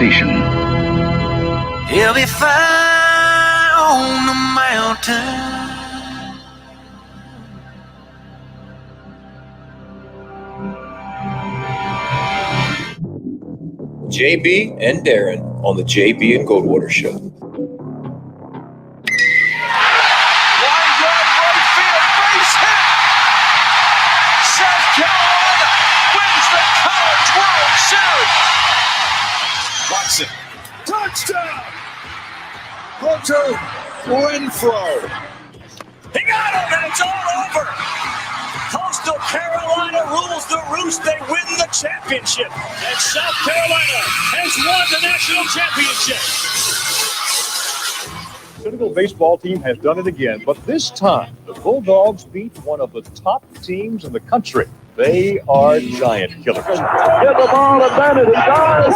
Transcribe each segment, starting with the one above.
station. He'll be fire on the mountain. JB and Darren on the JB and Goldwater Show. Line drive right field, base hit. South Carolina wins the College World Series. Watson, touchdown. Hunter Renfrow. He got him, and it's all over. Coastal Carolina rules the roost. They win the championship. And South Carolina has won the national championship. The Senegal baseball team has done it again, but this time the Bulldogs beat one of the top teams in the country. They are giant killers. Get the ball to Bennett. He does.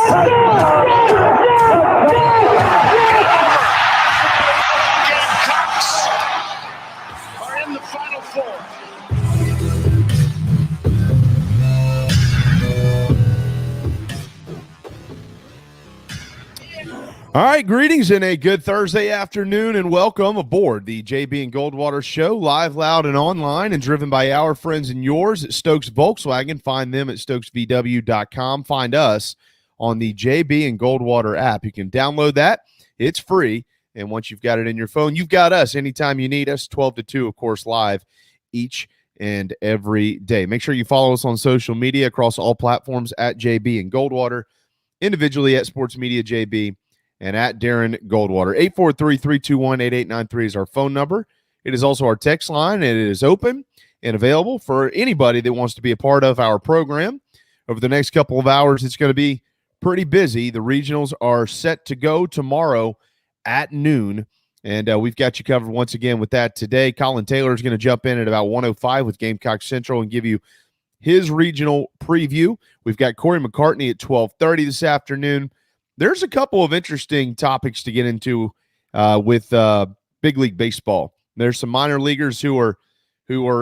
Gamecocks are in the Final Four. All right, greetings and a good Thursday afternoon, and welcome aboard the JB and Goldwater Show, live, loud, and online, and driven by our friends and yours at Stokes Volkswagen. Find them at stokesvw.com. Find us on the JB and Goldwater app. You can download that. It's free, and once you've got it in your phone, you've got us anytime you need us, 12 to 2, of course, live each and every day. Make sure you follow us on social media across all platforms at JB and Goldwater, individually at Sports Media JB, and at Darren Goldwater. 843-321-8893 is our phone number. It is also our text line, and it is open and available for anybody that wants to be a part of our program. Over the next couple of hours, it's going to be pretty busy. The regionals are set to go tomorrow at noon, and we've got you covered once again with that today. Collyn Taylor is going to jump in at about 1:05 with Gamecock Central and give you his regional preview. We've got Cory McCartney at 12:30 this afternoon. There's a couple of interesting topics to get into with big league baseball. There's some minor leaguers who are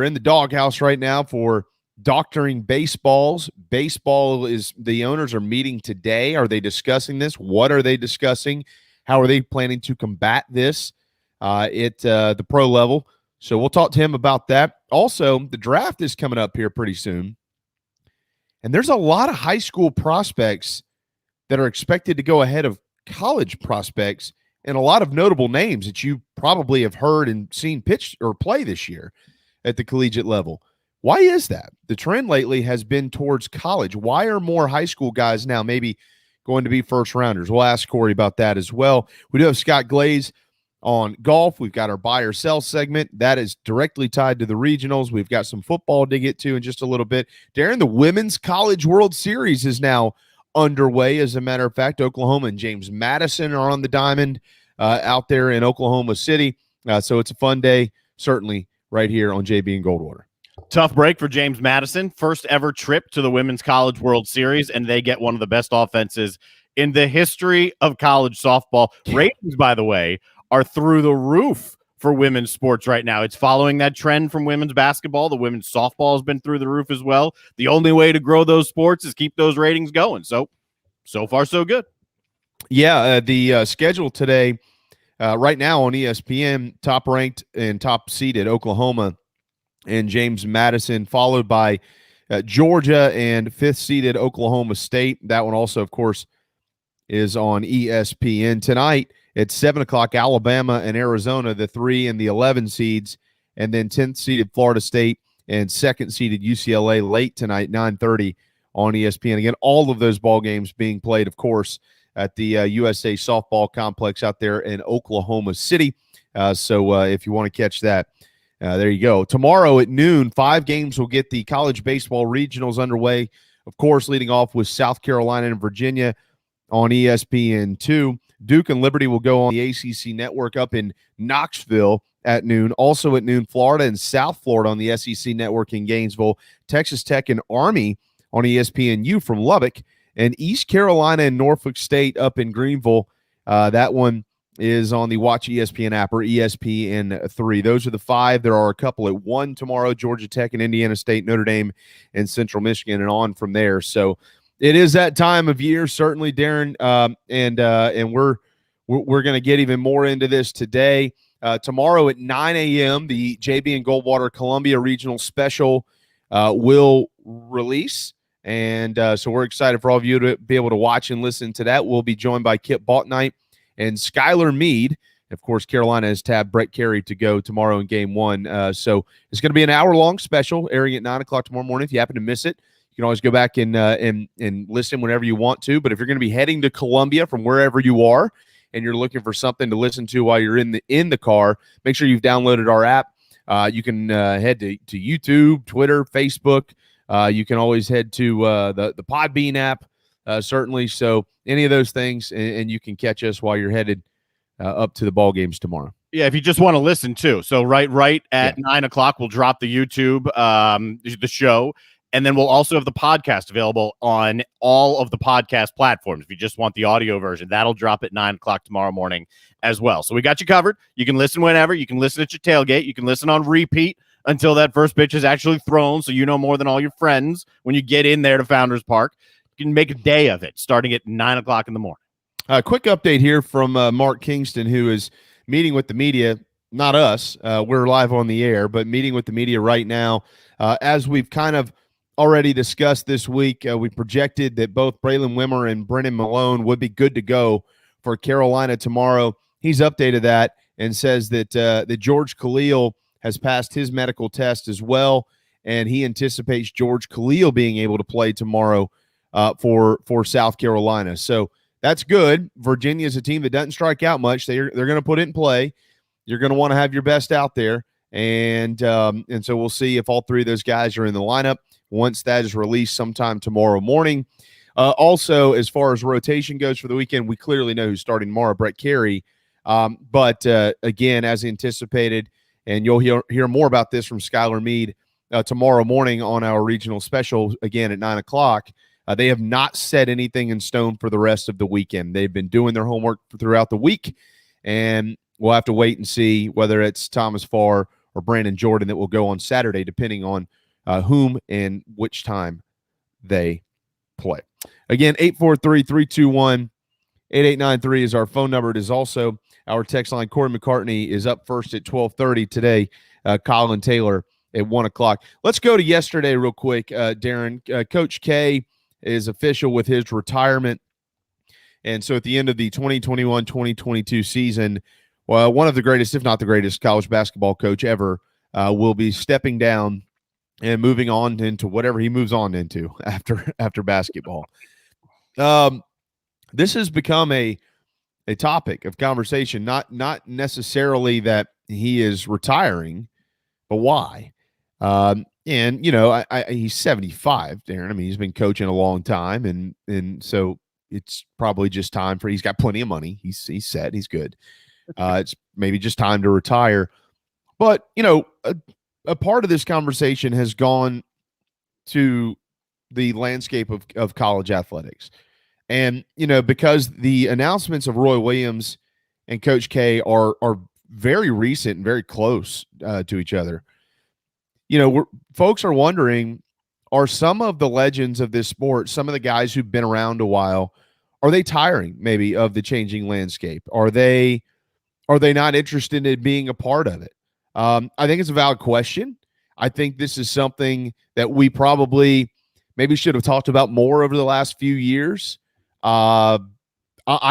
in the doghouse right now for doctoring baseballs. Baseball is the owners are meeting today. Are they discussing this? What are they discussing? How are they planning to combat this at the pro level? So we'll talk to him about that. Also, the draft is coming up here pretty soon, and there's a lot of high school prospects that are expected to go ahead of college prospects, and a lot of notable names that you probably have heard and seen pitch or play this year at the collegiate level. Why is that? The trend lately has been towards college. Why are more high school guys now maybe going to be first rounders? We'll ask Cory about that as well. We do have Scott Glaze on golf. We've got our buy or sell segment. That is directly tied to the regionals. We've got some football to get to in just a little bit. Darren, the Women's College World Series is now underway. As a matter of fact, Oklahoma and James Madison are on the diamond out there in Oklahoma City. So it's a fun day, certainly, right here on JB and Goldwater. Tough break for James Madison. First ever trip to the Women's College World Series, and they get one of the best offenses in the history of college softball. Ratings, by the way, are through the roof for women's sports right now. It's following that trend from women's basketball. The women's softball has been through the roof as well. The only way to grow those sports is keep those ratings going. So far, so good. Yeah, the schedule today, right now on ESPN, top-ranked and top-seeded Oklahoma and James Madison, followed by Georgia and fifth-seeded Oklahoma State. That one also, of course, is on ESPN. Tonight at 7 o'clock, Alabama and Arizona, the 3 and the 11 seeds, and then 10th-seeded Florida State and second-seeded UCLA late tonight, 9:30 on ESPN. Again, all of those ball games being played, of course, at the USA Softball Complex out there in Oklahoma City. So if you want to catch that, there you go. Tomorrow at noon, 5 games will get the college baseball regionals underway. Of course, leading off with South Carolina and Virginia on ESPN2. Duke and Liberty will go on the ACC network up in Knoxville at noon. Also at noon, Florida and South Florida on the SEC network in Gainesville. Texas Tech and Army on ESPNU from Lubbock. And East Carolina and Norfolk State up in Greenville. That one is on the Watch ESPN app or ESPN3. Those are the 5. There are a couple at 1 tomorrow, Georgia Tech and Indiana State, Notre Dame, and Central Michigan, and on from there. So it is that time of year, certainly, Darren, and we're going to get even more into this today. Tomorrow at 9 a.m., the JB and Goldwater Columbia Regional Special will release, and so we're excited for all of you to be able to watch and listen to that. We'll be joined by Kip Baltnight and Skylar Meade. Of course, Carolina has tabbed Brett Carey to go tomorrow in Game 1. So it's going to be an hour-long special airing at 9 o'clock tomorrow morning. If you happen to miss it, you can always go back and listen whenever you want to. But if you're going to be heading to Columbia from wherever you are and you're looking for something to listen to while you're in the car, make sure you've downloaded our app. You can head to YouTube, Twitter, Facebook. You can always head to the Podbean app, certainly. So any of those things, and you can catch us while you're headed up to the ball games tomorrow. Yeah, if you just want to listen too. So right at 9 o'clock, we'll drop the YouTube, the show, and then we'll also have the podcast available on all of the podcast platforms. If you just want the audio version, that'll drop at 9 o'clock tomorrow morning as well. So we got you covered. You can listen whenever. You can listen at your tailgate. You can listen on repeat until that first pitch is actually thrown, so you know more than all your friends when you get in there to Founders Park. You can make a day of it starting at 9 o'clock in the morning. Quick update here from Mark Kingston, who is meeting with the media, not us. We're live on the air, but meeting with the media right now. As we've kind of already discussed this week, we projected that both Braylon Wimmer and Brennan Malone would be good to go for Carolina tomorrow. He's updated that and says that George Khalil has passed his medical test as well, and he anticipates George Khalil being able to play tomorrow for South Carolina. So that's good. Virginia is a team that doesn't strike out much. They're going to put it in play. You're going to want to have your best out there, and so we'll see if all three of those guys are in the lineup once that is released sometime tomorrow morning. Also, as far as rotation goes for the weekend, we clearly know who's starting tomorrow, Brett Carey. But again, as anticipated, and you'll hear more about this from Skylar Meade tomorrow morning on our regional special again at 9 o'clock. They have not set anything in stone for the rest of the weekend. They've been doing their homework throughout the week, and we'll have to wait and see whether it's Thomas Farr or Brandon Jordan that will go on Saturday, depending on whom and which time they play. Again, 843-321-8893 is our phone number. It is also our text line. Cory McCartney is up first at 12:30 today. Collyn Taylor at 1 o'clock. Let's go to yesterday real quick, Darren. Coach K is official with his retirement. And so at the end of the 2021-2022 season, well, one of the greatest, if not the greatest, college basketball coach ever will be stepping down and moving on into whatever he moves on into after basketball. This has become a topic of conversation, not necessarily that he is retiring, but why? And, you know, he's 75, Darren. I mean, he's been coaching a long time, and so it's probably just time for – he's got plenty of money. He's set. He's good. It's maybe just time to retire. But, you know, a part of this conversation has gone to the landscape of college athletics. And, you know, because the announcements of Roy Williams and Coach K are very recent and very close to each other, you know, folks are wondering, are some of the legends of this sport, some of the guys who've been around a while, are they tiring maybe of the changing landscape? Are they not interested in being a part of it? I think it's a valid question. I think this is something that we probably maybe should have talked about more over the last few years. I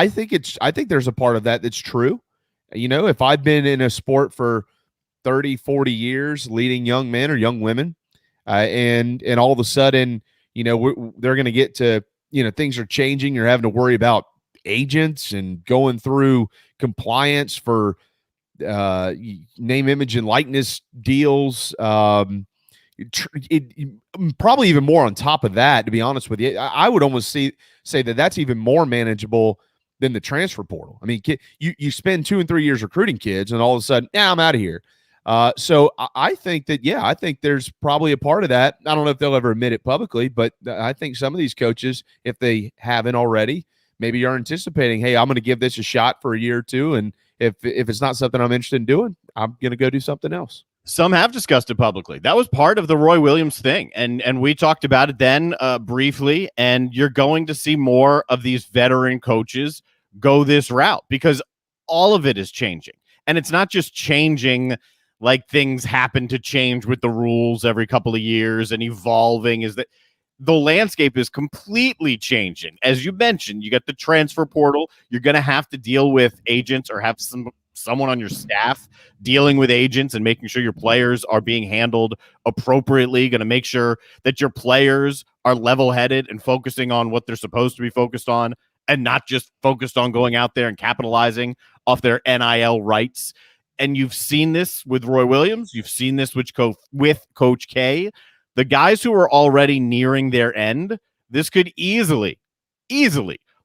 think there's a part of that that's true. You know, if I've been in a sport for 30, 40 years leading young men or young women, and all of a sudden, you know, they're going to get to, you know, things are changing. You're having to worry about agents and going through compliance for name, image, and likeness deals. Probably even more on top of that, to be honest with you. I would almost say that that's even more manageable than the transfer portal. I mean, you spend 2 and 3 years recruiting kids, and all of a sudden, I'm out of here. So I think that, I think there's probably a part of that. I don't know if they'll ever admit it publicly, but I think some of these coaches, if they haven't already, maybe are anticipating, hey, I'm going to give this a shot for a year or two, and if it's not something I'm interested in doing, I'm going to go do something else. Some have discussed it publicly. That was part of the Roy Williams thing. And we talked about it then briefly. And you're going to see more of these veteran coaches go this route because all of it is changing. And it's not just changing like things happen to change with the rules every couple of years and evolving. Is that the landscape is completely changing. As you mentioned, you got the transfer portal. You're going to have to deal with agents or have someone on your staff dealing with agents and making sure your players are being handled appropriately, going to make sure that your players are level-headed and focusing on what they're supposed to be focused on and not just focused on going out there and capitalizing off their NIL rights. And you've seen this with Roy Williams. You've seen this with Coach K. The guys who are already nearing their end, this could easily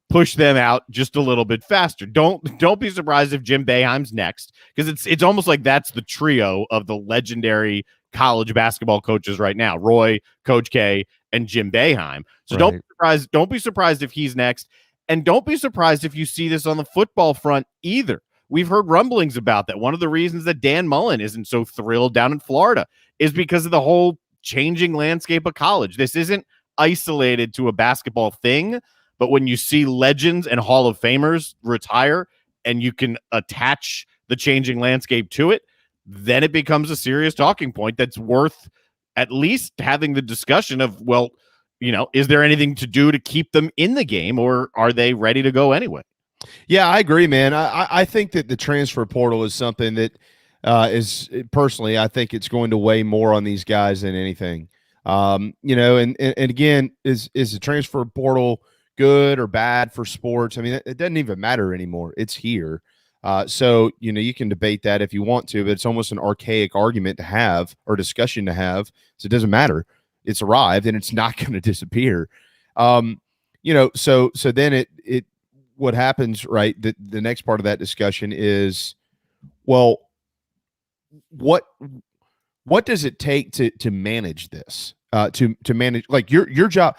push them out just a little bit faster. Don't be surprised if Jim Boeheim's next, because it's almost like that's the trio of the legendary college basketball coaches right now: Roy, Coach K, and Jim Boeheim. So Right. don't be surprised if he's next, and don't be surprised if you see this on the football front either. We've heard rumblings about that. One of the reasons that Dan Mullen isn't so thrilled down in Florida is because of the whole changing landscape of college. This isn't isolated to a basketball thing. But when you see legends and Hall of Famers retire and you can attach the changing landscape to it, then it becomes a serious talking point that's worth at least having the discussion of, well, is there anything to do to keep them in the game, or are they ready to go anyway? Yeah, I agree, man. I think that the transfer portal is something that is personally, I think it's going to weigh more on these guys than anything. And again, is the transfer portal good or bad for sports? I mean, it doesn't even matter anymore. It's here. So you can debate that if you want to, but it's almost an archaic argument to have or discussion to have. So it doesn't matter. It's arrived and it's not going to disappear. So then it what happens, right? The next part of that discussion is, well, what does it take to manage this? To manage like your job.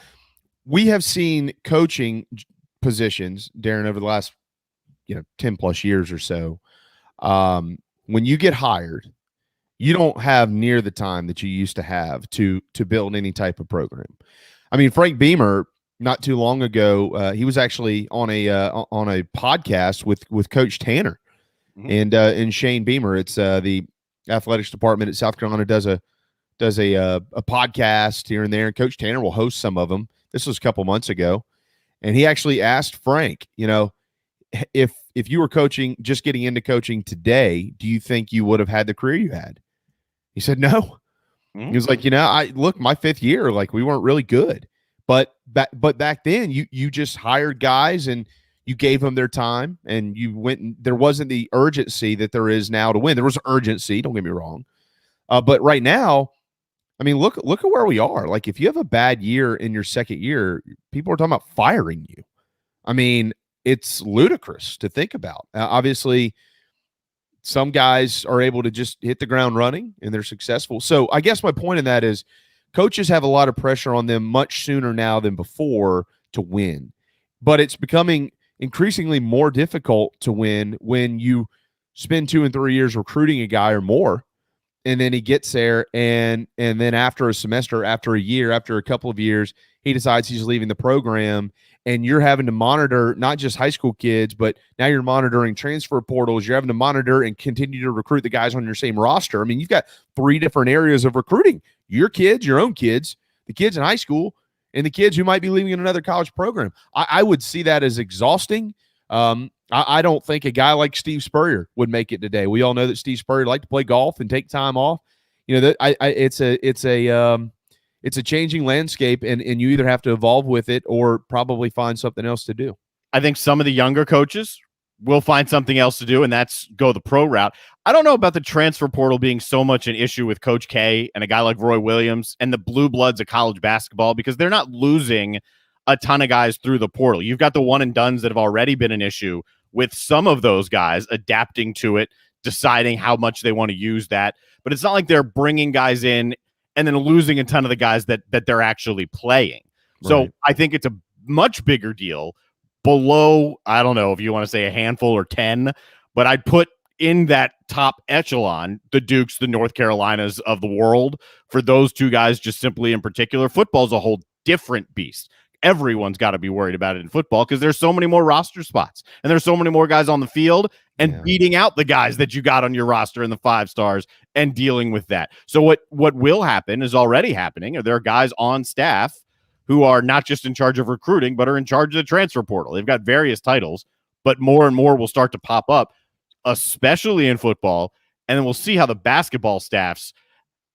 We have seen coaching positions, Darren, over the last 10 plus years or so. When you get hired, you don't have near the time that you used to have to build any type of program. I mean, Frank Beamer, not too long ago, he was actually on a podcast with Coach Tanner and Shane Beamer. It's the athletics department at South Carolina does a podcast here and there, and Coach Tanner will host some of them. This was a couple months ago, and he actually asked Frank, if you were coaching, just getting into coaching today, do you think you would have had the career you had? He said no. He was like, my fifth year, like we weren't really good, but back then you just hired guys and you gave them their time, and you went. And there wasn't the urgency that there is now to win. There was urgency. Don't get me wrong, but right now. I mean, look at where we are. Like, if you have a bad year in your second year, people are talking about firing you. I mean, it's ludicrous to think about. Obviously, some guys are able to just hit the ground running and they're successful. So I guess my point in that is coaches have a lot of pressure on them much sooner now than before to win. But it's becoming increasingly more difficult to win when you spend 2 and 3 years recruiting a guy or more. And then he gets there, and then after a semester, after a year, after a couple of years, he decides he's leaving the program, and you're having to monitor not just high school kids, but now you're monitoring transfer portals. You're having to monitor and continue to recruit the guys on your same roster. I mean, you've got 3 different areas of recruiting: your kids, your own kids, the kids in high school, and the kids who might be leaving in another college program. I would see that as exhausting. I don't think a guy like Steve Spurrier would make it today. We all know that Steve Spurrier liked to play golf and take time off. It's a changing landscape, and you either have to evolve with it or probably find something else to do. I think some of the younger coaches will find something else to do, and that's go the pro route. I don't know about the transfer portal being so much an issue with Coach K and a guy like Roy Williams and the blue bloods of college basketball, because they're not losing a ton of guys through the portal. You've got the one and dones that have already been an issue with some of those guys adapting to it, deciding how much they want to use that. But it's not like they're bringing guys in and then losing a ton of the guys that they're actually playing. So Right. I think it's a much bigger deal below, I don't know if you want to say a handful or 10, but I'd put in that top echelon, the Dukes, the North Carolinas of the world. For those two guys, just simply in particular, football's a whole different beast. Everyone's got to be worried about it in football because there's so many more roster spots and there's so many more guys on the field and beating out the guys that you got on your roster in the 5 stars and dealing with that. So what will happen is already happening. There are guys on staff who are not just in charge of recruiting, but are in charge of the transfer portal. They've got various titles, but more and more will start to pop up, especially in football. And then we'll see how the basketball staffs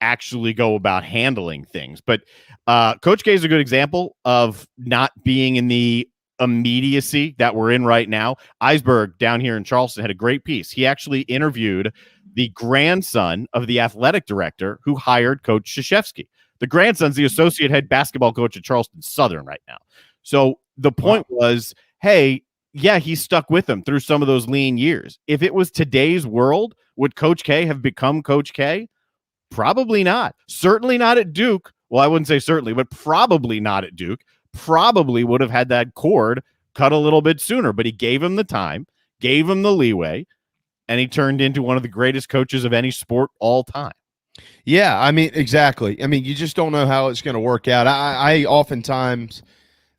actually go about handling things. But Coach K is a good example of not being in the immediacy that we're in right now. Eisberg down here in Charleston had a great piece. He actually interviewed the grandson of the athletic director who hired Coach Krzyzewski. The grandson's the associate head basketball coach at Charleston Southern right now. So the point was, hey, yeah, he stuck with him through some of those lean years. If it was today's world, would Coach K have become Coach K? Probably not. Certainly not at Duke. Well, I wouldn't say certainly, but probably not at Duke. Probably would have had that cord cut a little bit sooner, but he gave him the time, gave him the leeway, and he turned into one of the greatest coaches of any sport all time. Yeah, I mean, exactly. I mean, you just don't know how it's going to work out. I oftentimes,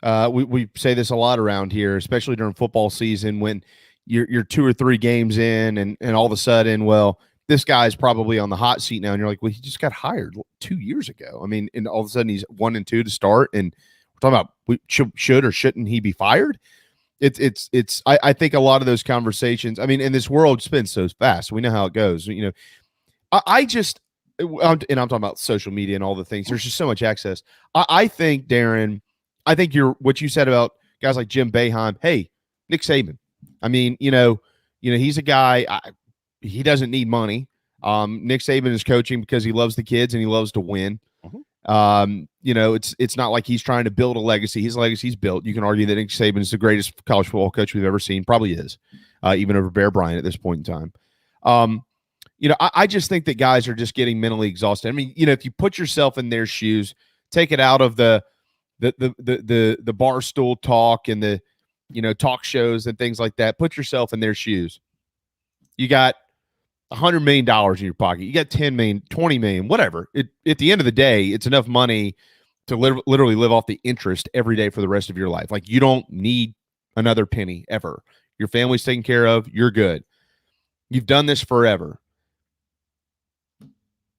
we say this a lot around here, especially during football season when you're 2 or 3 games in and all of a sudden, well, this guy's probably on the hot seat now. And you're like, well, he just got hired 2 years ago. I mean, and all of a sudden he's 1 and 2 to start. And we're talking about should or shouldn't he be fired? I think a lot of those conversations, I mean, in this world spins so fast. We know how it goes. You know, and I'm talking about social media and all the things. There's just so much access. I think, Darren, what you said about guys like Jim Boeheim. Hey, Nick Saban. I mean, you know, he's a guy. He doesn't need money. Nick Saban is coaching because he loves the kids and he loves to win. You know, it's not like he's trying to build a legacy. His legacy's built. You can argue that Nick Saban is the greatest college football coach we've ever seen. Probably is, even over Bear Bryant at this point in time. You know, I just think that guys are just getting mentally exhausted. I mean, you know, if you put yourself in their shoes, take it out of the bar stool talk and the, you know, talk shows and things like that. Put yourself in their shoes. You got $100 million in your pocket. You got 10 million, 20 million, whatever. At the end of the day, it's enough money to literally live off the interest every day for the rest of your life. Like, you don't need another penny ever. Your family's taken care of. You're good. You've done this forever.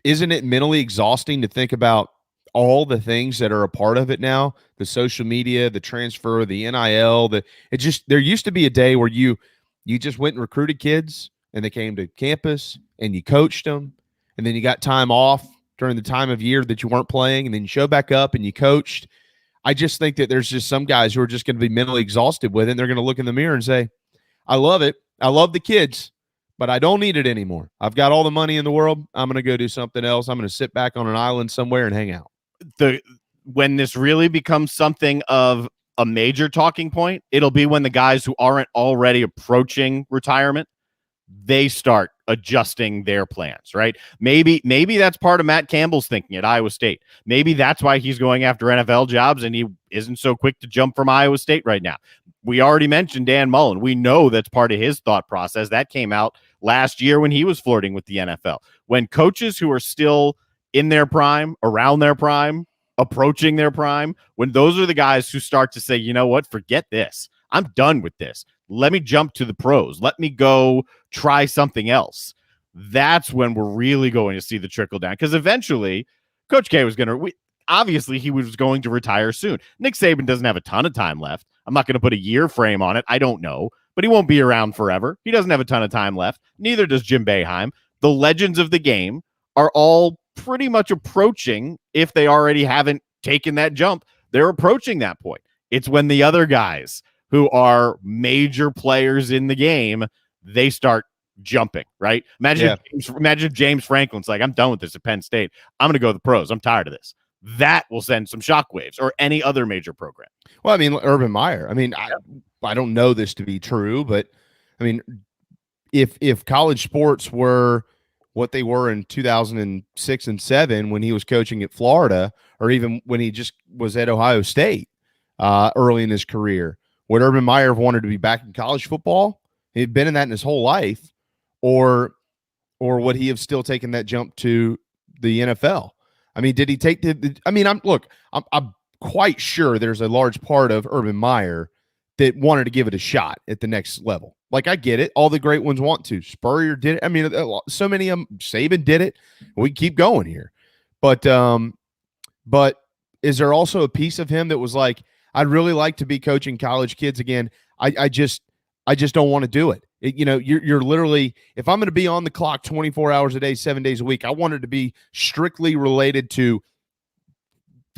Isn't it mentally exhausting to think about all the things that are a part of it now? The social media, the transfer, the NIL, there used to be a day where you just went and recruited kids and they came to campus and you coached them, and then you got time off during the time of year that you weren't playing, and then you show back up and you coached. I just think that there's just some guys who are just going to be mentally exhausted with it, and they're going to look in the mirror and say, I love it. I love the kids, but I don't need it anymore. I've got all the money in the world. I'm going to go do something else. I'm going to sit back on an island somewhere and hang out. When this really becomes something of a major talking point, it'll be when the guys who aren't already approaching retirement, they start adjusting their plans, right? Maybe that's part of Matt Campbell's thinking at Iowa State. Maybe that's why he's going after NFL jobs and he isn't so quick to jump from Iowa State right now. We already mentioned Dan Mullen. We know that's part of his thought process. That came out last year when he was flirting with the NFL. When coaches who are still in their prime, around their prime, approaching their prime, when those are the guys who start to say, you know what, forget this. I'm done with this. Let me jump to the pros. Let me go try something else. That's when we're really going to see the trickle down. Because eventually, Coach K was going to, obviously, he was going to retire soon. Nick Saban doesn't have a ton of time left. I'm not going to put a year frame on it. I don't know. But he won't be around forever. He doesn't have a ton of time left. Neither does Jim Boeheim. The legends of the game are all pretty much approaching, if they already haven't taken that jump, they're approaching that point. It's when the other guys who are major players in the game, they start jumping, right? Imagine if James Franklin's like, I'm done with this at Penn State. I'm going to go to the pros. I'm tired of this. That will send some shockwaves, or any other major program. Well, I mean, Urban Meyer. I mean, I don't know this to be true, but I mean, if college sports were what they were in 2006 and 7 when he was coaching at Florida, or even when he just was at Ohio State early in his career, would Urban Meyer have wanted to be back in college football? He'd been in that in his whole life. Or or would he have still taken that jump to the NFL? I mean, did he take I'm quite sure there's a large part of Urban Meyer that wanted to give it a shot at the next level. Like, I get it. All the great ones want to. Spurrier did it. I mean, so many of them. Saban did it. We keep going here. But is there also a piece of him that was like, I'd really like to be coaching college kids again. I just don't want to do it. You're literally, if I'm going to be on the clock 24 hours a day, 7 days a week, I want it to be strictly related to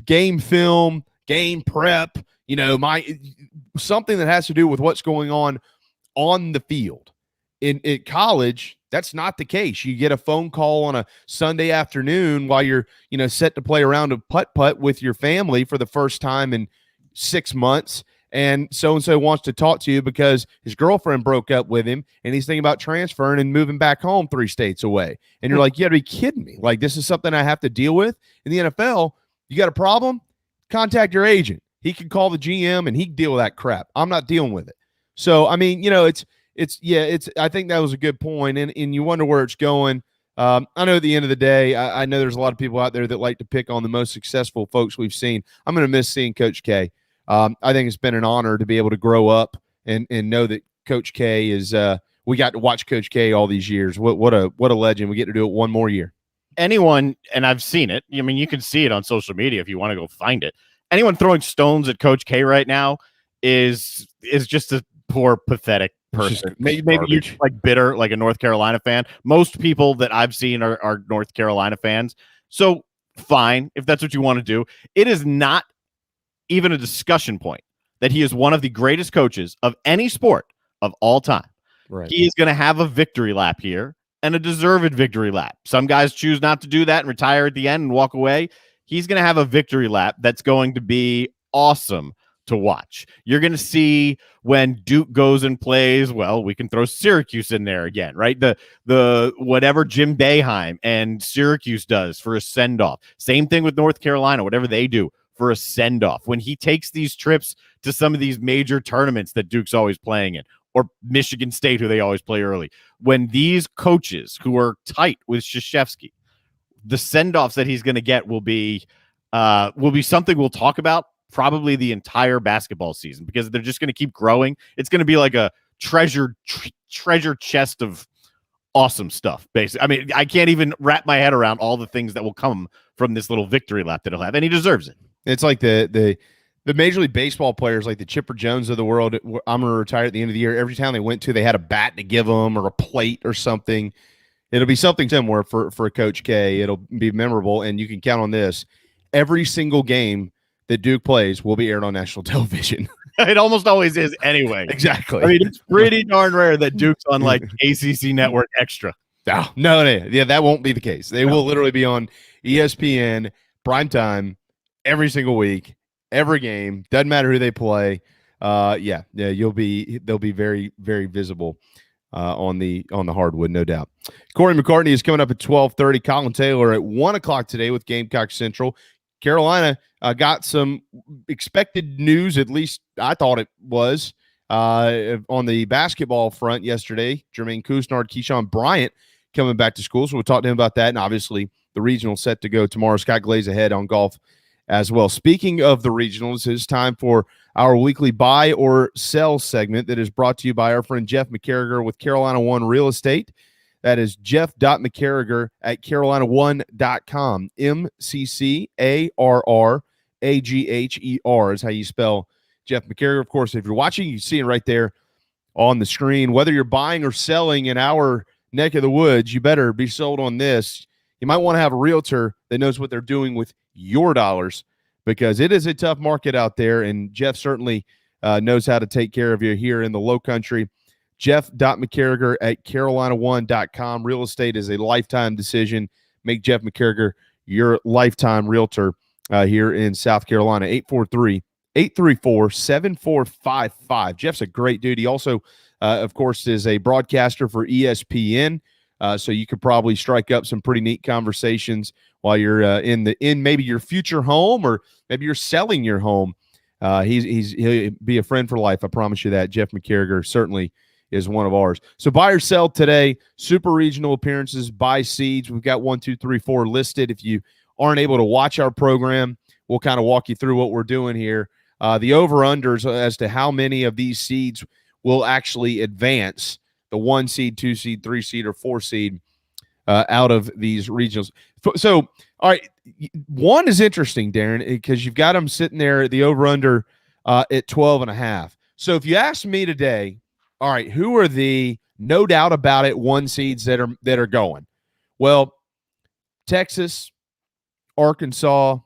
game film, game prep, something that has to do with what's going on the field. In college, that's not the case. You get a phone call on a Sunday afternoon while you're, set to play around a putt-putt with your family for the first time in 6 months, and so-and-so wants to talk to you because his girlfriend broke up with him, and he's thinking about transferring and moving back home 3 states away. And you're like, you got to be kidding me. Like, this is something I have to deal with. In the NFL, you got a problem? Contact your agent. He can call the GM, and he can deal with that crap. I'm not dealing with it. So, I mean, I think that was a good point, and you wonder where it's going. I know at the end of the day, I know there's a lot of people out there that like to pick on the most successful folks we've seen. I'm going to miss seeing Coach K. I think it's been an honor to be able to grow up and know that Coach K is we got to watch Coach K all these years. What a legend. We get to do it one more year. Anyone, and I've seen it, I mean, you can see it on social media if you want to go find it. Anyone throwing stones at Coach K right now is just a poor, pathetic person. Maybe you're like bitter, like a North Carolina fan. Most people that I've seen are North Carolina fans. So fine, if that's what you want to do. It is not even a discussion point that he is one of the greatest coaches of any sport of all time. Right. He is going to have a victory lap here and a deserved victory lap. Some guys choose not to do that and retire at the end and walk away. He's going to have a victory lap that's going to be awesome to watch. You're going to see when Duke goes and plays, well, we can throw Syracuse in there again, right? The whatever Jim Boeheim and Syracuse does for a send-off. Same thing with North Carolina, whatever they do for a send-off. When he takes these trips to some of these major tournaments that Duke's always playing in, or Michigan State, who they always play early, when these coaches who are tight with Krzyzewski, the send-offs that he's going to get will be something we'll talk about probably the entire basketball season, because they're just going to keep growing. It's going to be like a treasure chest of awesome stuff, basically. I mean, I can't even wrap my head around all the things that will come from this little victory lap that he'll have, and he deserves it. It's like the Major League Baseball players, like the Chipper Jones of the world. I'm going to retire at the end of the year. Every town they went to, they had a bat to give them or a plate or something. It'll be something similar for Coach K. It'll be memorable, and you can count on this. Every single game that Duke plays will be aired on national television. It almost always is anyway. Exactly. I mean, it's pretty darn rare that Duke's on like ACC Network Extra. No. Yeah, that won't be the case. They will literally be on ESPN primetime every single week, every game. Doesn't matter who they play. They'll be very, very visible on the hardwood, no doubt. Cory McCartney is coming up at 12:30. Collyn Taylor at 1:00 today with Gamecock Central. Carolina got some expected news, at least I thought it was, on the basketball front yesterday. Jermaine Couisnard, Keyshawn Bryant coming back to school, so we'll talk to him about that. And obviously the regional set to go tomorrow. Scott Glaze ahead on golf as well. Speaking of the regionals, it's time for our weekly buy or sell segment that is brought to you by our friend Jeff McCarragher with Carolina One Real Estate. That is Jeff.McCarragher at CarolinaOne.com. McCarragher is how you spell Jeff McCarragher. Of course, if you're watching, you see it right there on the screen. Whether you're buying or selling in our neck of the woods, you better be sold on this. You might want to have a realtor that knows what they're doing with your dollars, because it is a tough market out there, and Jeff certainly knows how to take care of you here in the Low Country. Jeff.McCarragher at CarolinaOne.com. Real estate is a lifetime decision. Make Jeff McCarragher your lifetime realtor here in South Carolina. 843-834-7455. Jeff's a great dude. He also, of course, is a broadcaster for ESPN. So you could probably strike up some pretty neat conversations while you're in maybe your future home, or maybe you're selling your home. He'll be a friend for life. I promise you that. Jeff McCarragher certainly is one of ours. So buy or sell today, super regional appearances, buy seeds. We've got 1, 2, 3, 4 listed. If you aren't able to watch our program, we'll kind of walk you through what we're doing here. The over-unders as to how many of these seeds will actually advance, the 1 seed, 2 seed, 3 seed, or 4 seed out of these regionals. So, all right, one is interesting, Darren, because you've got them sitting there, the over-under at 12.5. So if you ask me today, all right, who are the no doubt about it 1 seeds that are going? Well, Texas, Arkansas,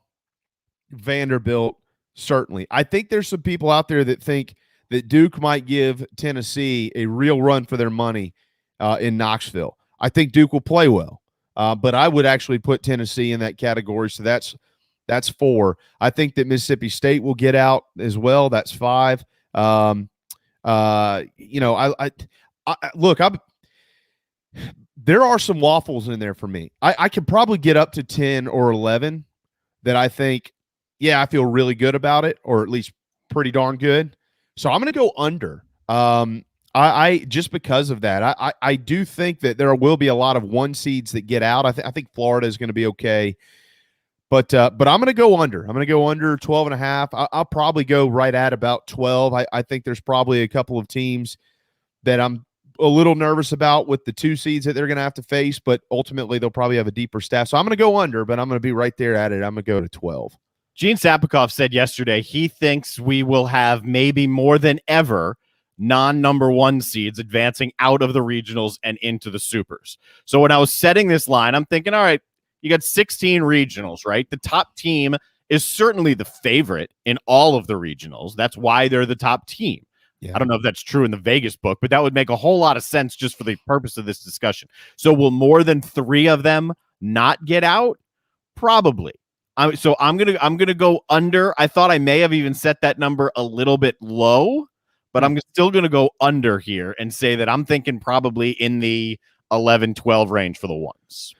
Vanderbilt, certainly. I think there's some people out there that think that Duke might give Tennessee a real run for their money in Knoxville. I think Duke will play well, but I would actually put Tennessee in that category. So that's 4. I think that Mississippi State will get out as well. That's 5. Look, there are some waffles in there for me. I could probably get up to 10 or 11 that I think, yeah, I feel really good about it, or at least pretty darn good. So I'm going to go under. I just because of that, I do think that there will be a lot of 1 seeds that get out. I think Florida is going to be okay. But I'm going to go under. I'm going to go under 12.5. I'll probably go right at about 12. I think there's probably a couple of teams that I'm a little nervous about with the 2 seeds that they're going to have to face, but ultimately they'll probably have a deeper staff. So I'm going to go under, but I'm going to be right there at it. I'm going to go to 12. Gene Sapikoff said yesterday he thinks we will have maybe more than ever non-number 1 seeds advancing out of the regionals and into the supers. So when I was setting this line, I'm thinking, all right, you got 16 regionals, right? The top team is certainly the favorite in all of the regionals. That's why they're the top team. Yeah. I don't know if that's true in the Vegas book, but that would make a whole lot of sense just for the purpose of this discussion. So will more than 3 of them not get out? Probably. So I'm gonna go under. I thought I may have even set that number a little bit low, but I'm still gonna go under here and say that I'm thinking probably in the 11, 12 range for the ones.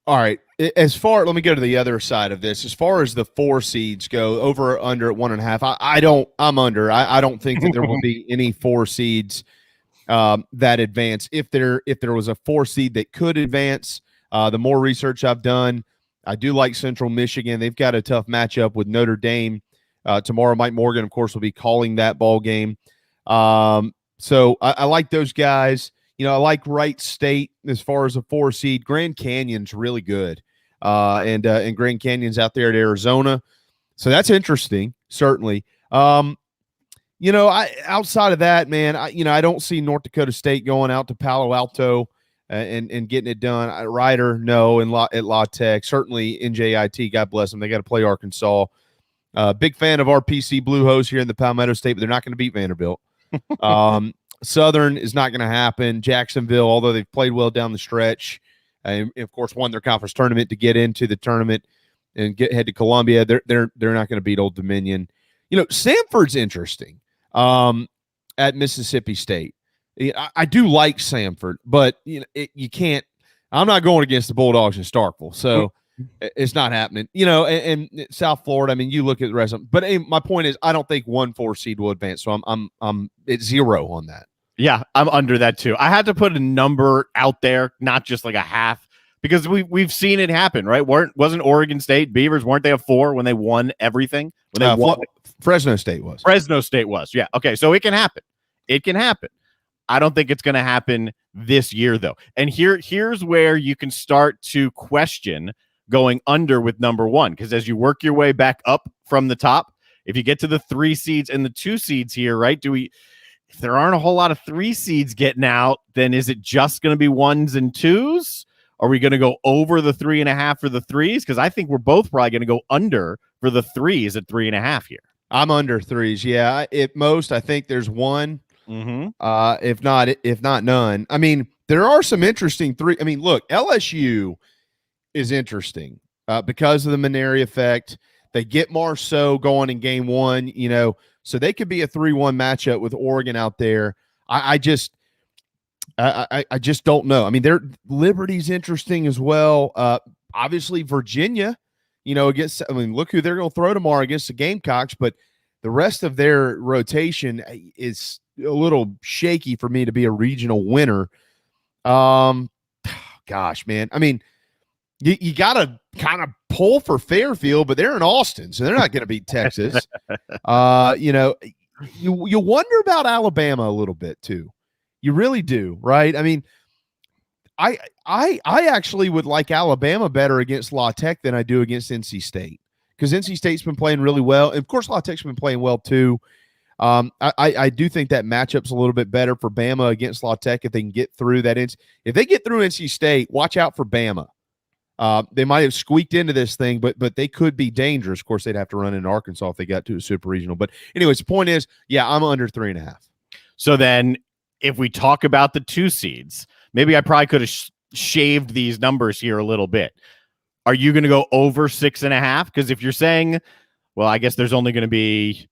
All right. Let me go to the other side of this. As far as the 4 seeds go, over or under at 1.5, I'm under. I don't think that there will be any 4 seeds that advance. If there was a 4 seed that could advance, the more research I've done, I do like Central Michigan. They've got a tough matchup with Notre Dame tomorrow. Mike Morgan, of course, will be calling that ball game. So I like those guys. I like Wright State as far as a 4 seed. Grand Canyon's really good. And Grand Canyon's out there at Arizona. So that's interesting, certainly. Outside of that, man, I don't see North Dakota State going out to Palo Alto and getting it done. Ryder, no, at La Tech. Certainly NJIT, God bless them. They got to play Arkansas. Big fan of our PC Blue Hose here in the Palmetto State, but they're not going to beat Vanderbilt. Southern is not going to happen. Jacksonville, although they've played well down the stretch, and of course won their conference tournament to get into the tournament and head to Columbia. They're not going to beat Old Dominion. Samford's interesting at Mississippi State. I do like Samford, but you can't. I'm not going against the Bulldogs in Starkville, so it's not happening. And South Florida. I mean, you look at the rest of them. But my point is, I don't think 1 4 seed will advance. So I'm at 0 on that. Yeah, I'm under that too. I had to put a number out there, not just like a half, because we've seen it happen, right? Wasn't Oregon State Beavers? Weren't they a 4 when they won everything? When they won, Fresno State was. Fresno State was. Yeah. Okay. So it can happen. It can happen. I don't think it's going to happen this year, though. And here's where you can start to question going under with number 1, because as you work your way back up from the top, if you get to the 3 seeds and the 2 seeds here, right? If there aren't a whole lot of 3 seeds getting out, then is it just going to be 1s and 2s? Are we going to go over the 3.5 for the 3s? Because I think we're both probably going to go under for the 3s at 3.5 here. I'm under 3s. Yeah. At most, I think there's 1. Mm-hmm. If not none. I mean, there are some interesting 3. I mean, look, LSU is interesting because of the Maneri effect. They get Marceau going in game 1, so they could be a 3-1 matchup with Oregon out there. I just don't know. I mean, Liberty's interesting as well. Obviously, Virginia, look who they're going to throw tomorrow against the Gamecocks, but the rest of their rotation is little shaky for me to be a regional winner. Gosh, man. I mean, you got to kind of pull for Fairfield, but they're in Austin, so they're not going to beat Texas. You wonder about Alabama a little bit too. You really do, right? I mean, I actually would like Alabama better against La Tech than I do against NC State, because NC State's been playing really well. And of course, La Tech's been playing well too. I do think that matchup's a little bit better for Bama against La Tech if they can get through that. If they get through NC State, watch out for Bama. They might have squeaked into this thing, but they could be dangerous. Of course, they'd have to run in Arkansas if they got to a super regional. But anyways, the point is, yeah, I'm under 3.5. So then if we talk about the 2 seeds, maybe I probably could have shaved these numbers here a little bit. Are you going to go over 6.5? Because if you're saying, well, I guess there's only going to be,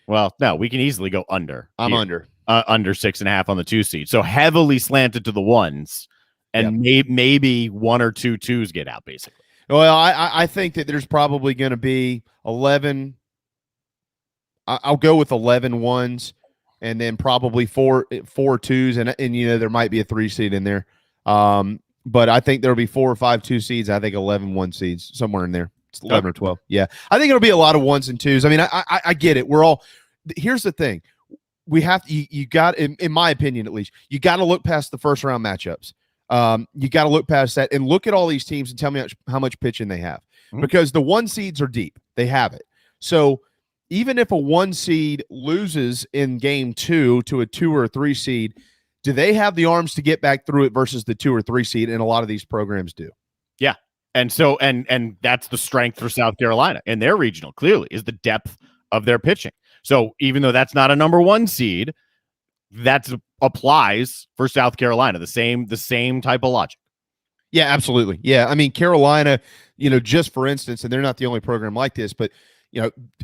well, no, we can easily go under. I'm here. Under 6.5 on the 2 seed. So heavily slanted to the ones. And maybe 1 or 2 twos get out, basically. Well, I think that there's probably going to be 11. I'll go with 11 ones, and then probably 4 twos, and there might be a 3 seed in there. But I think there'll be 4 or 5 2 seeds. I think 11 1 seeds somewhere in there. It's 11 or 12. Yeah, I think it'll be a lot of 1s and 2s. I mean, I get it. We're all. Here's the thing: we have to. You got, in my opinion, at least, you got to look past the first round matchups. You got to look past that and look at all these teams and tell me how much pitching they have, because the 1 seeds are deep. They have it. So even if a 1 seed loses in game 2 to a 2 or a 3 seed, do they have the arms to get back through it versus the 2 or 3 seed? And a lot of these programs do. Yeah. And so, and that's the strength for South Carolina and their regional, clearly, is the depth of their pitching. So even though that's not a number 1 seed, that applies for South Carolina, the same type of logic. Yeah, absolutely. Yeah, I mean, Carolina, just for instance, and they're not the only program like this, but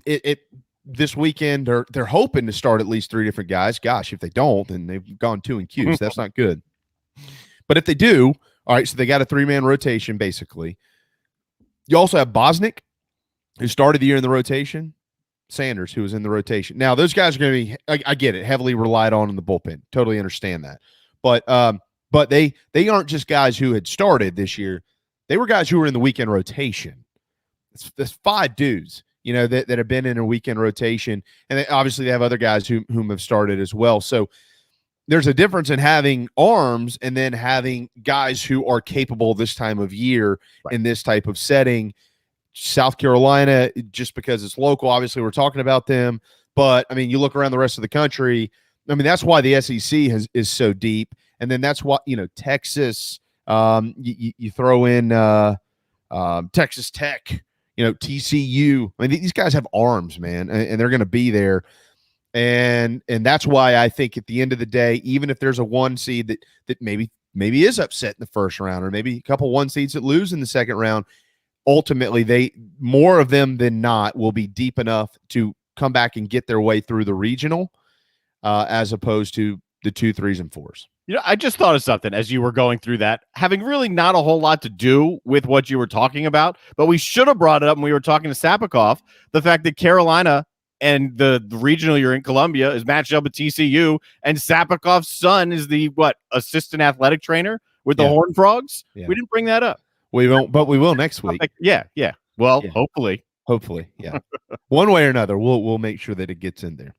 it this weekend they're hoping to start at least 3 different guys. Gosh, if they don't, then they've gone 2 in queues. That's not good. But if they do, all right, so they got a 3-man rotation basically. You also have Bosnick, who started the year in the rotation. Sanders, who was in the rotation. Now, those guys are going to be, I get it, heavily relied on in the bullpen. Totally understand that. But they aren't just guys who had started this year. They were guys who were in the weekend rotation. It's 5 dudes, that have been in a weekend rotation. And obviously they have other guys whom have started as well. So there's a difference in having arms and then having guys who are capable this time of year in this type of setting. South Carolina, just because it's local, obviously we're talking about them, but I mean, you look around the rest of the country, I mean, that's why the SEC is so deep. And then that's what, Texas, you throw in Texas Tech, TCU. I mean, these guys have arms, man, and they're going to be there. And that's why I think at the end of the day, even if there's a 1 seed that maybe is upset in the first round, or maybe a couple 1 seeds that lose in the second round, ultimately, more of them than not will be deep enough to come back and get their way through the regional, as opposed to the 2, 3s, and 4s. I just thought of something as you were going through that, having really not a whole lot to do with what you were talking about, but we should have brought it up when we were talking to Sapikoff, the fact that Carolina and the regional you're in, Columbia, is matched up with TCU, and Sapikoff's son is the assistant athletic trainer with the Horned Frogs. Yeah. We didn't bring that up. We won't, but we will next week. Yeah. Well, hopefully, yeah. One way or another, we'll make sure that it gets in there.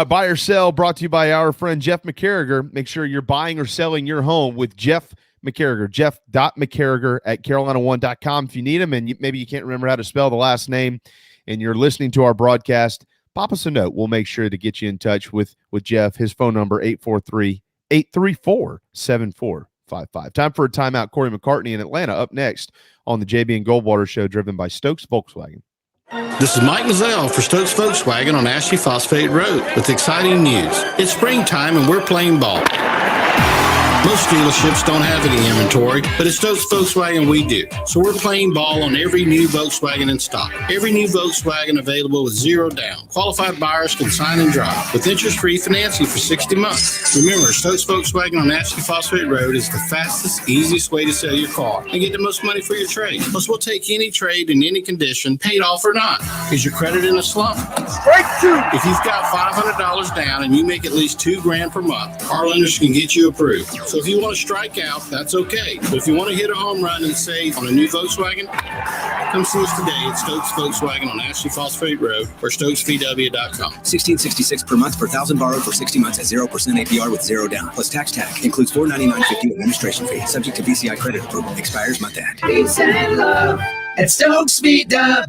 Buy or sell, brought to you by our friend Jeff McCarragher. Make sure you're buying or selling your home with Jeff McCarragher. Jeff.McCarragher at Carolina1.com. If you need him and maybe you can't remember how to spell the last name and you're listening to our broadcast, pop us a note. We'll make sure to get you in touch with Jeff. His phone number, 843-834-7455. Time for a timeout. Cory McCartney in Atlanta up next on the JB and Goldwater Show, driven by Stokes Volkswagen. This is Mike Mazzell for Stokes Volkswagen on Ashley Phosphate Road with exciting news. It's springtime and we're playing ball. Most dealerships don't have any inventory, but at Stokes Volkswagen we do. So we're playing ball on every new Volkswagen in stock. Every new Volkswagen available with zero down. Qualified buyers can sign and drive with interest-free financing for 60 months. Remember, Stokes Volkswagen on Ashley Phosphate Road is the fastest, easiest way to sell your car and get the most money for your trade. Plus, we'll take any trade in any condition, paid off or not. Is your credit in a slump? Strike two. If you've got $500 down and you make at least $2,000 per month, our lenders can get you approved. So if you want to strike out, that's okay. But if you want to hit a home run and save on a new Volkswagen, come see us today at Stokes Volkswagen on Ashley Phosphate Road or StokesVW.com. $1,666 per month per $1,000 borrowed for 60 months at 0% APR with zero down. Plus tax tag. Includes $499.50 administration fee. Subject to BCI credit approval. Expires month end. Peace and love at Stokes VW.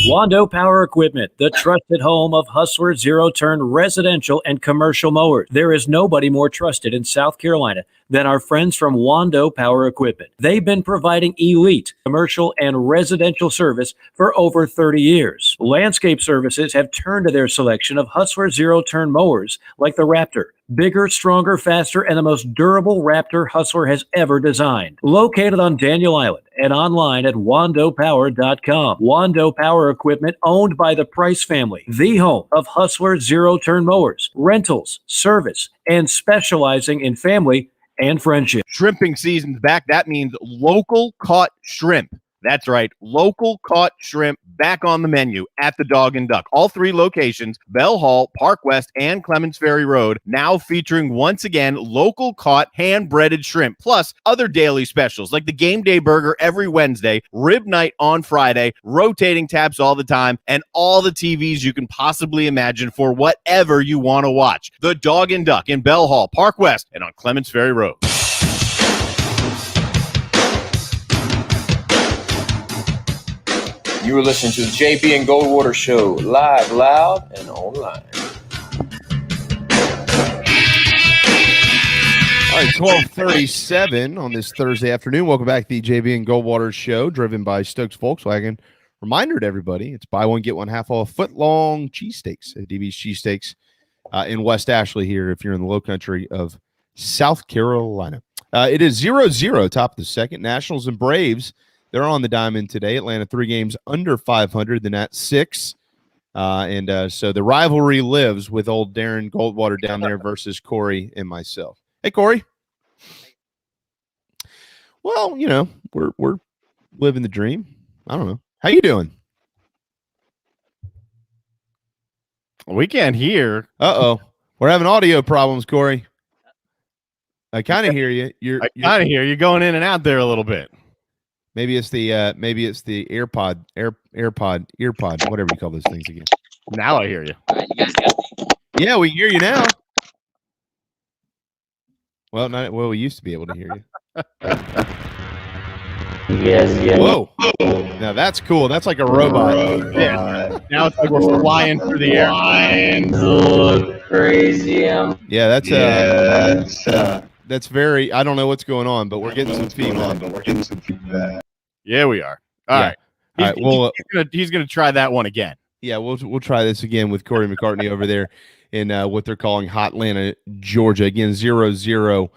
Wando Power Equipment, the trusted home of Hustler zero-turn residential and commercial mowers. There is nobody more trusted in South Carolina than our friends from Wando Power Equipment. They've been providing elite commercial and residential service for over 30 years. Landscape Services have turned to their selection of Hustler zero-turn mowers like the Raptor. Bigger, stronger, faster, and the most durable Raptor Hustler has ever designed. Located on Daniel Island and online at wandopower.com. Wando Power Equipment, owned by the Price family, the home of Hustler zero-turn mowers, rentals, service, and specializing in family and friendship. Shrimping season's back. That means local caught shrimp. That's right. Local caught shrimp back on the menu at the Dog and Duck. All three locations, Bell Hall, Park West, and Clements Ferry Road, now featuring once again local caught hand-breaded shrimp, plus other daily specials like the Game Day Burger every Wednesday, Rib Night on Friday, rotating taps all the time, and all the TVs you can possibly imagine for whatever you want to watch. The Dog and Duck in Bell Hall, Park West, and on Clements Ferry Road. You are listening to the JB and Goldwater Show, live, loud, and online. All right, 12:37 on this Thursday afternoon. Welcome back to the JB and Goldwater Show, driven by Stokes Volkswagen. Reminder to everybody, it's buy one, get one half off foot-long cheesesteaks at DB's Cheesesteaks in West Ashley here if you're in the low country of South Carolina. It is 0-0, top of the second. Nationals and Braves, they're on the diamond today. Atlanta 3 games under 500, the Nats 6. So the rivalry lives with old Darren Goldwater down there versus Cory and myself. Hey, Cory. Well, you know, we're living the dream. I don't know. How you doing? We can't hear. Uh-oh. We're having audio problems, Cory. I kind of hear you. I kind of hear you going in and out there a little bit. Maybe it's the AirPod, whatever you call those things again. Now I hear you. You guys got me. Yeah, we hear you now. Well, we used to be able to hear you. Yes. Whoa. Now that's cool. That's like a robot. Yeah. Now it's like we're flying through the air. Look crazy. Yeah, that's very, I don't know what's going on, but we're getting some feedback. Yeah, we are. All right. All right. Well, he's gonna try that one again. yeah, we'll try this again with Cory McCartney over there in what they're calling Hotlanta, Georgia. Again, 0-0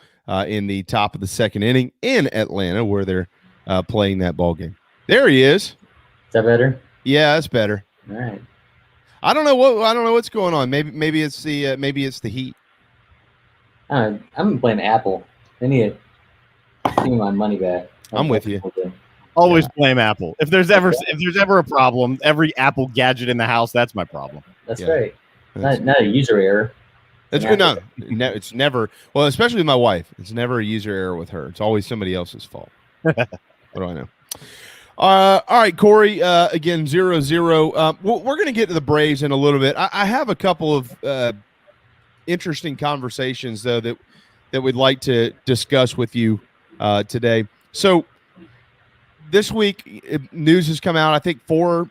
in the top of the second inning in Atlanta, where they're playing that ball game. There he is. Is that better? Yeah, that's better. All right. I don't know what's going on. Maybe it's the heat. I'm gonna blame Apple. They need to give me my money back. I'm with you. Always blame Apple. If there's ever a problem, every Apple gadget in the house, that's my problem. That's Yeah. right. Not a user error. That's good. No, it's never. Well, especially with my wife, it's never a user error with her. It's always somebody else's fault. What do I know? All right, Cory. Again, 0-0. We're going to get to the Braves in a little bit. I have a couple of interesting conversations though that we'd like to discuss with you today. So this week, news has come out. I think four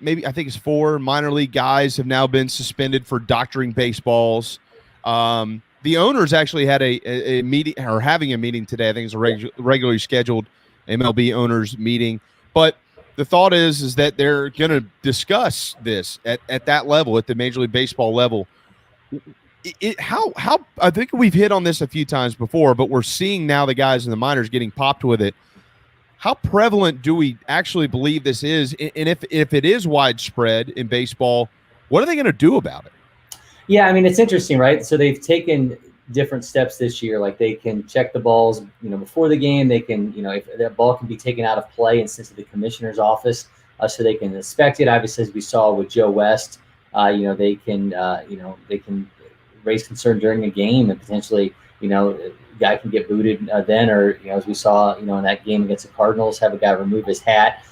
minor league guys have now been suspended for doctoring baseballs. The owners actually had a meeting, or having a meeting today. I think it's a regularly scheduled MLB owners meeting. But the thought is that they're going to discuss this at that level, at the Major League Baseball level. how I think we've hit on this a few times before, but we're seeing now the guys in the minors getting popped with it. How prevalent do we actually believe this is? And if it is widespread in baseball, what are they going to do about it? Yeah, I mean, it's interesting, right? So they've taken different steps this year. Like they can check the balls, before the game. They can, if that ball can be taken out of play and sent to the commissioner's office, so they can inspect it. Obviously, as we saw with Joe West, they can raise concern during a game and potentially, a guy can get booted then, or as we saw, in that game against the Cardinals, have a guy remove his hat.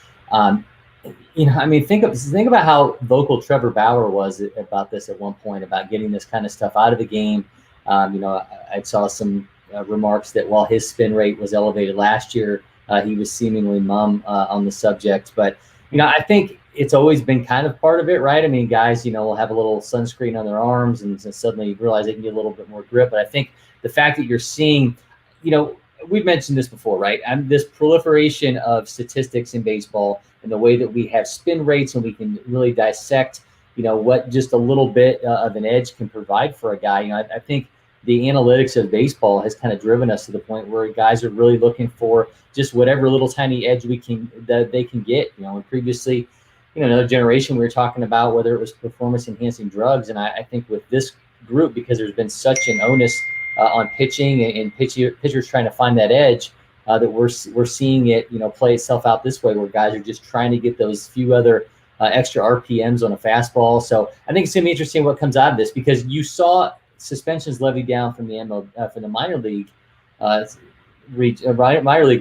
Think about how vocal Trevor Bauer was about this at one point, about getting this kind of stuff out of the game. I saw some remarks that while his spin rate was elevated last year, he was seemingly mum on the subject. But, I think it's always been kind of part of it, right? I mean, guys, will have a little sunscreen on their arms and suddenly realize they can get a little bit more grip. But I think the fact that you're seeing, we've mentioned this before, right? This proliferation of statistics in baseball and the way that we have spin rates and we can really dissect, what just a little bit of an edge can provide for a guy. I think the analytics of baseball has kind of driven us to the point where guys are really looking for just whatever little tiny edge that they can get. And previously, another generation, we were talking about whether it was performance enhancing drugs. And I think with this group, because there's been such an onus on pitching and pitchers trying to find that edge, that we're seeing it, play itself out this way, where guys are just trying to get those few other extra RPMs on a fastball. So I think it's going to be interesting what comes out of this, because you saw suspensions levied down from the from the minor league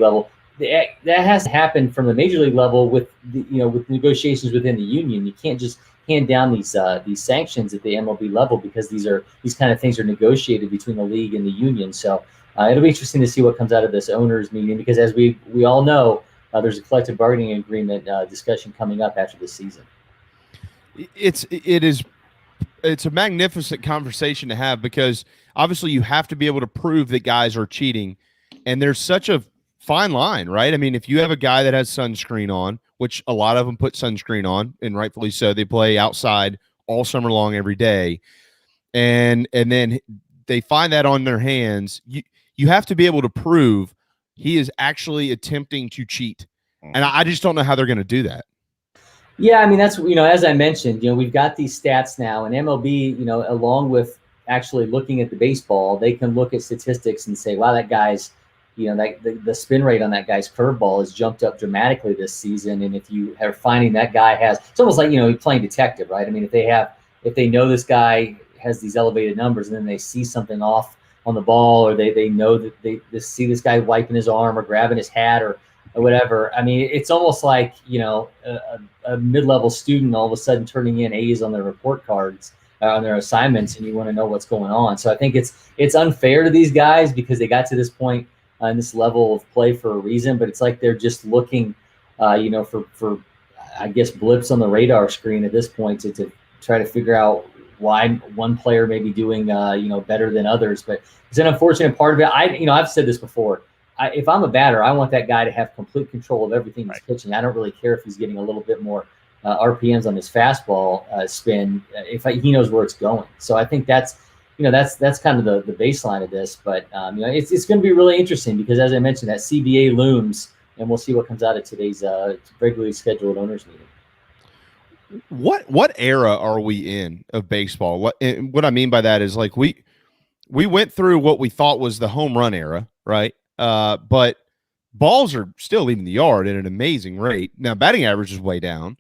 level. That has to happen from the major league level with with negotiations within the union. You can't just hand down these sanctions at the MLB level, because these kind of things are negotiated between the league and the union. So it'll be interesting to see what comes out of this owners meeting, because as we all know, there's a collective bargaining agreement discussion coming up after this season. It's a magnificent conversation to have, because obviously you have to be able to prove that guys are cheating, and there's such a fine line, right? I mean, if you have a guy that has sunscreen on, which a lot of them put sunscreen on, and rightfully so, they play outside all summer long every day, and then they find that on their hands, you have to be able to prove he is actually attempting to cheat. And I just don't know how they're going to do that. Yeah, I mean, that's, as I mentioned, we've got these stats now, and MLB, along with actually looking at the baseball, they can look at statistics and say, wow, that guy's, the spin rate on that guy's curveball has jumped up dramatically this season. And if you are finding that guy it's almost like, you're playing detective, right? I mean, if they know this guy has these elevated numbers, and then they see something off on the ball, or they know that they see this guy wiping his arm or grabbing his hat or whatever. I mean, it's almost like, a mid-level student all of a sudden turning in A's on their report cards, on their assignments, and you want to know what's going on. So I think it's unfair to these guys, because they got to this point in this level of play for a reason, but it's like they're just looking, for I guess blips on the radar screen at this point to try to figure out why one player may be doing better than others. But it's an unfortunate part of it. I've said this before. If I'm a batter, I want that guy to have complete control of everything he's pitching. I don't really care if he's getting a little bit more RPMs on his fastball spin, if he knows where it's going. So I think that's kind of the baseline of this. But it's going to be really interesting, because as I mentioned, that CBA looms, and we'll see what comes out of today's regularly scheduled owners meeting. What era are we in of baseball? What I mean by that is, like, we went through what we thought was the home run era, right? But balls are still leaving the yard at an amazing rate. Now, batting average is way down,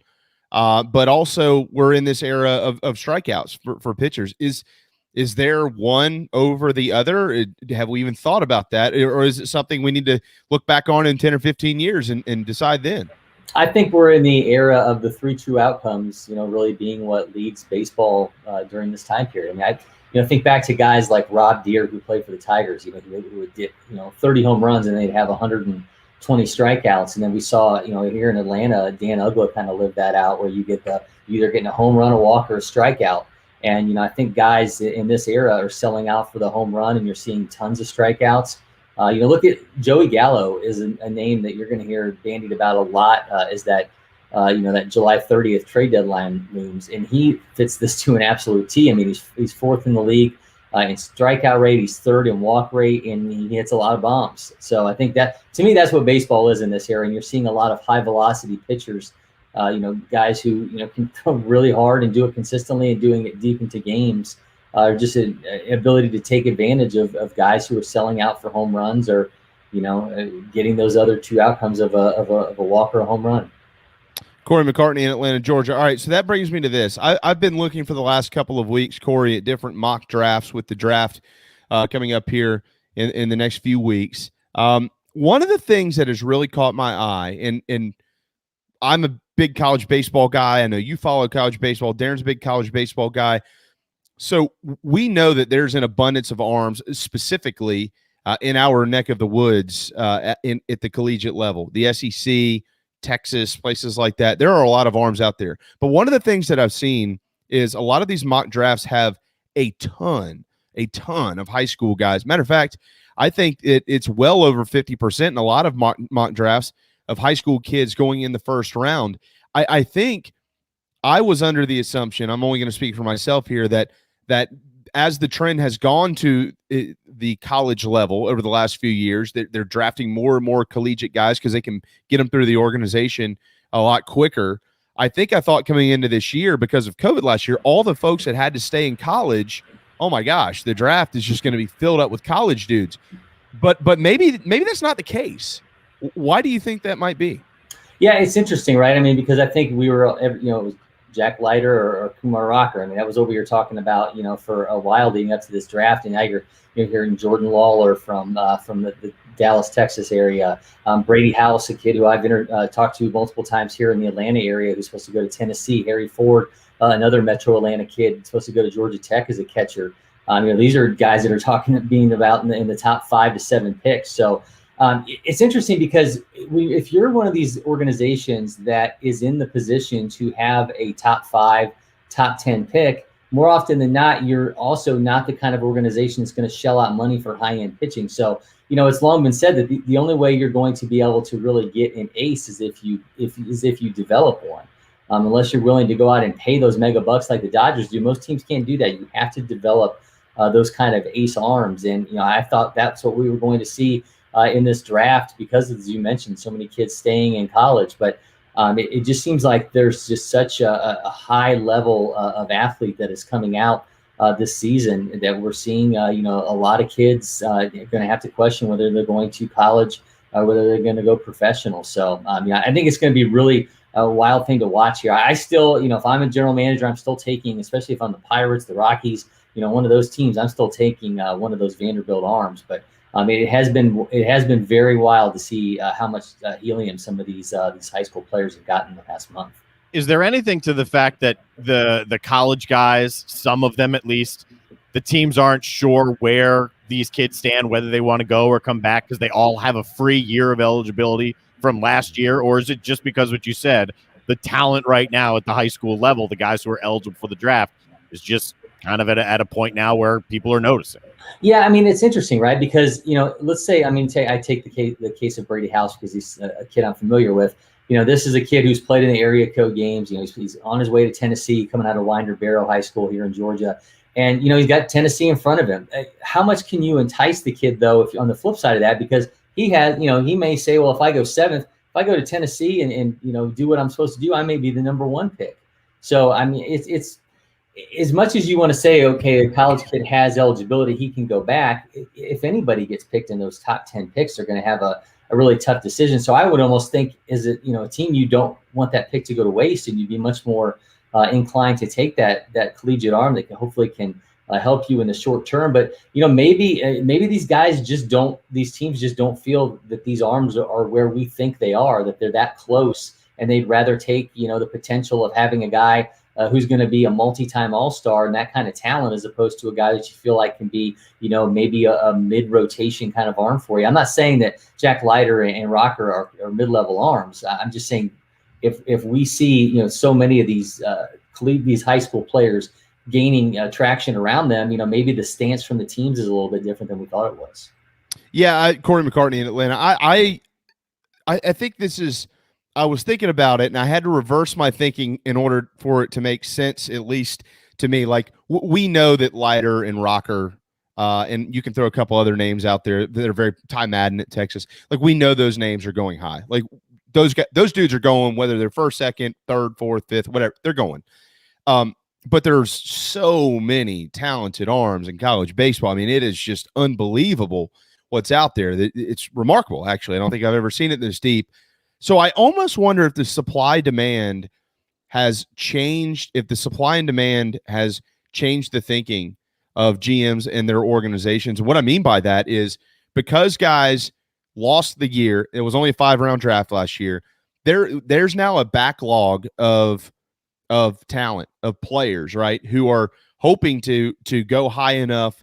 but also we're in this era of strikeouts for pitchers. Is there one over the other? Have we even thought about that? Or is it something we need to look back on in 10 or 15 years and decide then? I think we're in the era of the three true outcomes, really being what leads baseball during this time period. I mean, think back to guys like Rob Deere, who played for the Tigers, who would get, 30 home runs and they'd have 120 strikeouts. And then we saw, here in Atlanta, Dan Uggla kind of lived that out, where you either getting a home run, a walk, or a strikeout. And, I think guys in this era are selling out for the home run, and you're seeing tons of strikeouts. Look at Joey Gallo is a name that you're going to hear bandied about a lot, is that that July 30th trade deadline looms, and he fits this to an absolute T. I mean, he's fourth in the league In strikeout rate, he's third in walk rate, and he hits a lot of bombs. So I think that, to me, that's what baseball is in this era. And you're seeing a lot of high velocity pitchers, guys who, can throw really hard and do it consistently and doing it deep into games. Just an ability to take advantage of guys who are selling out for home runs or, getting those other two outcomes of a walk or a home run. Cory McCartney in Atlanta, Georgia. All right, so that brings me to this. I've been looking for the last couple of weeks, Cory, at different mock drafts with the draft coming up here in the next few weeks. One of the things that has really caught my eye, and I'm a big college baseball guy. I know you follow college baseball. Darren's a big college baseball guy. So we know that there's an abundance of arms, specifically in our neck of the woods at the collegiate level, the SEC, Texas, places like that. There are a lot of arms out there. But one of the things that I've seen is a lot of these mock drafts have a ton of high school guys. Matter of fact, I think it's well over 50% in a lot of mock drafts of high school kids going in the first round. I think I was under the assumption, I'm only going to speak for myself here, that as the trend has gone to the college level over the last few years, they're drafting more and more collegiate guys because they can get them through the organization a lot quicker. I thought coming into this year, because of COVID last year, all the folks that had to stay in college, oh my gosh, the draft is just going to be filled up with college dudes. But maybe that's not the case. Why do you think that might be? Yeah, it's interesting, right? I mean, because I think we were, it was Jack Leiter or Kumar Rocker. I mean, that was what we were talking about, for a while leading up to this draft. And now you're hearing Jordan Lawler from the Dallas, Texas area. Brady House, a kid who I've talked to multiple times here in the Atlanta area, who's supposed to go to Tennessee. Harry Ford, another Metro Atlanta kid, supposed to go to Georgia Tech as a catcher. These are guys that are being about in the top 5 to 7 picks. So it's interesting because if you're one of these organizations that is in the position to have a top 5, top 10 pick, more often than not, you're also not the kind of organization that's going to shell out money for high-end pitching. So, it's long been said that the only way you're going to be able to really get an ace is if you develop one. Unless you're willing to go out and pay those mega bucks like the Dodgers do. Most teams can't do that. You have to develop those kind of ace arms. And, I thought that's what we were going to see in this draft because, as you mentioned, so many kids staying in college. But it just seems like there's just such a high level of athlete that is coming out this season that we're seeing, a lot of kids going to have to question whether they're going to college or whether they're going to go professional. So, I think it's going to be really a wild thing to watch here. I still, if I'm a general manager, I'm still taking, especially if I'm the Pirates, the Rockies, one of those teams, I'm still taking one of those Vanderbilt arms. But it has been very wild to see how much helium some of these high school players have gotten in the past month. Is there anything to the fact that the college guys, some of them at least, the teams aren't sure where these kids stand, whether they want to go or come back because they all have a free year of eligibility from last year? Or is it just because what you said, the talent right now at the high school level, the guys who are eligible for the draft, is just kind of at a point now where people are noticing? Yeah, it's interesting, right? Because, let's say, I take the case of Brady House because he's a kid I'm familiar with. This is a kid who's played in the area code games. He's on his way to Tennessee, coming out of Winder Barrow High School here in Georgia. And, he's got Tennessee in front of him. How much can you entice the kid, though, if on the flip side of that? Because he has, he may say, well, if I go 7th, if I go to Tennessee and do what I'm supposed to do, I may be the number 1 pick. So, it's as much as you want to say, okay, a college kid has eligibility, he can go back. If anybody gets picked in those top 10 picks, they're going to have a really tough decision. So I would almost think, is it, a team you don't want that pick to go to waste, and you'd be much more inclined to take that collegiate arm that hopefully can help you in the short term. But, maybe these guys these teams just don't feel that these arms are where we think they are, that they're that close, and they'd rather take, the potential of having a guy who's going to be a multi-time all-star and that kind of talent, as opposed to a guy that you feel like can be, maybe a mid-rotation kind of arm for you. I'm not saying that Jack Leiter and Rocker are mid-level arms. I'm just saying if we see, so many of these high school players gaining traction around them, maybe the stance from the teams is a little bit different than we thought it was. Yeah, Cory McCartney in Atlanta. I think this is – I was thinking about it, and I had to reverse my thinking in order for it to make sense, at least to me. Like, we know that Leiter and Rocker And you can throw a couple other names out there that are very Ty Madden at Texas. Like, we know those names are going high. Like, those dudes are going, whether they're first, second, third, fourth, fifth, whatever, they're going. But there's so many talented arms in college baseball. I mean, it is just unbelievable what's out there. It's remarkable, actually. I don't think I've ever seen it this deep. So I almost wonder if the supply demand has changed, if the supply and demand has changed the thinking of GMs and their organizations. And what I mean by that is, because guys lost the year, it was only a 5-round draft last year, there's now a backlog of talent, of players, right, who are hoping to go high enough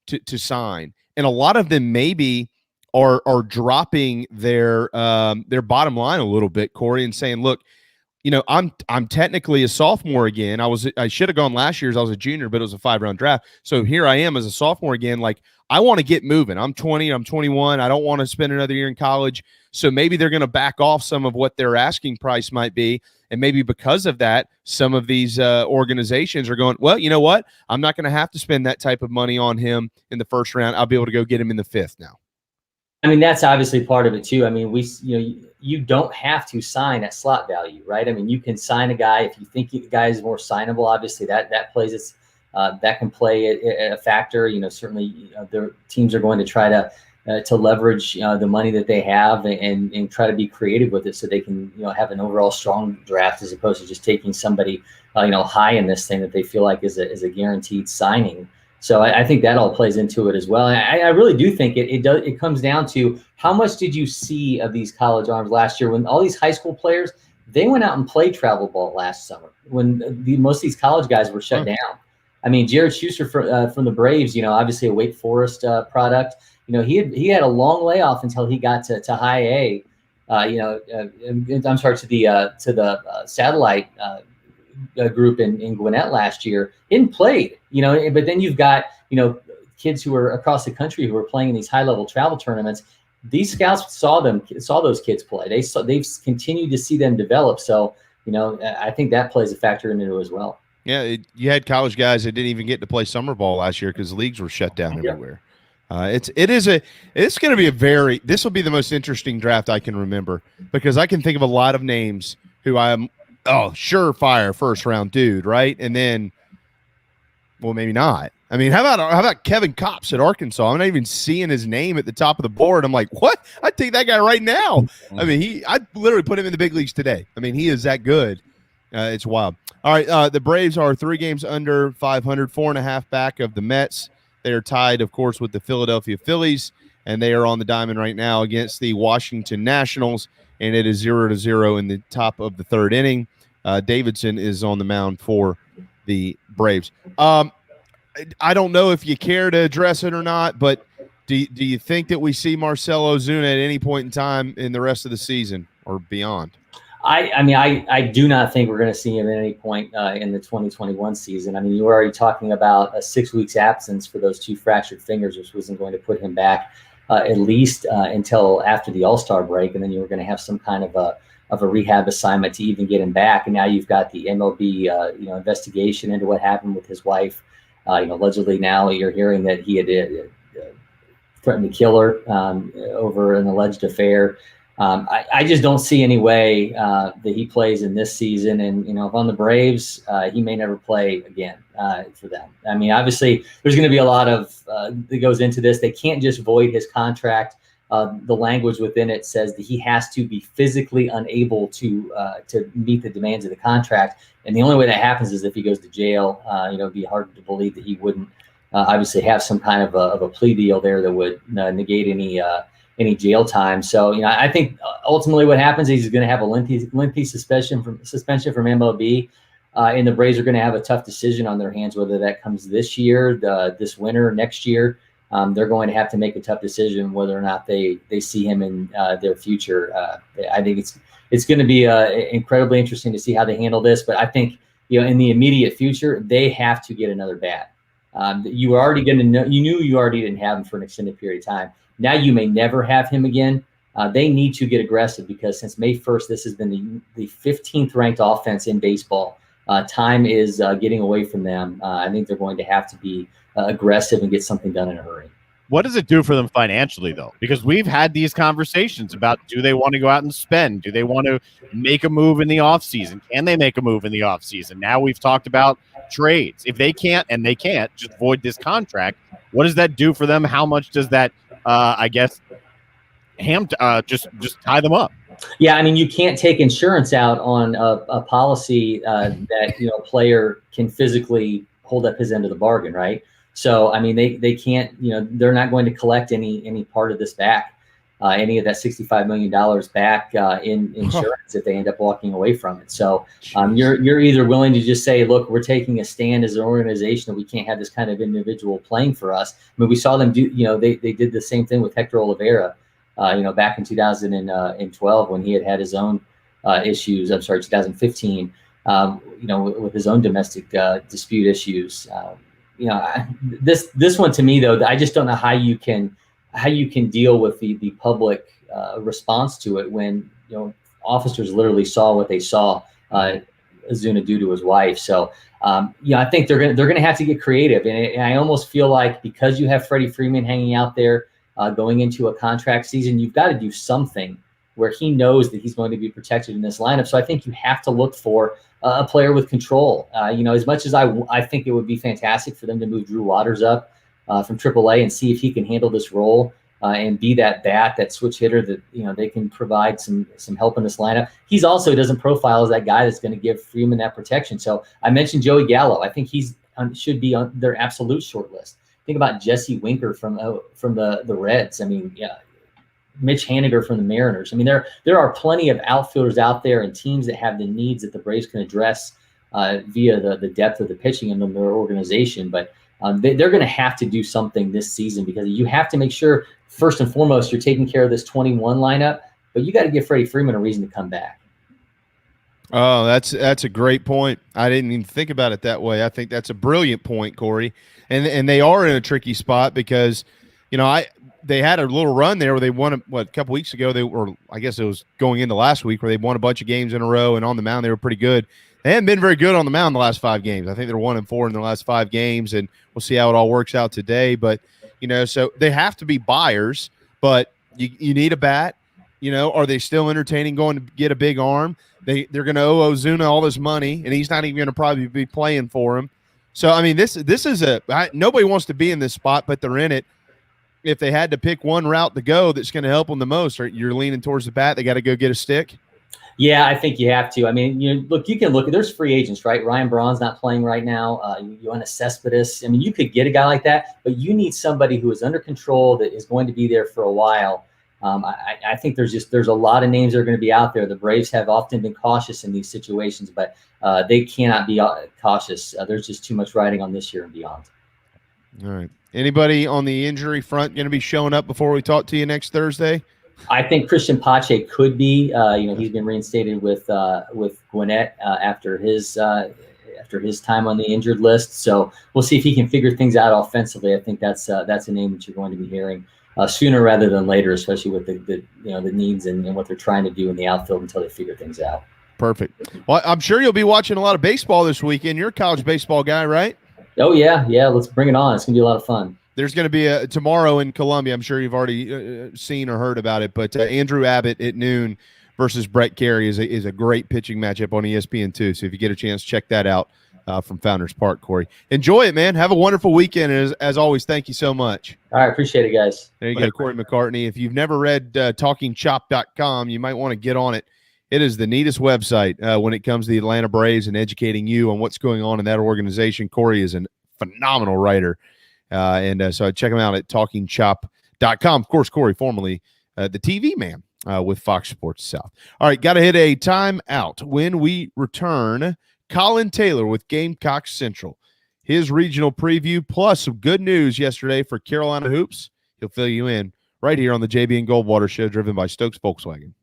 to sign. And a lot of them maybe are dropping their bottom line a little bit, Corey, and saying, look, I'm technically a sophomore again. I should have gone last year as I was a junior, but it was a 5-round draft. So here I am as a sophomore again. Like, I want to get moving. I'm 20, I'm 21. I don't want to spend another year in college. So maybe they're going to back off some of what their asking price might be. And maybe because of that, some of these organizations are going, well, you know what? I'm not going to have to spend that type of money on him in the first round. I'll be able to go get him in the 5th now. I mean, that's obviously part of it too. I mean, you don't have to sign at slot value, right? I mean, you can sign a guy if you think the guy is more signable. Obviously, that plays its that can play a factor. Certainly, their teams are going to try to leverage the money that they have and try to be creative with it, so they can have an overall strong draft, as opposed to just taking somebody high in this thing that they feel like is a guaranteed signing. So I think that all plays into it as well. And I really do think it comes down to, how much did you see of these college arms last year, when all these high school players, they went out and played travel ball last summer when most of these college guys were shut down. I mean, Jared Schuster from the Braves, obviously a Wake Forest product. He had a long layoff until he got to high A. I'm sorry, to the satellite group in Gwinnett last year. Didn't play, but then you've got kids who are across the country who are playing in these high level travel tournaments. These scouts saw those kids play. They've continued to see them develop. So I think that plays a factor into it as well. Yeah, you had college guys that didn't even get to play summer ball last year because leagues were shut down everywhere. It's going to be this will be the most interesting draft I can remember, because I can think of a lot of names who I'm surefire first round dude, right? And then, well, maybe not. I mean, how about Kevin Kopps at Arkansas? I'm not even seeing his name at the top of the board. I'm like, what? I'd take that guy right now. I mean, I'd literally put him in the big leagues today. I mean, he is that good. It's wild. All right, the Braves are 3 games under 500, 4.5 back of the Mets. They are tied, of course, with the Philadelphia Phillies, and they are on the diamond right now against the Washington Nationals, and it is 0-0 in the top of the 3rd inning. Davidson is on the mound for the Braves. I don't know if you care to address it or not, but do you think that we see Marcell Ozuna at any point in time in the rest of the season or beyond? I do not think we're going to see him at any point in the 2021 season. I mean, you were already talking about a 6 weeks absence for those 2 fractured fingers, which wasn't going to put him back at least until after the All-Star break, and then you were going to have some kind of a rehab assignment to even get him back. And now you've got the MLB investigation into what happened with his wife. Allegedly now you're hearing that he had threatened to kill her over an alleged affair. I just don't see any way that he plays in this season. And, if on the Braves, he may never play again for them. I mean, obviously, there's going to be a lot of that goes into this. They can't just void his contract. The language within it says that he has to be physically unable to meet the demands of the contract. And the only way that happens is if he goes to jail. It'd be hard to believe that he wouldn't obviously have some kind of a plea deal there that would negate any jail time. So, I think ultimately what happens is he's going to have a lengthy suspension from MLB. And the Braves are going to have a tough decision on their hands, whether that comes this year, this winter, next year. They're going to have to make a tough decision whether or not they see him in their future. I think it's going to be incredibly interesting to see how they handle this. But I think, in the immediate future, they have to get another bat. You were already going to know, you knew you already didn't have him for an extended period of time. Now you may never have him again. They need to get aggressive, because since May 1st, this has been the 15th ranked offense in baseball time is getting away from them. I think they're going to have to be aggressive and get something done in a hurry. What does it do for them financially, though? Because we've had these conversations about, do they want to go out and spend? Do they want to make a move in the offseason? Can they make a move in the offseason? Now we've talked about trades. If they can't, and they can't, just void this contract, what does that do for them? How much does that, just tie them up? Yeah, I mean, you can't take insurance out on a policy that, a player can physically hold up his end of the bargain, right? So, I mean, they can't, they're not going to collect any part of this back, any of that $65 million back in insurance if they end up walking away from it. So you're either willing to just say, look, we're taking a stand as an organization that we can't have this kind of individual playing for us. I mean, we saw them do, they did the same thing with Hector Oliveira, back in 2012 when he had his own issues. I'm sorry, 2015, with his own domestic dispute issues. This one to me though, I just don't know how you can deal with the public response to it when officers literally saw what they saw Ozuna do to his wife. So I think they're gonna have to get creative, and I almost feel like because you have Freddie Freeman hanging out there going into a contract season, you've got to do something where he knows that he's going to be protected in this lineup. So I think you have to look for a player with control. As much as I think it would be fantastic for them to move Drew Waters up from AAA and see if he can handle this role and be that switch hitter that they can provide some help in this lineup. He's also doesn't profile as that guy that's going to give Freeman that protection. So I mentioned Joey Gallo. I think he's should be on their absolute short list. Think about Jesse Winker from the Reds. I mean, Mitch Haniger from the Mariners. I mean, there are plenty of outfielders out there and teams that have the needs that the Braves can address via the depth of the pitching in their organization. But they're going to have to do something this season because you have to make sure, first and foremost, you're taking care of this 21 lineup, but you got to give Freddie Freeman a reason to come back. Oh, that's a great point. I didn't even think about it that way. I think that's a brilliant point, Corey. And they are in a tricky spot because, they had a little run there where they won a couple weeks ago. I guess it was going into last week where they won a bunch of games in a row, and on the mound they were pretty good. They haven't been very good on the mound the last 5 games. I think they're 1-4 in the last 5 games, and we'll see how it all works out today. But so they have to be buyers, but you need a bat. Are they still entertaining going to get a big arm? They're going to owe Ozuna all this money, and he's not even going to probably be playing for him. So I mean, this is nobody wants to be in this spot, but they're in it. If they had to pick one route to go that's going to help them the most, you're leaning towards the bat, they got to go get a stick. Yeah, I think you have to. I mean, you can look at, there's free agents, right? Ryan Braun's not playing right now. Yoenis Cespedes. I mean, you could get a guy like that, but you need somebody who is under control that is going to be there for a while. I think there's a lot of names that are going to be out there. The Braves have often been cautious in these situations, but they cannot be cautious. There's just too much riding on this year and beyond. All right. Anybody on the injury front going to be showing up before we talk to you next Thursday? I think Christian Pache could be. He's been reinstated with Gwinnett after his time on the injured list. So we'll see if he can figure things out offensively. I think that's a name that you're going to be hearing sooner rather than later, especially with the needs and what they're trying to do in the outfield until they figure things out. Perfect. Well, I'm sure you'll be watching a lot of baseball this weekend. You're a college baseball guy, right? Oh, yeah. Let's bring it on. It's going to be a lot of fun. There's going to be tomorrow in Columbia. I'm sure you've already seen or heard about it, but Andrew Abbott at noon versus Brett Carey is a great pitching matchup on ESPN2. So if you get a chance, check that out from Founders Park, Corey. Enjoy it, man. Have a wonderful weekend. And as always, thank you so much. All right. Appreciate it, guys. There you go, Cory McCartney. If you've never read TalkingChop.com, you might want to get on it. It is the neatest website when it comes to the Atlanta Braves and educating you on what's going on in that organization. Corey is a phenomenal writer. So check him out at TalkingChop.com. Of course, Corey, formerly the TV man with Fox Sports South. All right, got to hit a timeout. When we return, Collyn Taylor with Gamecocks Central. His regional preview plus some good news yesterday for Carolina Hoops. He'll fill you in right here on the JB and Goldwater Show, driven by Stokes Volkswagen.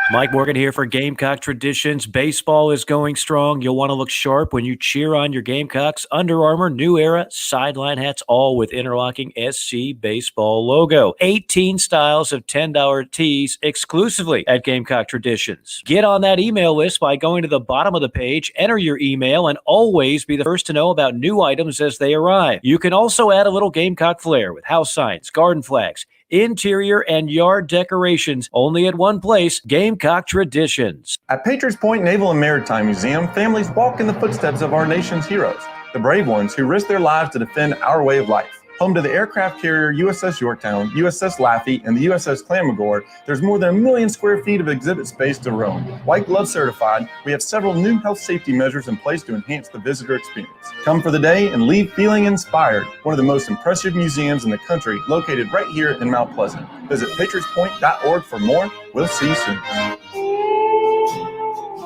Mike Morgan here for Gamecock Traditions. Baseball is going strong. You'll want to look sharp when you cheer on your Gamecocks. Under Armour, New Era, sideline hats, all with interlocking SC Baseball logo. 18 styles of $10 tees exclusively at Gamecock Traditions. Get on that email list by going to the bottom of the page, enter your email, and always be the first to know about new items as they arrive. You can also add a little Gamecock flair with house signs, garden flags, interior and yard decorations, only at one place, Gamecock Traditions. At Patriots Point Naval and Maritime Museum, families walk in the footsteps of our nation's heroes, the brave ones who risked their lives to defend our way of life. Home to the aircraft carrier USS Yorktown, USS Laffey, and the USS Glaze, there's more than 1 million square feet of exhibit space to roam. White Glove certified, we have several new health safety measures in place to enhance the visitor experience. Come for the day and leave feeling inspired. One of the most impressive museums in the country, located right here in Mount Pleasant. Visit patriotspoint.org for more. We'll see you soon.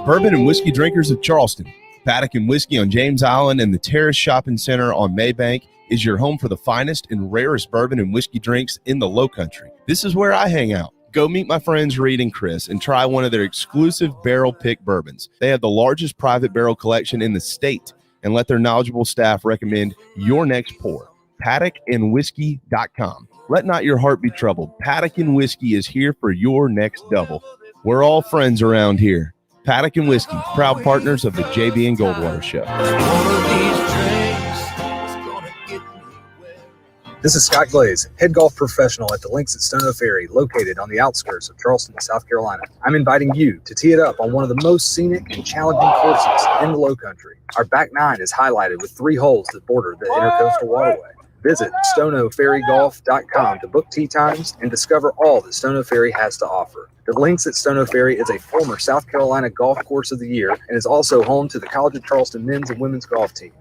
Bourbon and whiskey drinkers of Charleston. Paddock and Whiskey on James Island and the Terrace Shopping Center on Maybank is your home for the finest and rarest bourbon and whiskey drinks in the Lowcountry. This is where I hang out. Go meet my friends Reed and Chris and try one of their exclusive barrel pick bourbons. They have the largest private barrel collection in the state, and let their knowledgeable staff recommend your next pour. PaddockandWhiskey.com. Let not your heart be troubled. Paddock and Whiskey is here for your next double. We're all friends around here. Paddock and Whiskey, proud partners of the JB and Goldwater Show. This is Scott Glaze, head golf professional at the Links at Stono Ferry, located on the outskirts of Charleston, South Carolina. I'm inviting you to tee it up on one of the most scenic and challenging courses in the Lowcountry. Our back nine is highlighted with 3 holes that border the Intercoastal Waterway. Visit stonoferrygolf.com to book tee times and discover all that Stono Ferry has to offer. The Links at Stono Ferry is a former South Carolina Golf Course of the Year and is also home to the College of Charleston men's and women's golf teams.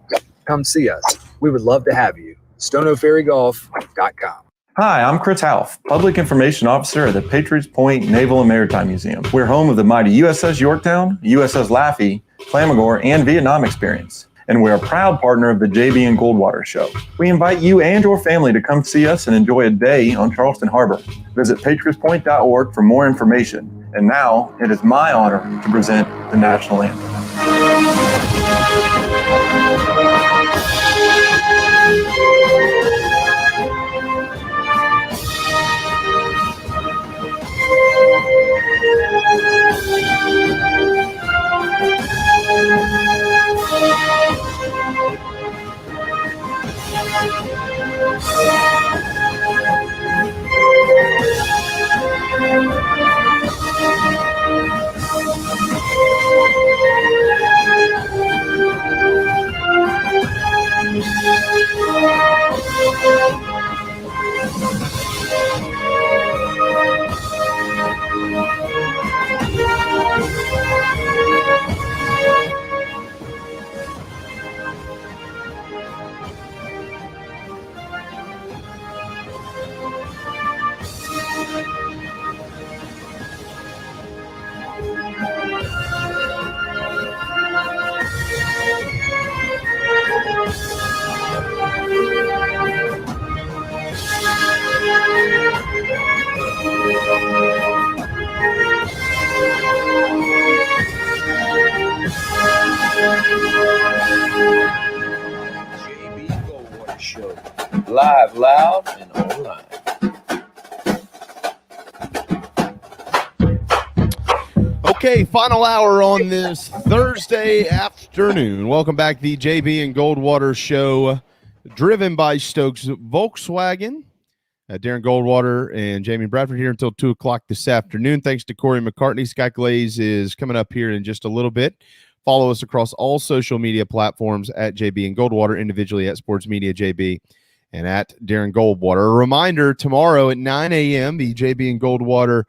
Come see us. We would love to have you. stonoferrygolf.com. Hi, I'm Chris Half, Public Information Officer at the Patriots Point Naval and Maritime Museum. We're home of the mighty USS Yorktown, USS Laffey, Glaze, and Vietnam experience. And we're a proud partner of the JB and Goldwater Show. We invite you and your family to come see us and enjoy a day on Charleston Harbor. Visit patriotspoint.org for more information. And now, it is my honor to present the national anthem. JB Goldwater Show. Live, loud, and online. Okay, final hour on this Thursday afternoon. Welcome back to the JB and Goldwater Show, driven by Stokes Volkswagen. Darren Goldwater and Jamie Bradford here until 2 o'clock this afternoon. Thanks to Cory McCartney. Scott Glaze is coming up here in just a little bit. Follow us across all social media platforms at JB and Goldwater, individually at Sports Media JB and at Darren Goldwater. A reminder, tomorrow at 9 a.m., the JB and Goldwater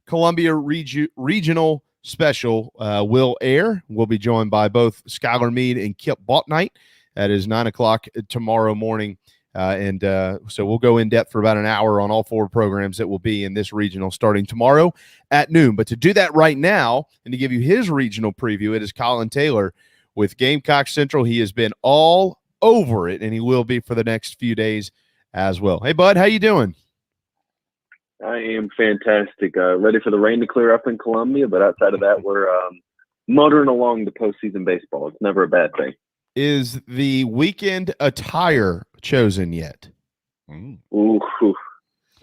Columbia Regional Special will air. We'll be joined by both Skylar Mead and Kip Botnight. That is 9 o'clock tomorrow morning. So we'll go in depth for about an hour on all 4 programs that will be in this regional starting tomorrow at noon. But to do that right now and to give you his regional preview, it is Collyn Taylor with Gamecock Central. He has been all over it, and he will be for the next few days as well. Hey, bud, how you doing? I am fantastic. Ready for the rain to clear up in Columbia, but outside of that, we're motoring along to postseason baseball. It's never a bad thing. Is the weekend attire chosen yet? Ooh,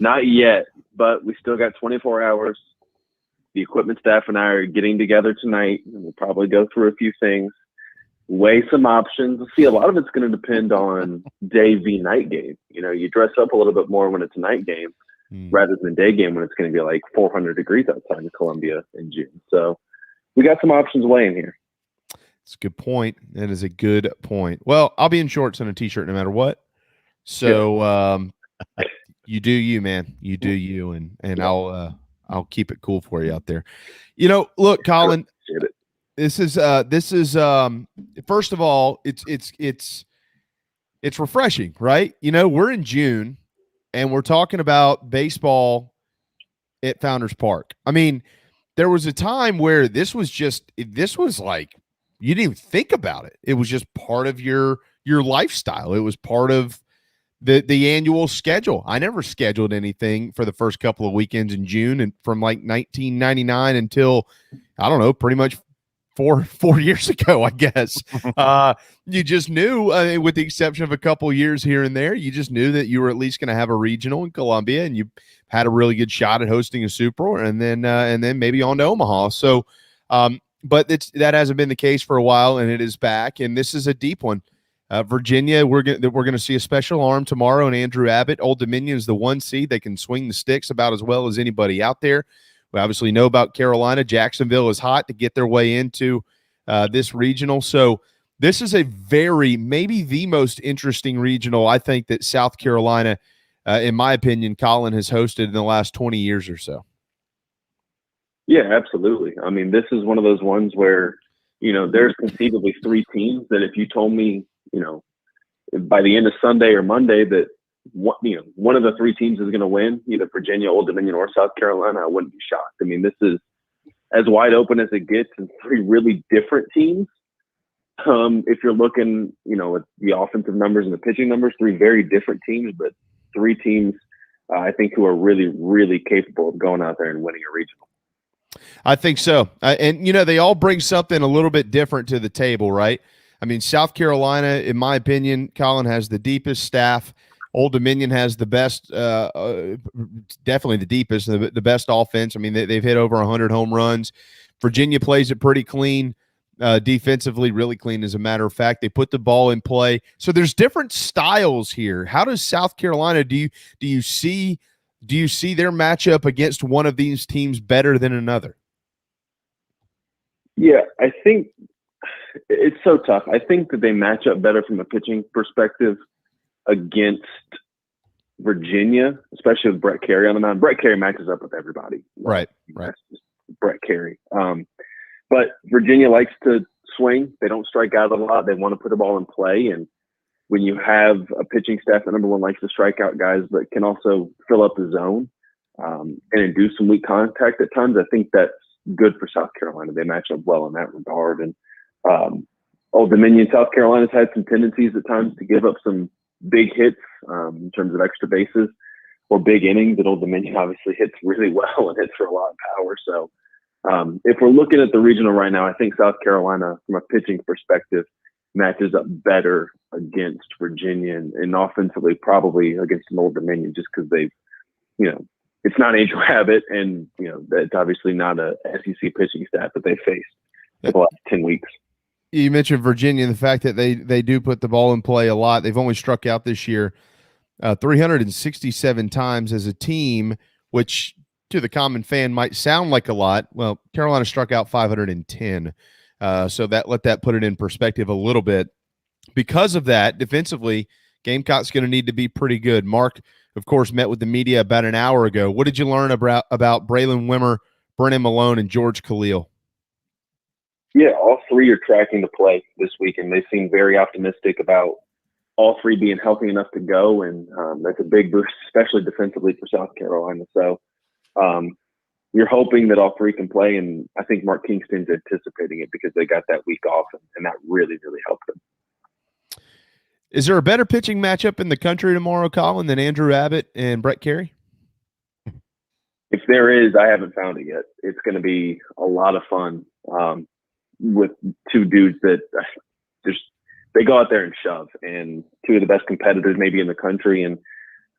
not yet, but we still got 24 hours. The equipment staff and I are getting together tonight, and we'll probably go through a few things, weigh some options. See, a lot of it's going to depend on day v night game. You know, you dress up a little bit more when it's a night game rather than day game when it's going to be like 400 degrees outside of Columbia in June. So we got some options weighing here. It's a good point. That is a good point. Well, I'll be in shorts and a t-shirt no matter what. So you do you, man. You do you, and I'll keep it cool for you out there. You know, look, Collyn, this is first of all, it's refreshing, right? You know, we're in June and we're talking about baseball at Founders Park. I mean, there was a time where this was like you didn't even think about it. It was just part of your lifestyle. It was part of the annual schedule. I never scheduled anything for the first couple of weekends in June, and from like 1999 until, I don't know, pretty much four years ago, I guess. You just knew, with the exception of a couple years here and there, you just knew that you were at least going to have a regional in Columbia, and you had a really good shot at hosting a Super Bowl, and then maybe on to Omaha. So, but that hasn't been the case for a while, and it is back, and this is a deep one. Virginia, we're going to see a special arm tomorrow, and Andrew Abbott. Old Dominion is the 1 seed. They can swing the sticks about as well as anybody out there. We obviously know about Carolina. Jacksonville is hot to get their way into this regional. So this is maybe the most interesting regional, I think, that South Carolina, in my opinion, Collyn has hosted in the last 20 years or so. Yeah, absolutely. I mean, this is one of those ones where, you know, there's conceivably 3 teams that if you told me, you know, by the end of Sunday or Monday that one of the 3 teams is going to win, either Virginia, Old Dominion, or South Carolina, I wouldn't be shocked. I mean, this is as wide open as it gets, and 3 really different teams. If you're looking, you know, at the offensive numbers and the pitching numbers, 3 very different teams, but 3 teams, I think, who are really, really capable of going out there and winning a regional. I think so. And, you know, they all bring something a little bit different to the table, right? I mean, South Carolina, in my opinion, Collyn, has the deepest staff. Old Dominion has the best, definitely the deepest, the best offense. I mean, they've hit over 100 home runs. Virginia plays it pretty clean, defensively, really clean, as a matter of fact. They put the ball in play. So there's different styles here. How does South Carolina, do you see their matchup against one of these teams better than another? Yeah, I think it's so tough. I think that they match up better from a pitching perspective against Virginia, especially with Brett Carey on the mound. Brett Carey matches up with everybody. Right. That's just Brett Carey. But Virginia likes to swing. They don't strike out a lot. They want to put the ball in play. And when you have a pitching staff that, number one, likes to strike out guys, but can also fill up the zone and induce some weak contact at times, I think that's good for South Carolina. They match up well in that regard. And Old Dominion, South Carolina's had some tendencies at times to give up some big hits in terms of extra bases or big innings, that Old Dominion obviously hits really well and hits for a lot of power. So if we're looking at the regional right now, I think South Carolina, from a pitching perspective, matches up better against Virginia and offensively probably against an Old Dominion, just because they've, you know, it's not Andrew Abbott, and, you know, that's obviously not a SEC pitching staff that they faced for the last 10 weeks. You mentioned Virginia and the fact that they do put the ball in play a lot. They've only struck out this year 367 times as a team, which to the common fan might sound like a lot. Well, Carolina struck out 510. So let that put it in perspective a little bit. Because of that, defensively, Gamecocks going to need to be pretty good. Mark, of course, met with the media about an hour ago. What did you learn about Braylon Wimmer, Brennan Malone, and George Khalil? Yeah, all 3 are tracking to play this week, and they seem very optimistic about all 3 being healthy enough to go, and that's a big boost, especially defensively for South Carolina. So you're hoping that all 3 can play, and I think Mark Kingston's anticipating it because they got that week off, and that really, really helped them. Is there a better pitching matchup in the country tomorrow, Collyn, than Andrew Abbott and Brett Carey? If there is, I haven't found it yet. It's going to be a lot of fun with two dudes that they go out there and shove, and two of the best competitors maybe in the country. And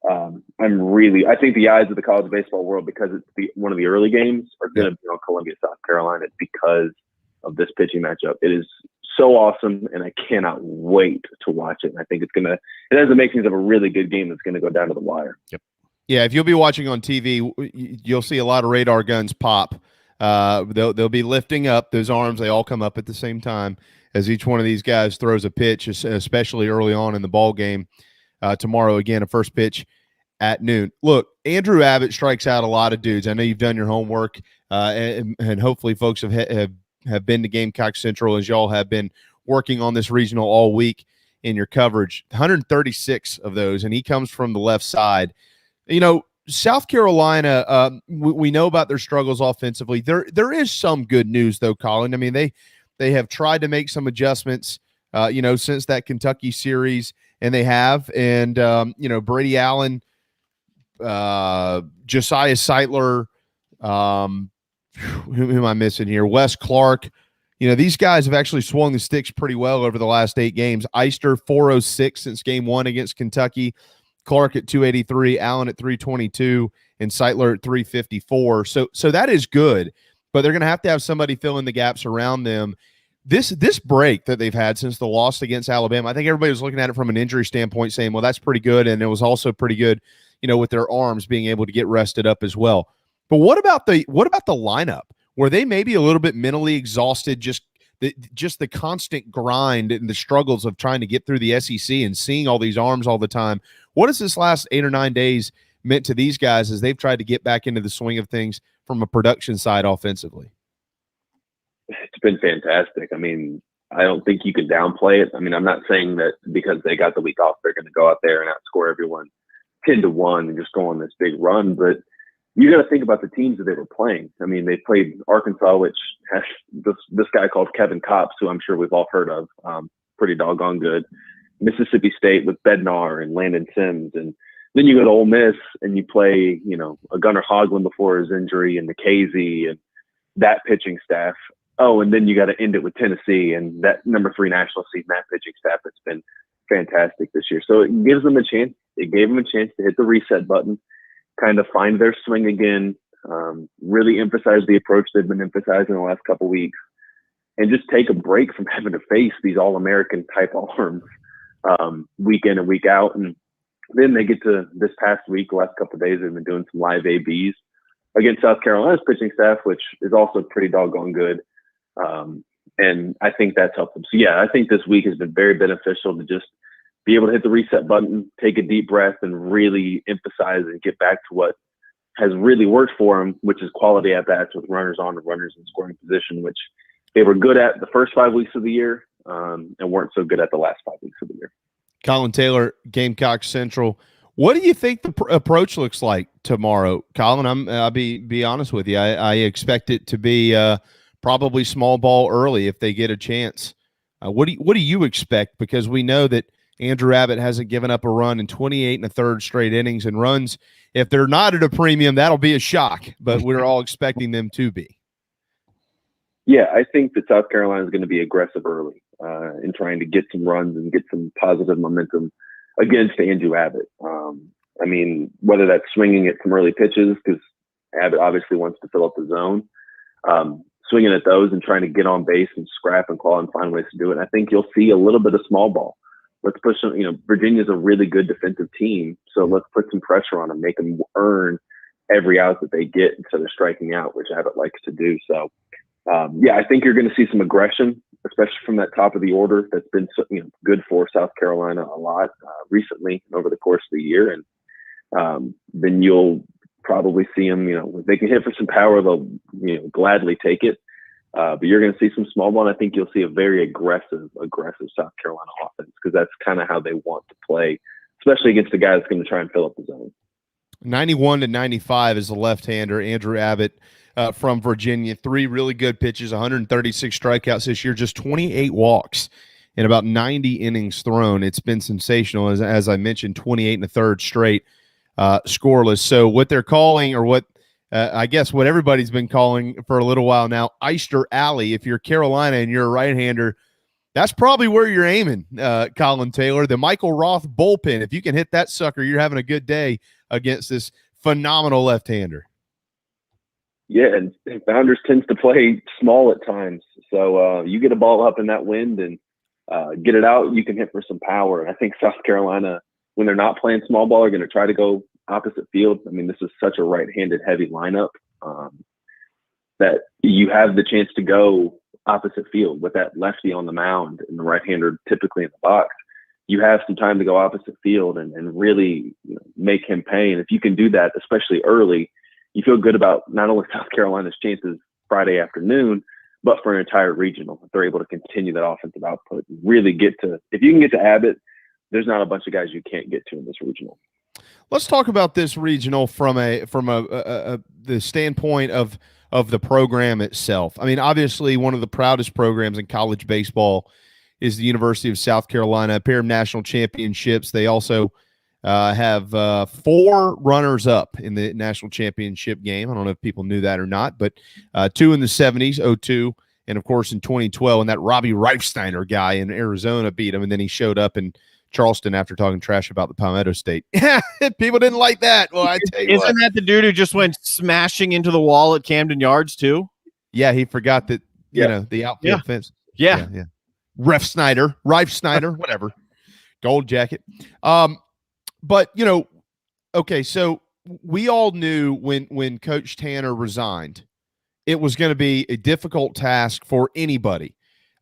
I think the eyes of the college baseball world, because it's one of the early games, are going to be on Columbia, South Carolina, because of this pitching matchup. It is so awesome, and I cannot wait to watch it. And I think it has the makings of a really good game that's going to go down to the wire. Yep. Yeah, if you'll be watching on TV, you'll see a lot of radar guns pop. They'll be lifting up those arms. They all come up at the same time as each one of these guys throws a pitch, especially early on in the ball game. Tomorrow, again, a first pitch at noon. Look, Andrew Abbott strikes out a lot of dudes. I know you've done your homework, and hopefully folks have been to Gamecock Central, as y'all have been working on this regional all week in your coverage. 136 of those, and he comes from the left side. You know, South Carolina, we know about their struggles offensively. There is some good news, though, Collyn. I mean, they have tried to make some adjustments, since that Kentucky series, and they have. And, Brady Allen, Josiah Seitler, who am I missing here? Wes Clark. These guys have actually swung the sticks pretty well over the last 8 games. Eister, 406 since game 1 against Kentucky. Clark at 283, Allen at 322, and Seitler at 354. So that is good, but they're going to have somebody fill in the gaps around them. This break that they've had since the loss against Alabama, I think everybody was looking at it from an injury standpoint, saying, well, that's pretty good, and it was also pretty good, with their arms being able to get rested up as well. But what about the lineup? Were they maybe a little bit mentally exhausted, just the constant grind and the struggles of trying to get through the SEC and seeing all these arms all the time? What has this last 8 or 9 days meant to these guys as they've tried to get back into the swing of things from a production side offensively? It's been fantastic. I mean, I don't think you can downplay it. I mean, I'm not saying that because they got the week off, they're going to go out there and outscore everyone 10-1 and just go on this big run. But you got to think about the teams that they were playing. I mean, they played Arkansas, which has this guy called Kevin Kopps, who I'm sure we've all heard of, pretty doggone good. Mississippi State with Bednar and Landon Sims. And then you go to Ole Miss and you play, a Gunnar Hoglund before his injury and McCasey and that pitching staff. Oh, and then you got to end it with Tennessee and that number 3 national seed and that pitching staff that's been fantastic this year. So it gives them a chance. It gave them a chance to hit the reset button, kind of find their swing again, really emphasize the approach they've been emphasizing the last couple of weeks, and just take a break from having to face these All-American type arms week in and week out. And then they get to this past week, the last couple of days, they've been doing some live ABs against South Carolina's pitching staff, which is also pretty doggone good. And I think that's helped them. So, yeah, I think this week has been very beneficial to just be able to hit the reset button, take a deep breath, and really emphasize and get back to what has really worked for them, which is quality at-bats with runners on and runners in scoring position, which they were good at the first 5 weeks of the year and weren't so good at the last 5 weeks of the year. Collyn Taylor, Gamecock Central. What do you think the approach looks like tomorrow, Collyn? I'll be honest with you. I expect it to be probably small ball early if they get a chance. What do you expect? Because we know that Andrew Abbott hasn't given up a run in 28 1/3 straight innings, and runs, if they're not at a premium, that'll be a shock, but we're all expecting them to be. Yeah, I think that South Carolina is going to be aggressive early in trying to get some runs and get some positive momentum against Andrew Abbott. I mean, whether that's swinging at some early pitches, because Abbott obviously wants to fill up the zone, swinging at those and trying to get on base and scrap and claw and find ways to do it. And I think you'll see a little bit of small ball. Let's push them. Virginia's a really good defensive team, so let's put some pressure on them, make them earn every out that they get instead of striking out, which Abbott likes to do. So, I think you're going to see some aggression, especially from that top of the order that's been good for South Carolina a lot recently over the course of the year. And then you'll probably see them, if they can hit for some power, they'll gladly take it. But you're going to see some small ball, and I think you'll see a very aggressive South Carolina offense, because that's kind of how they want to play, especially against the guy that's going to try and fill up the zone. 91-95 is the left-hander, Andrew Abbott from Virginia. 3 really good pitches, 136 strikeouts this year, just 28 walks in about 90 innings thrown. It's been sensational, as I mentioned, 28 1/3 straight scoreless. So what they're calling, or what I guess what everybody's been calling for a little while now, Eyster Alley. If you're Carolina and you're a right-hander, that's probably where you're aiming, Collyn Taylor. The Michael Roth bullpen. If you can hit that sucker, you're having a good day against this phenomenal left-hander. Yeah, and Founders tends to play small at times. So you get a ball up in that wind and get it out, you can hit for some power. And I think South Carolina, when they're not playing small ball, are going to try to go opposite field. I mean, this is such a right-handed heavy lineup that you have the chance to go opposite field with that lefty on the mound and the right-hander typically in the box. You have some time to go opposite field and really make him pay. And if you can do that, especially early, you feel good about not only South Carolina's chances Friday afternoon, but for an entire regional. If they're able to continue that offensive output, really if you can get to Abbott, there's not a bunch of guys you can't get to in this regional. Let's talk about this regional from the standpoint of the program itself. I mean, obviously one of the proudest programs in college baseball is the University of South Carolina, a pair of national championships. They also have 4 runners-up in the national championship game. I don't know if people knew that or not, but 2 in the 70s, 02, and, of course, in 2012, and that Robbie Reifsteiner guy in Arizona beat him, and then he showed up in Charleston after talking trash about the Palmetto State. People didn't like that. Well, I tell you Isn't that the dude who just went smashing into the wall at Camden Yards, too? Yeah, he forgot that, the outfield fence. Yeah. Reifsteiner, whatever. Gold jacket. But, okay, so we all knew when Coach Tanner resigned, it was going to be a difficult task for anybody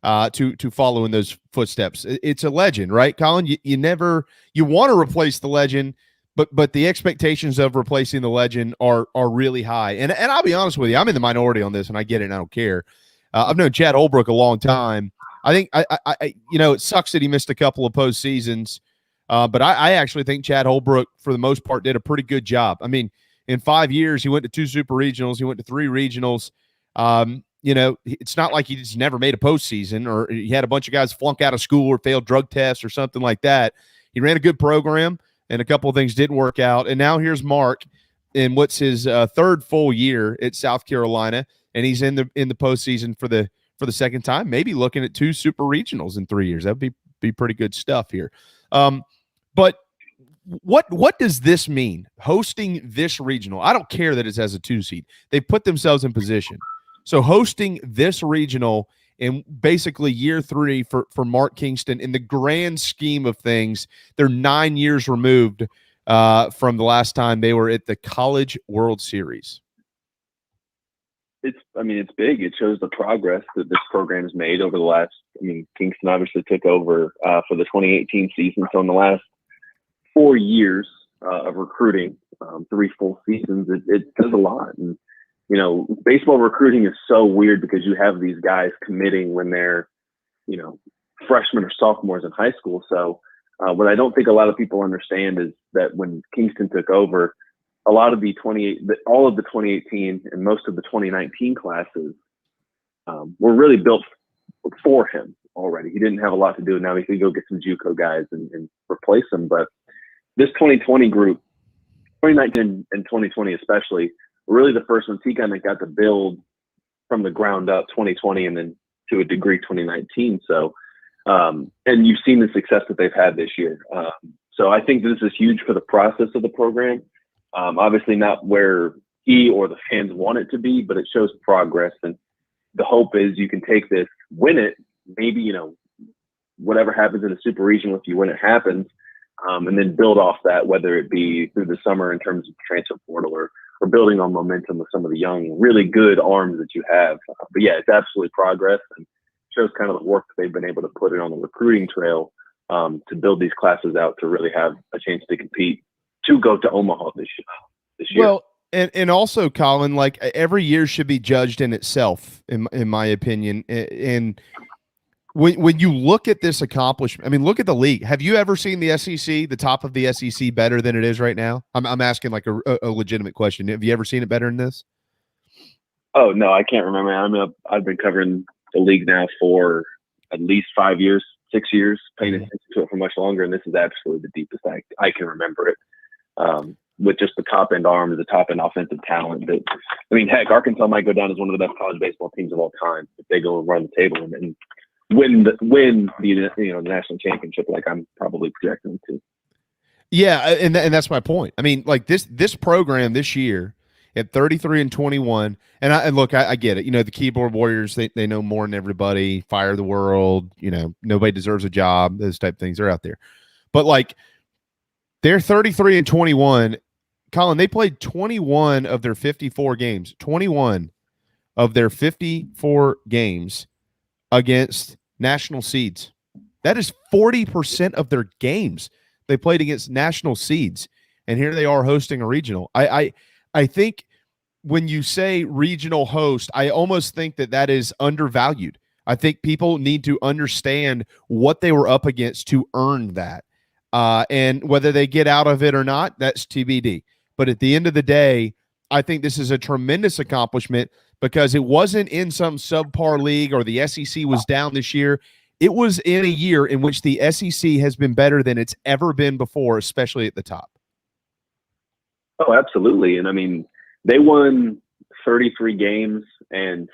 to follow in those footsteps. It's a legend, right, Collyn? You want to replace the legend, but the expectations of replacing the legend are really high. And I'll be honest with you, I'm in the minority on this, and I get it, and I don't care. I've known Chad Holbrook a long time. I think it sucks that he missed a couple of postseasons. But I actually think Chad Holbrook, for the most part, did a pretty good job. I mean, in 5 years, he went to 2 super regionals. He went to 3 regionals. It's not like he just never made a postseason or he had a bunch of guys flunk out of school or failed drug tests or something like that. He ran a good program, and a couple of things didn't work out. And now here's Mark in what's his 3rd full year at South Carolina, and he's in the postseason for the second time, maybe looking at 2 super regionals in 3 years. That would be pretty good stuff here. But what does this mean, hosting this regional? I don't care that it's as a 2 seed. They put themselves in position. So hosting this regional in basically year 3 for Mark Kingston, in the grand scheme of things, they're 9 years removed from the last time they were at the College World Series. It's big. It shows the progress that this program has made over the last, Kingston obviously took over for the 2018 season. So in the last 4 years of recruiting, 3 full seasons, it does a lot. And, baseball recruiting is so weird because you have these guys committing when they're, freshmen or sophomores in high school. So what I don't think a lot of people understand is that when Kingston took over, a lot of all of the 2018 and most of the 2019 classes were really built for him already. He didn't have a lot to do. Now he could go get some JUCO guys and replace them. But this 2020 group, 2019 and 2020 especially, were really the first ones he kind of got to build from the ground up, 2020 and then to a degree 2019. So, and you've seen the success that they've had this year. So I think this is huge for the process of the program. Obviously not where he or the fans want it to be, but it shows progress. And the hope is you can take this, win it, maybe, whatever happens in the super regional, if you win, it happens, and then build off that, whether it be through the summer in terms of transfer portal or building on momentum with some of the young, really good arms that you have. But yeah, it's absolutely progress and shows kind of the work that they've been able to put in on the recruiting trail to build these classes out to really have a chance to compete, to go to Omaha this year. Well, and also, Collyn, like every year should be judged in itself, in my opinion. And when you look at this accomplishment, look at the league. Have you ever seen the SEC, the top of the SEC, better than it is right now? I'm asking like a legitimate question. Have you ever seen it better than this? Oh no, I can't remember. I've been covering the league now for at least 5 years, 6 years, paying attention to it for much longer, and this is absolutely the deepest I can remember it. with just the top end arms, the top end offensive talent. That, I mean, heck, Arkansas might go down as one of the best college baseball teams of all time if they go and run the table and win the national championship like I'm probably projecting them to. Yeah, and that's my point. I mean, like this program this year at 33-21, and look, I get it. You know, the keyboard warriors, they know more than everybody. Fire the world. You know, nobody deserves a job. Those type of things are out there. But like, they're 33-21. Collyn, they played 21 of their 54 games. 21 of their 54 games against national seeds. That is 40% of their games they played against national seeds, and here they are hosting a regional. I think when you say regional host, I almost think that is undervalued. I think people need to understand what they were up against to earn that. And whether they get out of it or not, that's TBD. But at the end of the day, I think this is a tremendous accomplishment because it wasn't in some subpar league or the SEC was down this year. It was in a year in which the SEC has been better than it's ever been before, especially at the top. Oh, absolutely. And I mean, they won 33 games and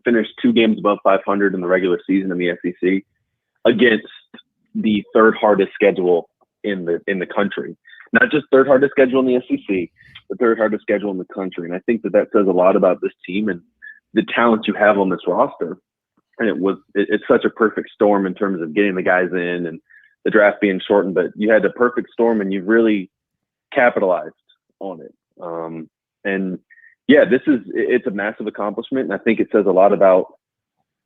finished 2 games above 500 in the regular season in the SEC against the third hardest schedule in the country. Not just third hardest schedule in the SEC, the third hardest schedule in the country. And I think that says a lot about this team and the talent you have on this roster. And it's such a perfect storm in terms of getting the guys in and the draft being shortened, but you had a perfect storm and you've really capitalized on it. And yeah, it's a massive accomplishment. And I think it says a lot about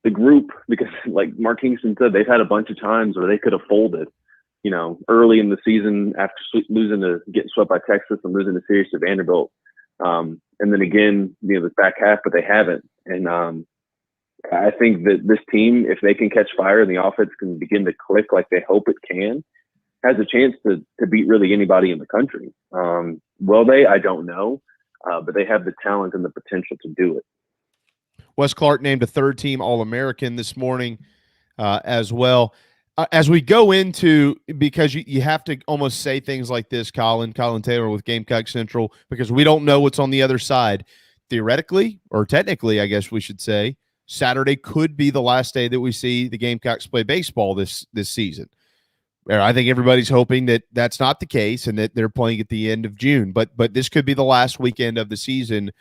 the group because like Mark Kingston said, they've had a bunch of times where they could have folded, you know, early in the season after getting swept by Texas and losing the series to Vanderbilt. And then again, you know, the back half, but they haven't. And, I think that this team, if they can catch fire and the offense can begin to click like they hope it can, has a chance to beat really anybody in the country. Will they? I don't know. But they have the talent and the potential to do it. Wes Clark named a third-team All-American this morning as well. As we go into, because you have to almost say things like this, Collyn Taylor with Gamecock Central, because we don't know what's on the other side. Theoretically, or technically, I guess we should say, Saturday could be the last day that we see the Gamecocks play baseball this season. I think everybody's hoping that that's not the case and that they're playing at the end of June. But this could be the last weekend of the season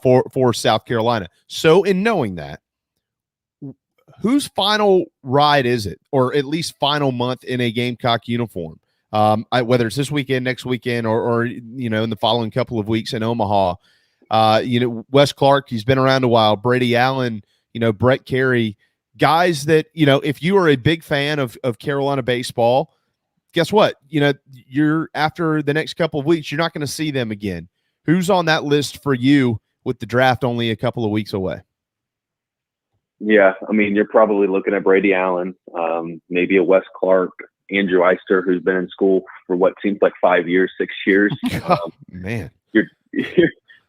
for South Carolina. So in knowing that, whose final ride is it, or at least final month in a Gamecock uniform? Whether it's this weekend, next weekend, or you know, in the following couple of weeks in Omaha. You know, Wes Clark, he's been around a while. Brady Allen, you know, Brett Carey, guys that, you know, if you are a big fan of Carolina baseball, guess what? You know, you're after the next couple of weeks, you're not going to see them again. Who's on that list for you with the draft only a couple of weeks away? Yeah, I mean, you're probably looking at Brady Allen, maybe a Wes Clark, Andrew Eister, who's been in school for what seems like 5 years, 6 years. Man.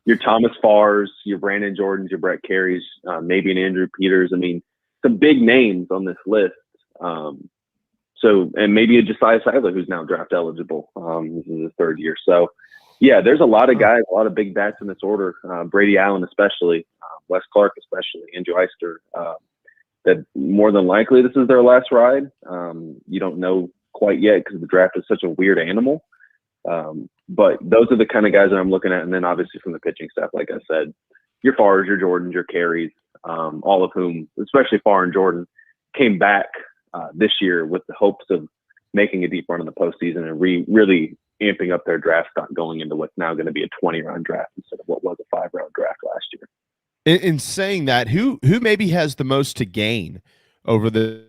Your Thomas Farrs, your Brandon Jordans, your Brett Careys, maybe an Andrew Peters. I mean, some big names on this list. And maybe a Josiah Sadler, who's now draft eligible. This is his 3rd year. So, yeah, there's a lot of guys, a lot of big bats in this order. Brady Allen especially, Wes Clark especially, Andrew Eister. That more than likely this is their last ride. You don't know quite yet because the draft is such a weird animal. But those are the kind of guys that I'm looking at. And then obviously from the pitching staff, like I said, your Farrs, your Jordans, your Careys, all of whom, especially Farr and Jordan, came back this year with the hopes of making a deep run in the postseason and really amping up their draft stock going into what's now going to be a 20-round draft instead of what was a 5-round draft last year. In saying that, who maybe has the most to gain over the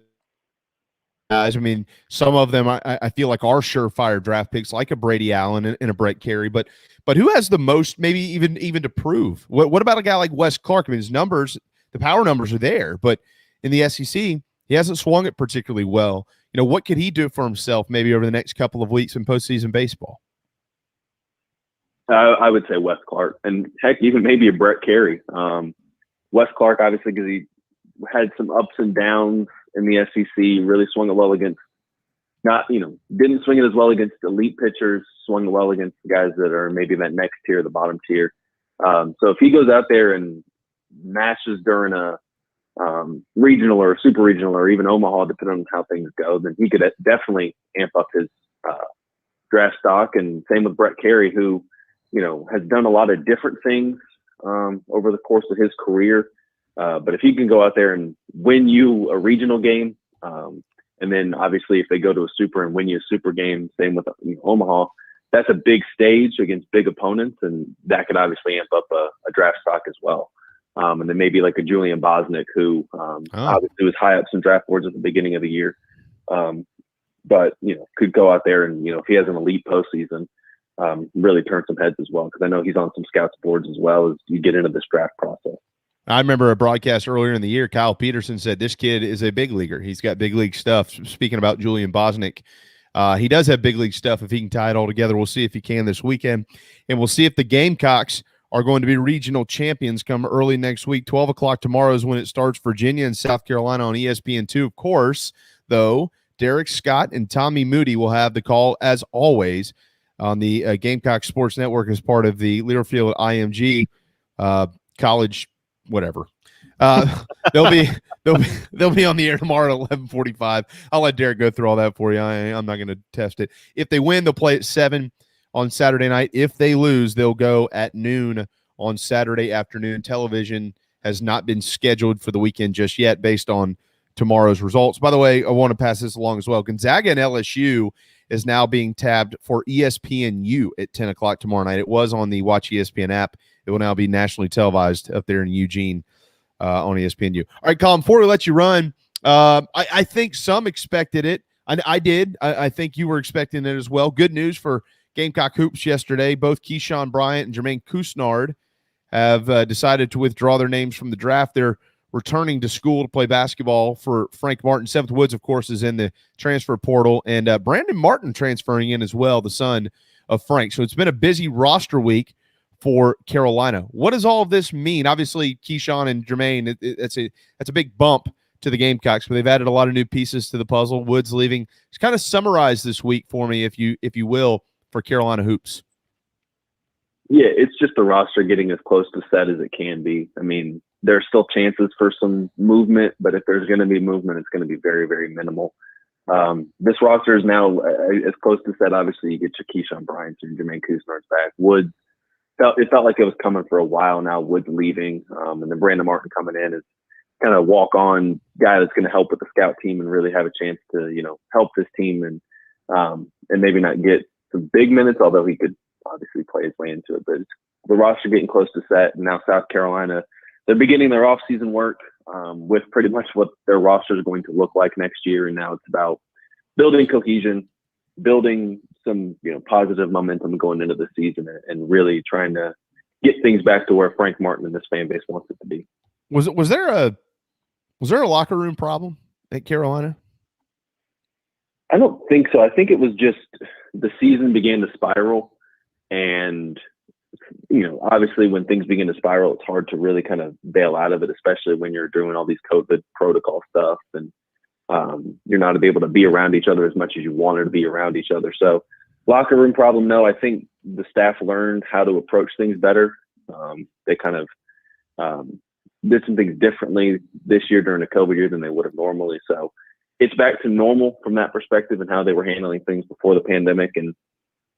guys? I mean, some of them I feel like are surefire draft picks, like a Brady Allen and a Brett Carey. But who has the most, maybe even to prove? What about a guy like Wes Clark? I mean, his numbers, the power numbers are there, but in the SEC, he hasn't swung it particularly well. You know, what could he do for himself maybe over the next couple of weeks in postseason baseball? I would say Wes Clark, and heck, even maybe a Brett Carey. Wes Clark, obviously, because he had some ups and downs in the SEC, really swung it well against not, didn't swing it as well against elite pitchers, swung well against the guys that are maybe that next tier, the bottom tier. So if he goes out there and mashes during a regional or super regional or even Omaha, depending on how things go, then he could definitely amp up his draft stock. And same with Brett Carey, who, has done a lot of different things over the course of his career. But if he can go out there and win you a regional game, and then obviously if they go to a super and win you a super game, same with Omaha, that's a big stage against big opponents, and that could obviously amp up a draft stock as well. And then maybe like a Julian Bosnick, who obviously was high up some draft boards at the beginning of the year, but could go out there and if he has an elite postseason, really turn some heads as well, because I know he's on some scouts boards as well as you get into this draft process. I remember a broadcast earlier in the year, Kyle Peterson said this kid is a big leaguer. He's got big league stuff. Speaking about Julian Bosnick, he does have big league stuff if he can tie it all together. We'll see if he can this weekend, and we'll see if the Gamecocks are going to be regional champions come early next week. 12 o'clock tomorrow is when it starts. Virginia and South Carolina on ESPN2. Of course, though, Derek Scott and Tommy Moody will have the call, as always, on the Gamecock Sports Network as part of the Learfield IMG college whatever. They'll be on the air tomorrow at 11:45. I'll let Derek go through all that for you. I'm not going to test it. If they win, they'll play at 7 on Saturday night. If they lose, they'll go at noon on Saturday afternoon. Television has not been scheduled for the weekend just yet based on tomorrow's results. By the way, I want to pass this along as well. Gonzaga and LSU is now being tabbed for ESPNU at 10 o'clock tomorrow night. It was on the Watch ESPN app. It will now be nationally televised up there in Eugene on ESPNU. All right, Collyn, before we let you run, I think some expected it. I did. I think you were expecting it as well. Good news for Gamecock Hoops yesterday. Both Keyshawn Bryant and Jermaine Couisnard have decided to withdraw their names from the draft. They're returning to school to play basketball for Frank Martin. Seventh Woods, of course, is in the transfer portal, and Brandon Martin transferring in as well, the son of Frank. So it's been a busy roster week for Carolina. What does all of this mean? Obviously, Keyshawn and Jermaine, that's a big bump to the Gamecocks, but they've added a lot of new pieces to the puzzle. Woods leaving. Just kind of summarize this week for me, if you will, for Carolina Hoops. Yeah, it's just the roster getting as close to set as it can be. I mean, there are still chances for some movement, but if there's going to be movement, it's going to be very, very minimal. This roster is now as close to set. Obviously, you get your Keyshawn Bryant and Jermaine Couisnard's back. Woods, it felt like it was coming for a while now. Woods leaving, and then Brandon Martin coming in is kind of walk-on guy that's going to help with the scout team and really have a chance to, help this team and maybe not get some big minutes, although he could obviously play his way into it. But the roster getting close to set, and now South Carolina, they're beginning their off-season work with pretty much what their roster is going to look like next year. And now it's about building cohesion, building some positive momentum going into the season, and really trying to get things back to where Frank Martin and this fan base wants it to be. Was there a locker room problem at Carolina? I don't think so. I think it was just the season began to spiral, and obviously when things begin to spiral, it's hard to really kind of bail out of it, especially when you're doing all these COVID protocol stuff and you're not able to be around each other as much as you wanted to be around each other. So locker room problem, no. I think the staff learned how to approach things better. They kind of did some things differently this year during the COVID year than they would have normally. So it's back to normal from that perspective and how they were handling things before the pandemic. And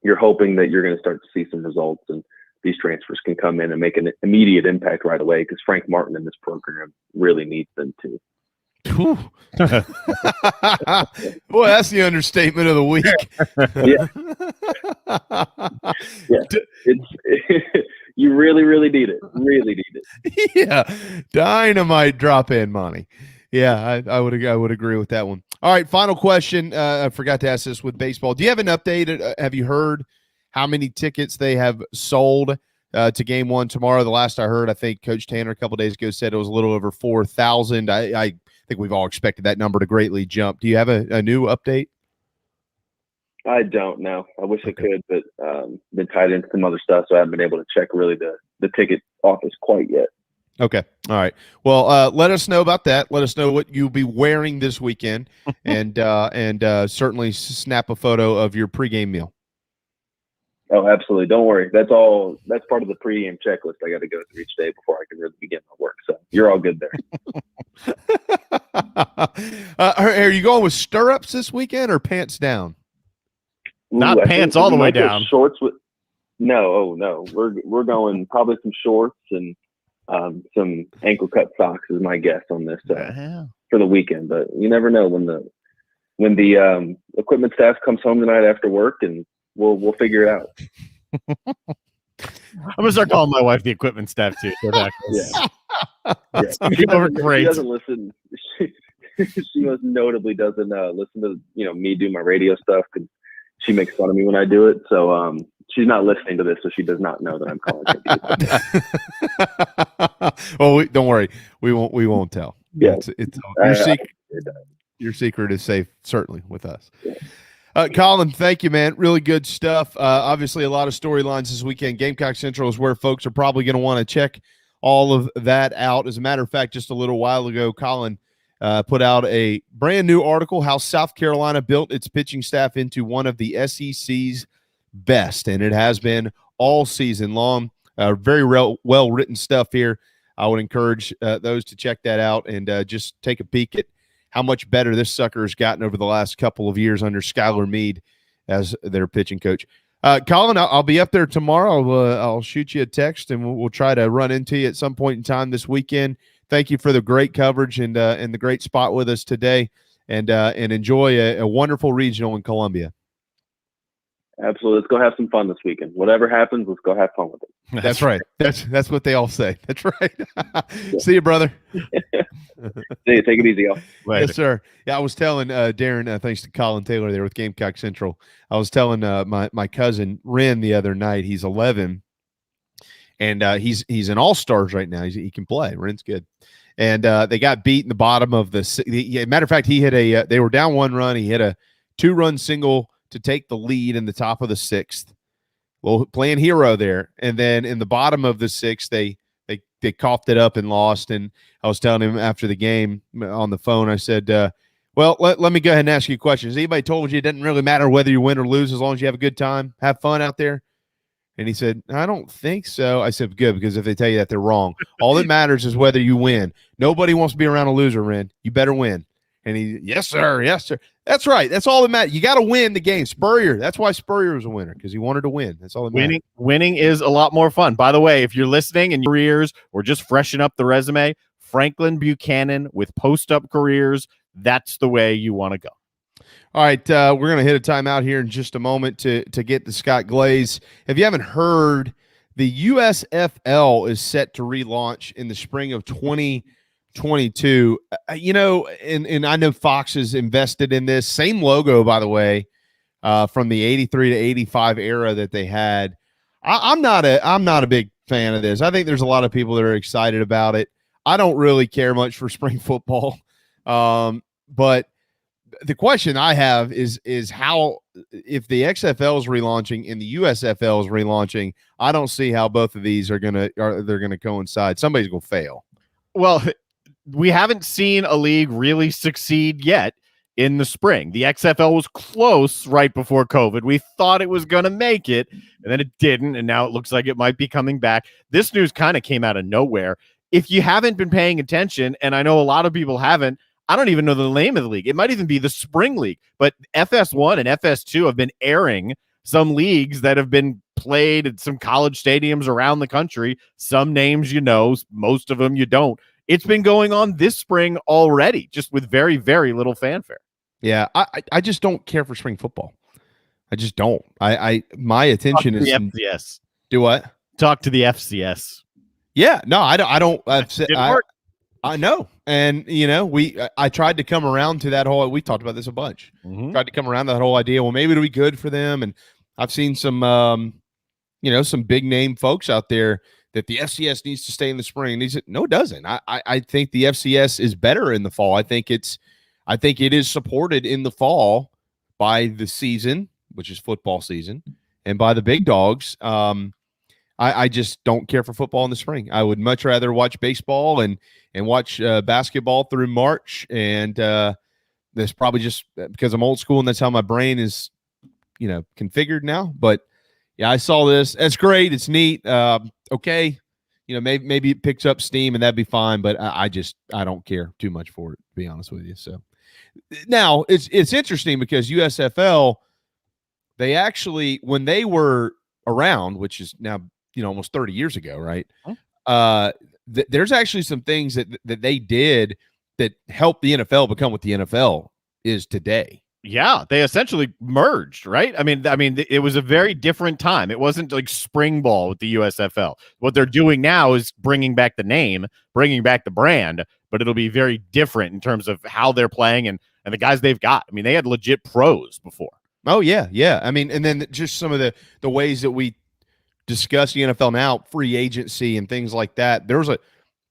you're hoping that you're going to start to see some results and these transfers can come in and make an immediate impact right away, because Frank Martin in this program really needs them to. Boy, that's the understatement of the week. Yeah. You really, really need it. Really need it. Yeah. Dynamite drop in money. Yeah, I would agree with that one. All right, final question. I forgot to ask this with baseball. Do you have an update? Have you heard how many tickets they have sold to Game 1 tomorrow? The last I heard, I think Coach Tanner a couple days ago said it was a little over 4,000. I think we've all expected that number to greatly jump. Do you have a new update? I don't know. I wish I could, but been tied into some other stuff, so I haven't been able to check really the ticket office quite yet. Okay. All right. Well, let us know about that. Let us know what you'll be wearing this weekend, and certainly snap a photo of your pregame meal. Oh, absolutely. Don't worry. That's all. That's part of the pregame checklist I got to go through each day before I can really begin my work. So you're all good there. Are you going with stirrups this weekend or pants down? Not pants all the way down. Shorts with no. We're going probably some shorts and some ankle cut socks is my guess on this for the weekend. But you never know when the equipment staff comes home tonight after work, and we'll figure it out. I'm gonna start calling my wife the equipment staff too. Yeah. She doesn't listen. She most notably doesn't listen to me do my radio stuff because she makes fun of me when I do it. So she's not listening to this, so she does not know that I'm calling her. Well, don't worry, we won't tell. Yeah, it's your secret. Your secret is safe, certainly with us. Yeah. Collyn, thank you, man. Really good stuff. Obviously, a lot of storylines this weekend. Gamecock Central is where folks are probably going to want to check all of that out. As a matter of fact, just a little while ago, Collyn put out a brand new article, how South Carolina built its pitching staff into one of the SEC's best, and it has been all season long. Very well-written stuff here. I would encourage those to check that out and just take a peek at how much better this sucker has gotten over the last couple of years under Skylar Meade as their pitching coach. Collyn, I'll be up there tomorrow. I'll shoot you a text, and we'll try to run into you at some point in time this weekend. Thank you for the great coverage and the great spot with us today, and enjoy a wonderful regional in Columbia. Absolutely. Let's go have some fun this weekend. Whatever happens, let's go have fun with it. That's right. That's what they all say. That's right. See you, brother. See you. Take it easy, y'all. Yes, sir. Yeah, I was telling Darren, thanks to Colin Taylor there with Gamecock Central, I was telling my cousin Ren the other night. He's 11, and he's an all-stars right now. He can play. Ren's good. And they got beat in the bottom of the matter of fact, he hit they were down 1 run. He hit a 2-run single to take the lead in the top of the 6th. Well, playing hero there. And then in the bottom of the 6th, they coughed it up and lost. And I was telling him after the game on the phone, I said, well, let me go ahead and ask you a question. Has anybody told you it doesn't really matter whether you win or lose as long as you have a good time, have fun out there? And he said, I don't think so. I said, good, because if they tell you that, they're wrong. All that matters is whether you win. Nobody wants to be around a loser, Ren. You better win. And he, yes, sir. Yes, sir. That's right. That's all that matters. You got to win the game. Spurrier. That's why Spurrier was a winner, because he wanted to win. That's all that matters. Winning is a lot more fun. By the way, if you're listening and careers or just freshen up the resume, Franklin Buchanan with post-up careers, that's the way you want to go. All right, we're going to hit a timeout here in just a moment to get to Scott Glaze. If you haven't heard, the USFL is set to relaunch in the spring of 2022. And I know Fox is invested in this. Same logo, by the way, from the 83 to 85 era that they had. I'm not a big fan of this. I think there's a lot of people that are excited about it. I don't really care much for spring football, but the question I have is how, if the XFL is relaunching and the USFL is relaunching, I don't see how both of these they're gonna coincide. Somebody's gonna fail. Well, we haven't seen a league really succeed yet in the spring. The XFL was close right before COVID. We thought it was going to make it, and then it didn't, and now it looks like it might be coming back. This news kind of came out of nowhere. If you haven't been paying attention, and I know a lot of people haven't, I don't even know the name of the league. It might even be the Spring League, but FS1 and FS2 have been airing some leagues that have been played at some college stadiums around the country. Some names you know, most of them you don't. It's been going on this spring already, just with very, very little fanfare. Yeah, I just don't care for spring football. I just don't. My attention is the FCS. Do what? Talk to the FCS. Yeah, no, I don't. I know, and I tried to come around to that whole. We talked about this a bunch. Mm-hmm. Tried to come around to that whole idea. Well, maybe it'll be good for them, and I've seen some, some big name folks out there that the FCS needs to stay in the spring. And he said, no, it doesn't. I think the FCS is better in the fall. I think it is supported in the fall by the season, which is football season, and by the big dogs. I just don't care for football in the spring. I would much rather watch baseball and watch basketball through March. And that's probably just because I'm old school and that's how my brain is, configured now. But yeah, I saw this. It's great. It's neat. Okay. Maybe it picks up steam and that'd be fine. But I don't care too much for it, to be honest with you. So now it's interesting because USFL, they actually, when they were around, which is now, almost 30 years ago, right? There's actually some things that they did that helped the NFL become what the NFL is today. Yeah, they essentially merged, right? I mean, it was a very different time. It wasn't like spring ball with the USFL. What they're doing now is bringing back the name, bringing back the brand, but it'll be very different in terms of how they're playing and the guys they've got. I mean, they had legit pros before. Oh, yeah, yeah. I mean, and then just some of the ways that we discuss the NFL now, free agency and things like that.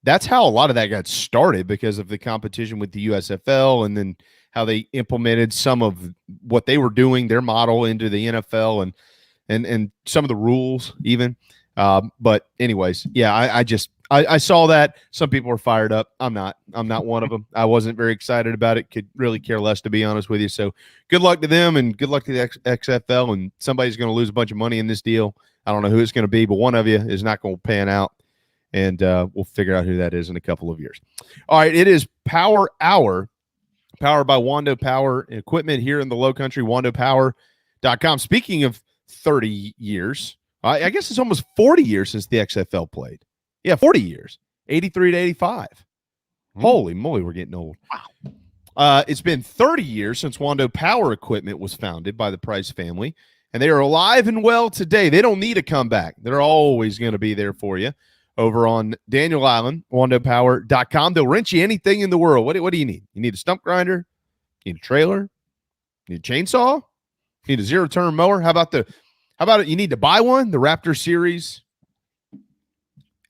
That's how a lot of that got started because of the competition with the USFL and then how they implemented some of what they were doing, their model into the NFL and some of the rules even. But anyways, yeah, I saw that. Some people were fired up. I'm not one of them. I wasn't very excited about it. Could really care less, to be honest with you. So good luck to them and good luck to the XFL. And somebody's going to lose a bunch of money in this deal. I don't know who it's going to be, but one of you is not going to pan out. And we'll figure out who that is in a couple of years. All right, it is Power Hour, powered by Wando Power Equipment here in the Low Country, wandopower.com. Speaking of 30 years, I guess it's almost 40 years since the XFL played. Yeah, 40 years, 83 to 85. Holy moly, we're getting old. Wow. It's been 30 years since Wando Power Equipment was founded by the Price family, and they are alive and well today. They don't need a comeback. They're always going to be there for you. Over on Daniel Island, wandopower.com. They'll rent you anything in the world. What do you need? You need a stump grinder? You need a trailer? You need a chainsaw? You need a zero-turn mower? How about it? You need to buy one? The Raptor series.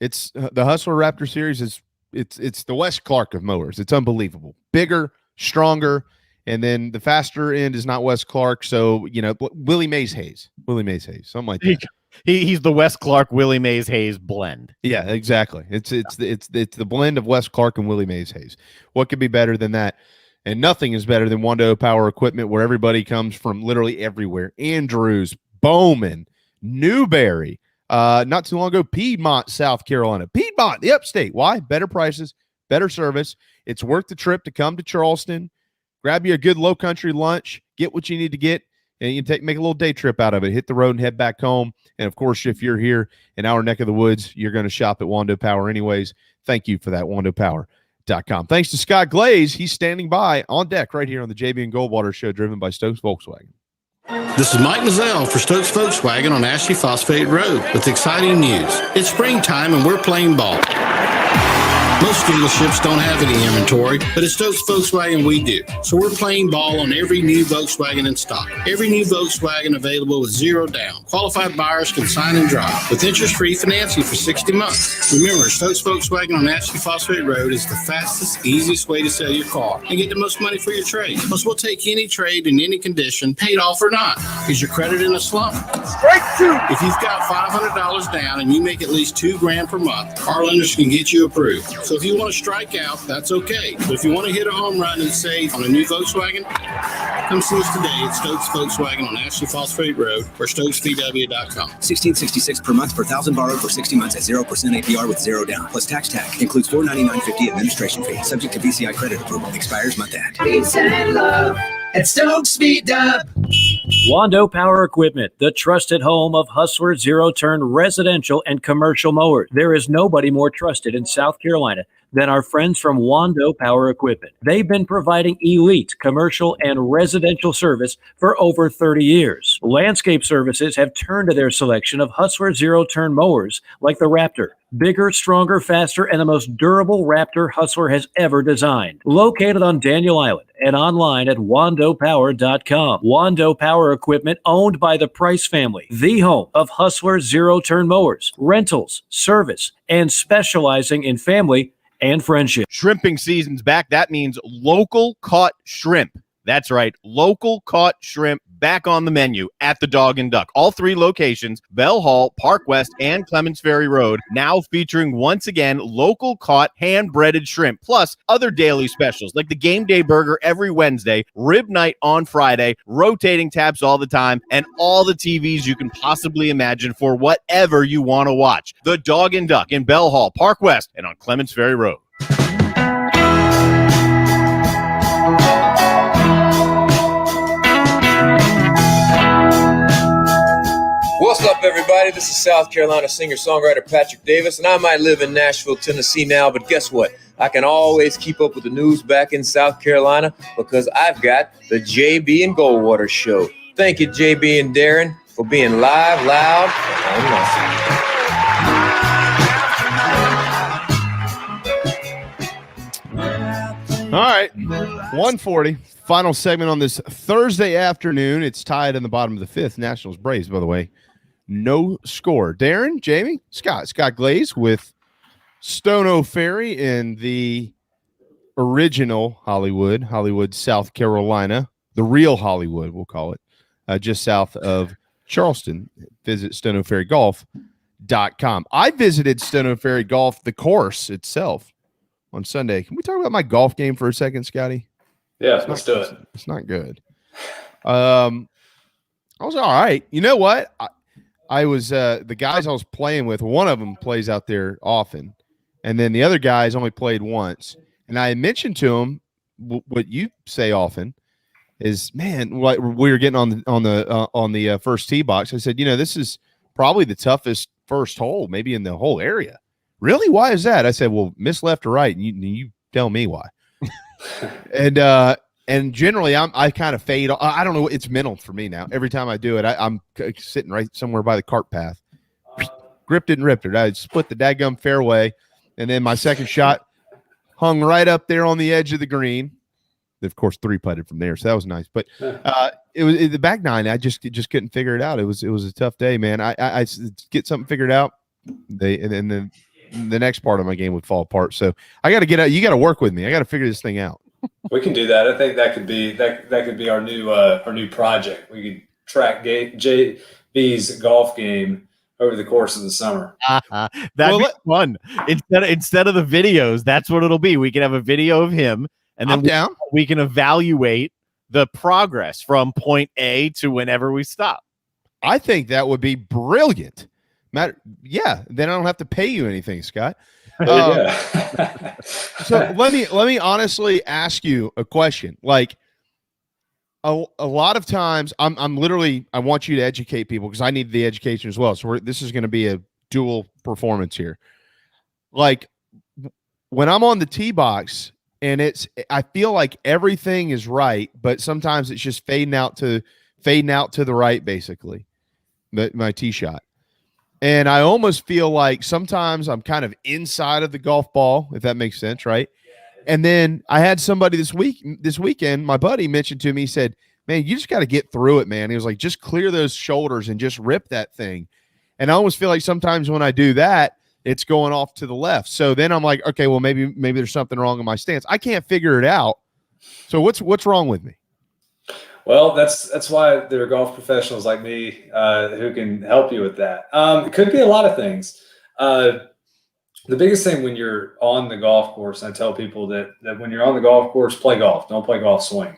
It's the Hustler Raptor series it's the Wes Clark of mowers. It's unbelievable. Bigger, stronger, and then the faster end is not Wes Clark. So, Willie Mays Hayes, something like that. He's the Wes Clark, Willie Mays Hayes blend. Yeah, exactly. It's the blend of Wes Clark and Willie Mays Hayes. What could be better than that? And nothing is better than Wando Power Equipment, where everybody comes from literally everywhere. Andrews, Bowman, Newberry, not too long ago, Piedmont, South Carolina. Piedmont, the upstate. Why? Better prices, better service. It's worth the trip to come to Charleston, grab you a good low country lunch, get what you need to get, and you can make a little day trip out of it. Hit the road and head back home. And, of course, if you're here in our neck of the woods, you're going to shop at Wando Power anyways. Thank you for that, wandopower.com. Thanks to Scott Glaze. He's standing by on deck right here on the JB and Goldwater Show, driven by Stokes Volkswagen. This is Mike Mazzell for Stokes Volkswagen on Ashley Phosphate Road with exciting news. It's springtime and we're playing ball. Most dealerships don't have any inventory, but at Stokes Volkswagen we do. So we're playing ball on every new Volkswagen in stock. Every new Volkswagen available with zero down. Qualified buyers can sign and drive with interest-free financing for 60 months. Remember, Stokes Volkswagen on Ashley Phosphate Road is the fastest, easiest way to sell your car and get the most money for your trade. Plus, we'll take any trade in any condition, paid off or not. Is your credit in a slump? Strike two. If you've got $500 down and you make at least $2,000 per month, our lenders can get you approved. So if you want to strike out, that's okay. But if you want to hit a home run and save on a new Volkswagen, come see us today at Stokes Volkswagen on Ashley Phosphate Road or StokesVW.com. $1,666 per month per 1,000 borrowed for 60 months at 0% APR with zero down. Plus tax tag. Includes $499.50 administration fee. Subject to BCI credit approval. Expires month end. Peace and love at Stokes VW. Wando Power Equipment, the trusted home of Hustler zero-turn residential and commercial mowers. There is nobody more trusted in South Carolina than our friends from Wando Power Equipment. They've been providing elite commercial and residential service for over 30 years. Landscape Services have turned to their selection of Hustler zero-turn mowers like the Raptor. Bigger, stronger, faster, and the most durable Raptor Hustler has ever designed. Located on Daniel Island and online at wandopower.com. Wando Power Equipment, owned by the Price family, the home of Hustler zero-turn mowers, rentals, service, and specializing in family and friendship. Shrimping season's back. That means local caught shrimp. That's right. Local caught shrimp back on the menu at the Dog and Duck. All 3 locations, Bell Hall, Park West, and Clements Ferry Road, now featuring once again local caught hand-breaded shrimp, plus other daily specials like the Game Day Burger every Wednesday, Rib Night on Friday, rotating taps all the time, and all the TVs you can possibly imagine for whatever you want to watch. The Dog and Duck in Bell Hall, Park West, and on Clements Ferry Road. What's up, everybody? This is South Carolina singer-songwriter Patrick Davis, and I might live in Nashville, Tennessee now, but guess what? I can always keep up with the news back in South Carolina because I've got the JB and Goldwater Show. Thank you, JB and Darren, for being live, loud, and All right, 140. Final segment on this Thursday afternoon. It's tied in the bottom of the 5th. Nationals Braves, by the way. No score. Darren, Jamie, Scott Glaze with Stono Ferry in the original Hollywood, South Carolina. The real Hollywood, we'll call it. Just south of Charleston. Visit StonoFerryGolf.com. I visited Stono Ferry Golf, the course itself, on Sunday. Can we talk about my golf game for a second, Scotty? Yeah, let's do it. It's not good. I was all right. You know what? I was the guys I was playing with, one of them plays out there often, and then the other guys only played once. And I mentioned to him what you say often is, man, what we were getting on the first tee box. I said, this is probably the toughest first hole, maybe in the whole area. Really? Why is that? I said, well, miss left or right, and you tell me why. And generally I kind of fade. I don't know. It's mental for me now. Every time I do it, I'm sitting right somewhere by the cart path, gripped it and ripped it. I split the daggum fairway, and then my second shot hung right up there on the edge of the green. Of course, 3-putted from there, so that was nice. But it was the back 9. I just couldn't figure it out. It was a tough day, man. I get something figured out. And then the next part of my game would fall apart. So I got to get out. You got to work with me. I got to figure this thing out. We can do that. I think that could be our new project. We could track JB's golf game over the course of the summer. That'd be fun. Instead of the videos, that's what it'll be. We can have a video of him, and then we can evaluate the progress from point A to whenever we stop. I think that would be brilliant. Yeah, then I don't have to pay you anything, Scott. So let me honestly ask you a question. Like a lot of times, I'm literally, I want you to educate people because I need the education as well. So this is going to be a dual performance here. Like when I'm on the tee box and I feel like everything is right, but sometimes it's just fading out to the right, basically, my tee shot. And I almost feel like sometimes I'm kind of inside of the golf ball, if that makes sense, right? And then I had somebody this weekend, my buddy mentioned to me, he said, man, you just got to get through it, man. He was like, just clear those shoulders and just rip that thing. And I almost feel like sometimes when I do that, it's going off to the left. So then I'm like, okay, well, maybe there's something wrong in my stance. I can't figure it out. So what's wrong with me? Well, that's why there are golf professionals like me who can help you with that. It could be a lot of things. The biggest thing when you're on the golf course, I tell people that when you're on the golf course, play golf. Don't play golf swing.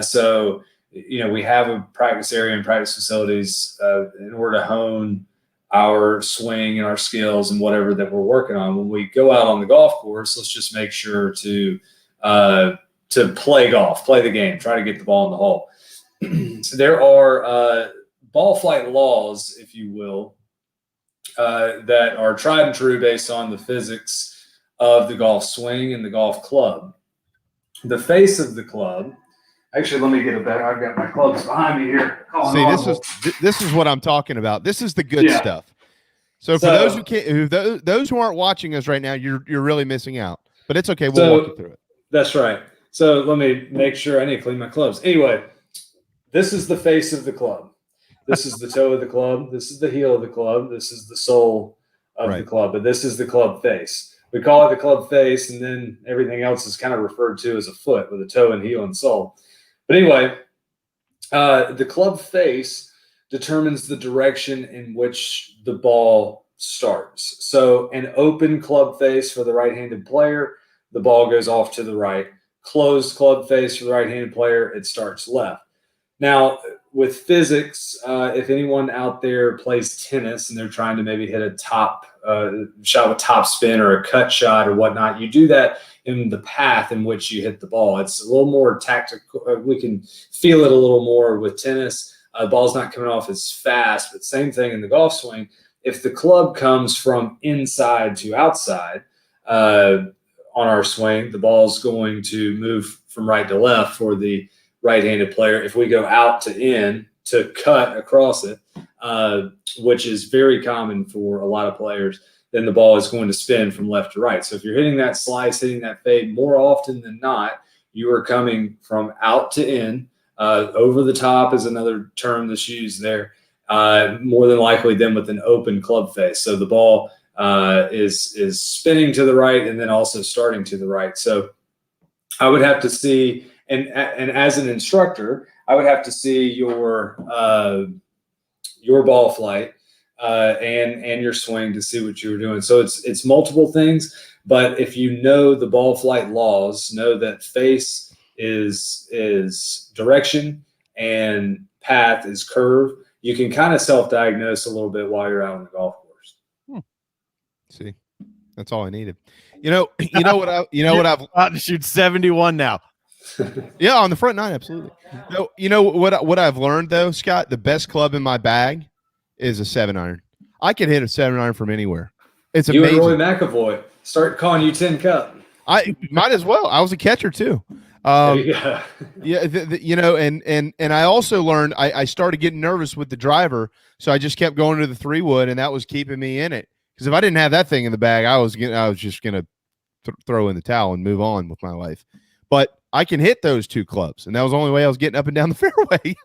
So, we have a practice area and practice facilities in order to hone our swing and our skills and whatever that we're working on. When we go out on the golf course, let's just make sure to play golf, play the game, try to get the ball in the hole. So there are ball flight laws, if you will, that are tried and true based on the physics of the golf swing and the golf club. The face of the club. Actually, let me get a better. I've got my clubs behind me here. See, this is what I'm talking about. This is the good stuff. So for those who can't, those who aren't watching us right now, you're really missing out. But it's okay. We'll walk you through it. That's right. So let me make sure I need to clean my clubs. Anyway, this is the face of the club. This is the toe of the club. This is the heel of the club. This is the sole of the club. But this is the club face. We call it the club face, and then everything else is kind of referred to as a foot with a toe and heel and sole. But anyway, The club face determines the direction in which the ball starts. So an open club face for the right-handed player, the ball goes off to the right. Closed club face for the right-handed player, it starts left. Now, with physics, if anyone out there plays tennis and they're trying to maybe hit a top shot with top spin or a cut shot or whatnot, you do that in the path in which you hit the ball. It's a little more tactical. We can feel it a little more with tennis. The ball's not coming off as fast, but same thing in the golf swing. If the club comes from inside to outside on our swing, the ball's going to move from right to left for the right-handed player. If we go out to in to cut across it, which is very common for a lot of players, then the ball is going to spin from left to right. So if you're hitting that slice, hitting that fade, more often than not, you are coming from out to in. Over the top is another term that's used there, more than likely than with an open club face. So the ball is spinning to the right and then also starting to the right. So I would have to see, and as an instructor, I would have to see your ball flight and your swing to see what you were doing. So it's multiple things, but if you know the ball flight laws, know that face is direction and path is curve, you can kind of self-diagnose a little bit while you're out on the golf course. See, that's all I needed. You know what I've about to shoot 71 now. Yeah, on the front nine, absolutely. No, you know what I've learned though, Scott. The best club in my bag is a 7-iron. I can hit a 7-iron from anywhere. It's amazing. You and Roy McAvoy start calling you 10 Cup. I might as well. I was a catcher too. Yeah, and I also learned I started getting nervous with the driver, so I just kept going to the 3-wood, and that was keeping me in it. Because if I didn't have that thing in the bag, I was just gonna throw in the towel and move on with my life. But I can hit those two clubs, and that was the only way I was getting up and down the fairway.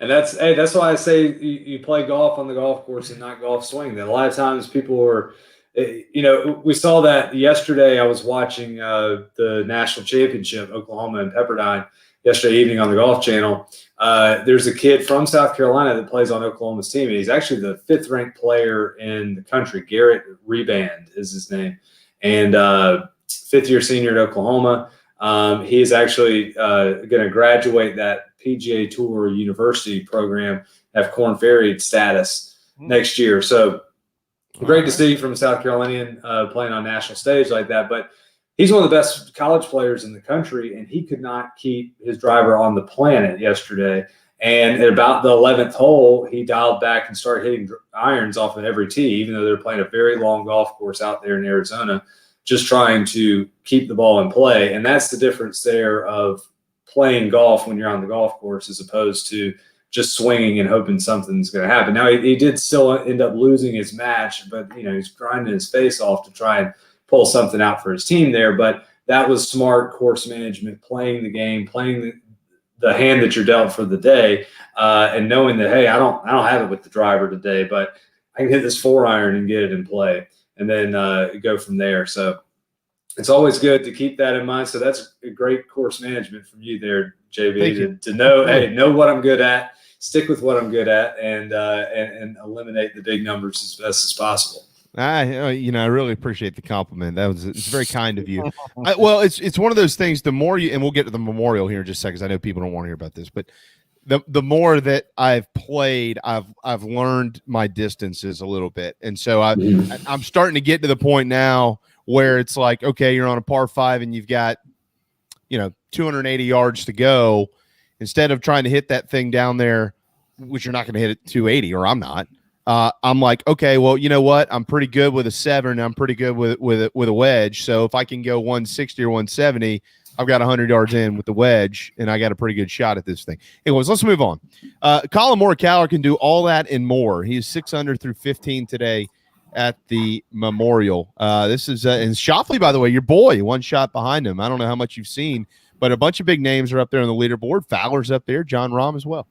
That's why I say you play golf on the golf course and not golf swing. That a lot of times people are, we saw that yesterday. I was watching the national championship, Oklahoma and Pepperdine, yesterday evening on the Golf Channel. There's a kid from South Carolina that plays on Oklahoma's team. He's actually the 5th ranked player in the country. Garrett Reband is his name, and 5th year senior at Oklahoma. He is actually going to graduate that PGA Tour University program, have Korn Ferry status next year. So great to see from a South Carolinian playing on national stage like that. But he's one of the best college players in the country, and he could not keep his driver on the planet yesterday. And at about the 11th hole, he dialed back and started hitting irons off of every tee, even though they're playing a very long golf course out there in Arizona, just trying to keep the ball in play. And that's the difference there of playing golf when you're on the golf course as opposed to just swinging and hoping something's going to happen. Now, he did still end up losing his match, but, he's grinding his face off to try and pull something out for his team there. But that was smart course management, playing the game, playing the hand that you're dealt for the day, and knowing that, hey, I don't have it with the driver today, but I can hit this 4-iron and get it in play, and then go from there. So it's always good to keep that in mind. So that's a great course management from you there, JB, to know, hey, know what I'm good at, stick with what I'm good at, and eliminate the big numbers as best as possible. I really appreciate the compliment. It's very kind of you. It's one of those things. The more you, and we'll get to the memorial here in just a second, 'cause I know people don't want to hear about this, but the more that I've played, I've learned my distances a little bit, and so I'm starting to get to the point now where it's like, okay, you're on a par 5 and you've got 280 yards to go. Instead of trying to hit that thing down there, which you're not going to hit at 280, or I'm not. I'm like, okay, well, you know what? I'm pretty good with a 7. And I'm pretty good with a wedge. So if I can go 160 or 170, I've got 100 yards in with the wedge, and I got a pretty good shot at this thing. Anyways, let's move on. Collyn McCarragher can do all that and more. He's 6 under through 15 today at the Memorial. This is and Shoffley, by the way, your boy, 1 shot behind him. I don't know how much you've seen, but a bunch of big names are up there on the leaderboard. Fowler's up there, John Rahm as well.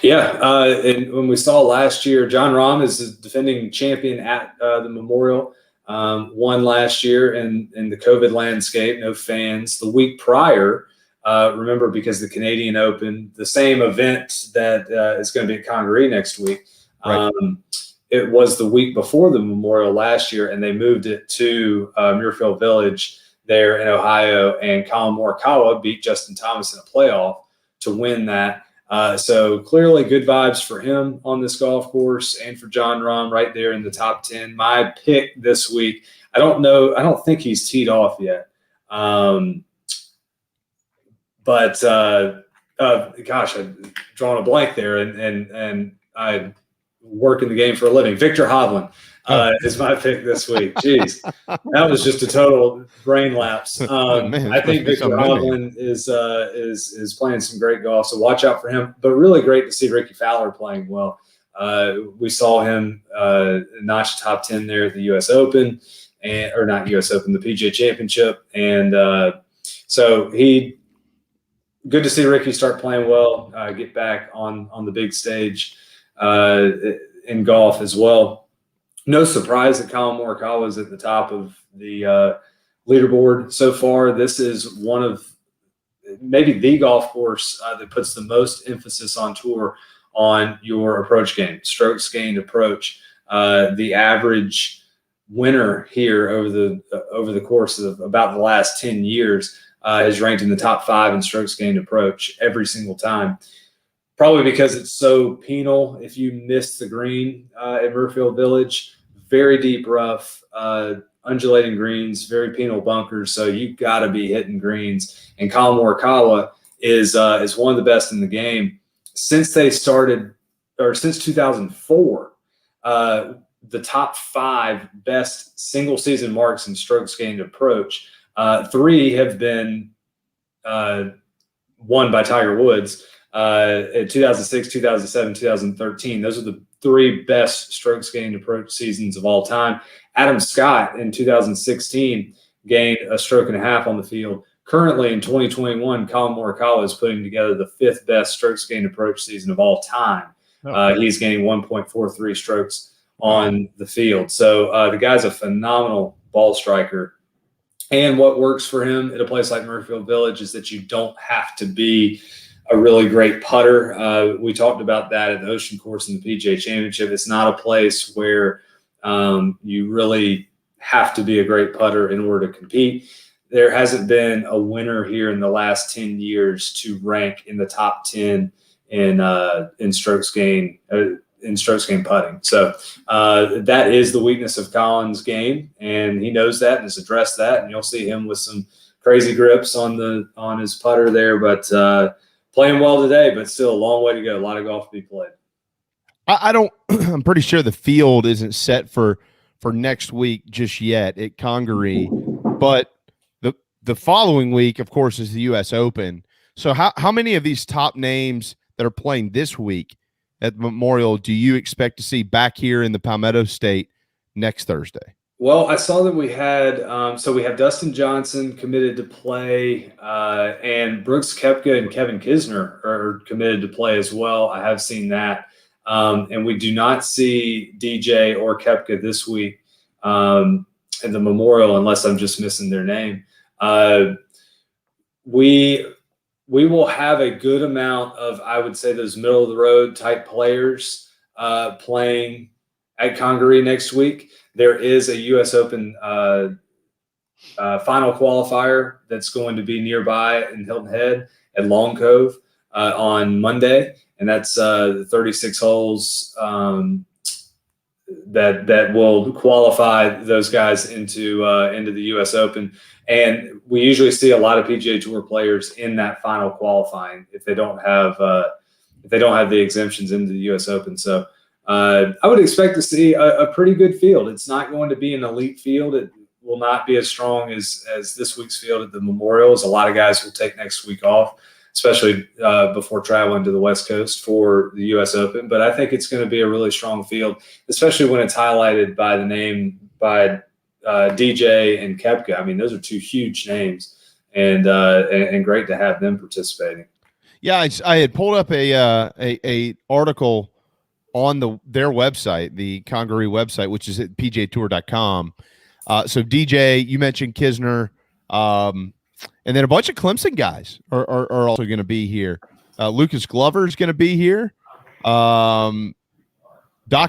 Yeah, and when we saw last year, John Rahm is the defending champion at the Memorial. Won last year in the COVID landscape, no fans. The week prior, Remember, because the Canadian Open, the same event that is going to be at Congaree next week, Right. It was the week before the Memorial last year, and they moved it to Muirfield Village there in Ohio, and Collyn Morikawa beat Justin Thomas in a playoff to win that. So clearly good vibes for him on this golf course, and for Jon Rahm right there in the top 10. My pick this week, I don't think he's teed off yet. But gosh, I've drawn a blank there, and I work in the game for a living. Victor Hovland is my pick this week. Jeez, that was just a total brain lapse. I think Victor Hovland is playing some great golf, so watch out for him. But really great to see Ricky Fowler playing well. We saw him notch top 10 there at the U.S. Open, or not U.S. Open, the PGA Championship, and so good to see Ricky start playing well, get back on the big stage in golf as well. No surprise that Collyn Morikawa is at the top of the leaderboard so far. This is one of maybe the golf course that puts the most emphasis on tour on your approach game, strokes gained approach. The average winner here over the course of about the last 10 years has ranked in the top 5 in strokes gained approach every single time. Probably because it's so penal if you miss the green at Muirfield Village. Very deep rough, undulating greens, very penal bunkers. So you've got to be hitting greens. And Collyn Morikawa is one of the best in the game. Since they started, or since 2004, the top 5 best single season marks in strokes gained approach, 3 have been won by Tiger Woods. In 2006, 2007, 2013. Those are the 3 best strokes gained approach seasons of all time. Adam Scott in 2016 gained a stroke and a half on the field. Currently in 2021, Collyn Morikawa is putting together the 5th best strokes gained approach season of all time. He's gaining 1.43 strokes on the field. So the guy's a phenomenal ball striker. And what works for him at a place like Muirfield Village is that you don't have to be a really great putter. We talked about that at the Ocean Course in the PGA Championship. It's not a place where you really have to be a great putter in order to compete. There hasn't been a winner here in the last 10 years to rank in the top 10 in strokes gained putting. So that is the weakness of Collyn's game, and he knows that and has addressed that. And you'll see him with some crazy grips on his putter there, but playing well today, but still a long way to go. A lot of golf to be played. I'm pretty sure the field isn't set for next week just yet at Congaree, but the following week, of course, is the U.S. Open. So how many of these top names that are playing this week at Memorial do you expect to see back here in the Palmetto State next Thursday? Well, I saw that we had so we have Dustin Johnson committed to play, and Brooks Koepka and Kevin Kisner are committed to play as well. I have seen that, and we do not see DJ or Koepka this week in the Memorial, unless I'm just missing their name. We will have a good amount of, I would say, those middle of the road type players playing at Congaree next week. There is a U.S. Open final qualifier that's going to be nearby in Hilton Head at Long Cove on Monday, and that's the 36 holes that will qualify those guys into the U.S. Open. And we usually see a lot of PGA Tour players in that final qualifying if they don't have the exemptions into the U.S. Open. So I would expect to see a pretty good field. It's not going to be an elite field. It will not be as strong as this week's field at the Memorials. A lot of guys will take next week off, especially before traveling to the West Coast for the U.S. Open. But I think it's going to be a really strong field, especially when it's highlighted by the name by DJ and Koepka. I mean, those are 2 huge names, and great to have them participating. Yeah, I had pulled up a article on their website, the Congaree website, which is at pjtour.com. So DJ, you mentioned Kisner, And then a bunch of Clemson guys are also going to be here. Lucas Glover is going to be here. Doc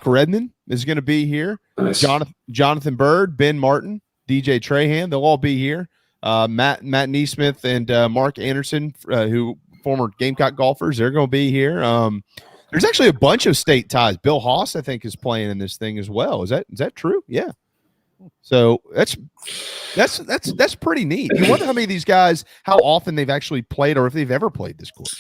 Redman is going to be here. Nice. Jonathan Bird, Ben Martin, DJ Trahan, they'll all be here. Matt Neesmith and Mark Anderson, who former Gamecock golfers, they're going to be here. There's actually a bunch of state ties. Bill Haas, I think, is playing in this thing as well. Is that true? Yeah. So that's pretty neat. You wonder how many of these guys, how often they've actually played, or if they've ever played this course.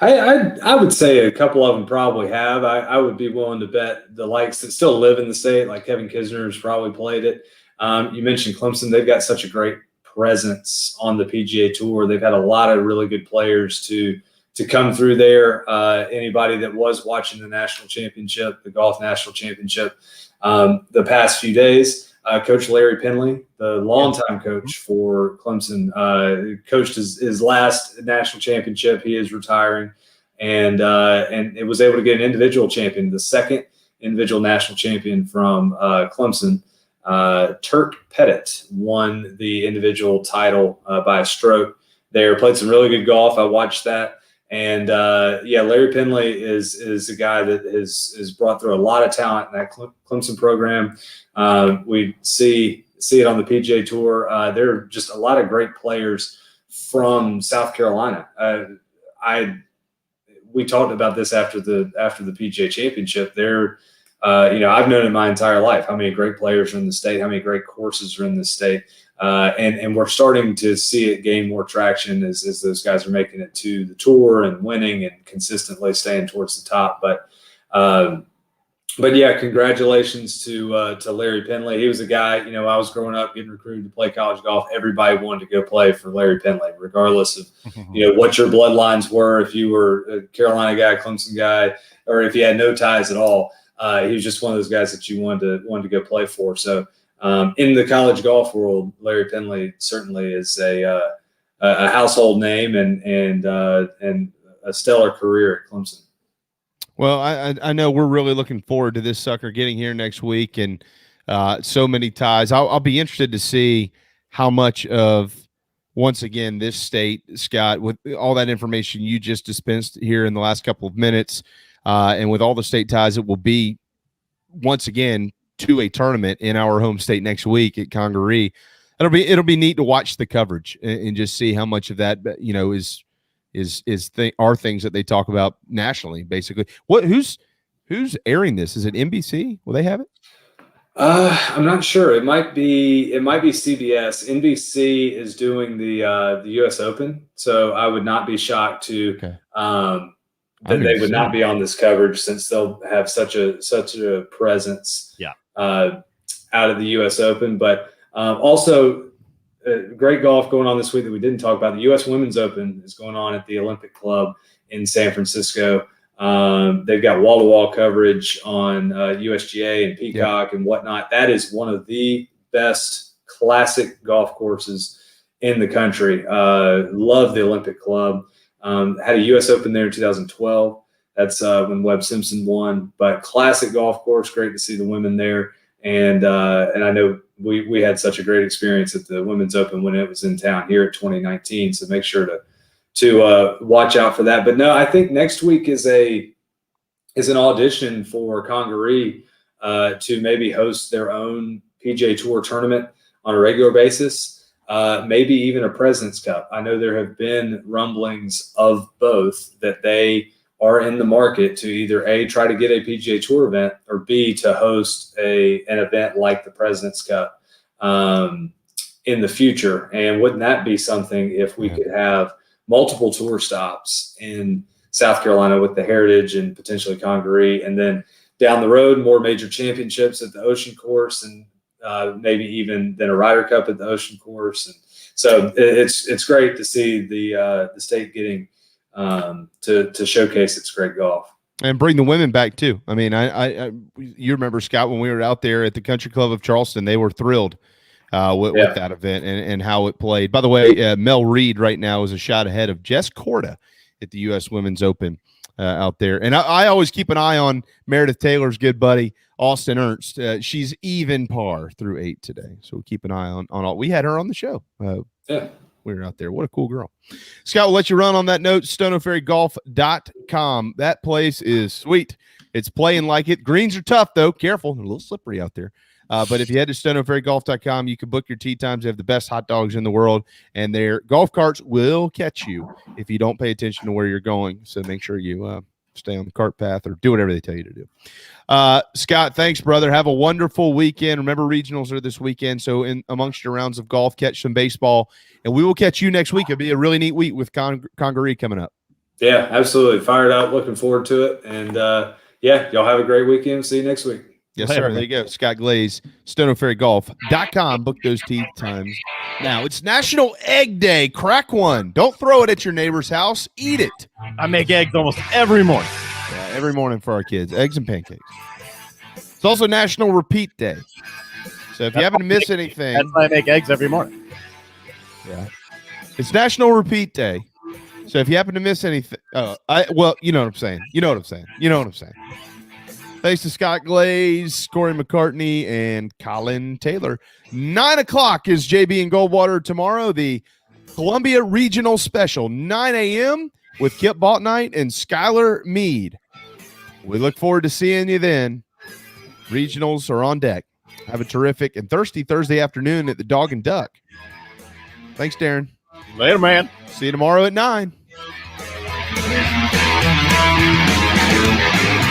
I would say a couple of them probably have. I would be willing to bet the likes that still live in the state, like Kevin Kisner's probably played it. You mentioned Clemson. They've got such a great presence on the PGA Tour. They've had a lot of really good players to come through there. Anybody that was watching the national championship, the golf national championship, the past few days, Coach Larry Penley, the longtime coach for Clemson, coached his last national championship. He is retiring, and it was able to get an individual champion, the second individual national champion from Clemson. Turk Pettit won the individual title by a stroke there. Played some really good golf. I watched that. And Larry Penley is a guy that is brought through a lot of talent in that Clemson program. We see it on the PGA Tour. There are just a lot of great players from South Carolina. We talked about this after the PGA Championship. I've known it my entire life how many great players are in the state, how many great courses are in the state. And we're starting to see it gain more traction as those guys are making it to the tour and winning and consistently staying towards the top. But yeah, congratulations to Larry Penley. He was a guy, I was growing up getting recruited to play college golf. Everybody wanted to go play for Larry Penley, regardless of, what your bloodlines were, if you were a Carolina guy, Clemson guy, or if you had no ties at all. He was just one of those guys that you wanted to go play for. So in the college golf world, Larry Penley certainly is a household name and a stellar career at Clemson. Well, I know we're really looking forward to this sucker getting here next week, and so many ties. I'll be interested to see how much of, once again, this state, Scott, with all that information you just dispensed here in the last couple of minutes, and with all the state ties, it will be, once again, to a tournament in our home state next week at Congaree. It'll be neat to watch the coverage and just see how much of that are things that they talk about nationally, basically. Who's airing this? Is it NBC? Will they have it? I'm not sure. It might be CBS. NBC is doing the U.S. Open, so I would not be shocked that they would not be on this coverage, since they'll have such a presence out of the U.S. Open. But also great golf going on this week that we didn't talk about. The U.S. Women's Open is going on at the Olympic Club in San Francisco. They've got wall-to-wall coverage on USGA and Peacock and whatnot. That is one of the best classic golf courses in the country. Love the Olympic Club. Had a U.S. Open there in 2012. That's when Webb Simpson won. But classic golf course, great to see the women there. And I know we had such a great experience at the Women's Open when it was in town here at 2019. So make sure to watch out for that. But no, I think next week is an audition for Congaree to maybe host their own PGA Tour tournament on a regular basis. Maybe even a President's Cup. I know there have been rumblings of both, that they are in the market to either A, try to get a PGA Tour event, or B, to host an event like the President's Cup in the future. And wouldn't that be something if we could have multiple tour stops in South Carolina with the Heritage and potentially Congaree, and then down the road, more major championships at the Ocean Course, and maybe even then a Ryder Cup at the Ocean Course. And so it's great to see the state getting to showcase its great golf and bring the women back too. I mean, you remember, Scott, when we were out there at the Country Club of Charleston, they were thrilled with that event and how it played. By the way, Mel Reed right now is a shot ahead of Jess Corda at the U.S. Women's Open out there. And I always keep an eye on Meredith Taylor's good buddy, Austin Ernst. She's even par through 8 today. So we'll keep an eye on all. We had her on the show. we were out there. What a cool girl. Scott, we'll let you run on that note. StoneO'FerryGolf.com. That place is sweet. It's playing like it. Greens are tough, though. Careful. They're a little slippery out there. But if you head to StoneO'FerryGolf.com, you can book your tee times. They have the best hot dogs in the world, and their golf carts will catch you if you don't pay attention to where you're going. So make sure you stay on the cart path or do whatever they tell you to do. Scott, thanks, brother. Have a wonderful weekend. Remember, regionals are this weekend, so in amongst your rounds of golf, catch some baseball, and we will catch you next week. It'll be a really neat week with Congaree coming up. Yeah, absolutely. Fired up. Looking forward to it. And, y'all have a great weekend. See you next week. Yes, sir. There you go. Scott Glaze, StoneO'FerryGolf.com. Book those tee times. Now, it's National Egg Day. Crack one. Don't throw it at your neighbor's house. Eat it. I make eggs almost every morning. Yeah, every morning for our kids. Eggs and pancakes. It's also National Repeat Day. So if you happen to miss anything. That's why I make eggs every morning. Yeah. It's National Repeat Day. So if you happen to miss anything. You know what I'm saying. You know what I'm saying. Thanks to Scott Glaze, Cory McCartney, and Collyn Taylor. 9 o'clock is JB and Goldwater tomorrow. The Columbia Regional Special, 9 a.m. with Kip Baltnight and Skylar Mead. We look forward to seeing you then. Regionals are on deck. Have a terrific and thirsty Thursday afternoon at the Dog and Duck. Thanks, Darren. Later, man. See you tomorrow at 9.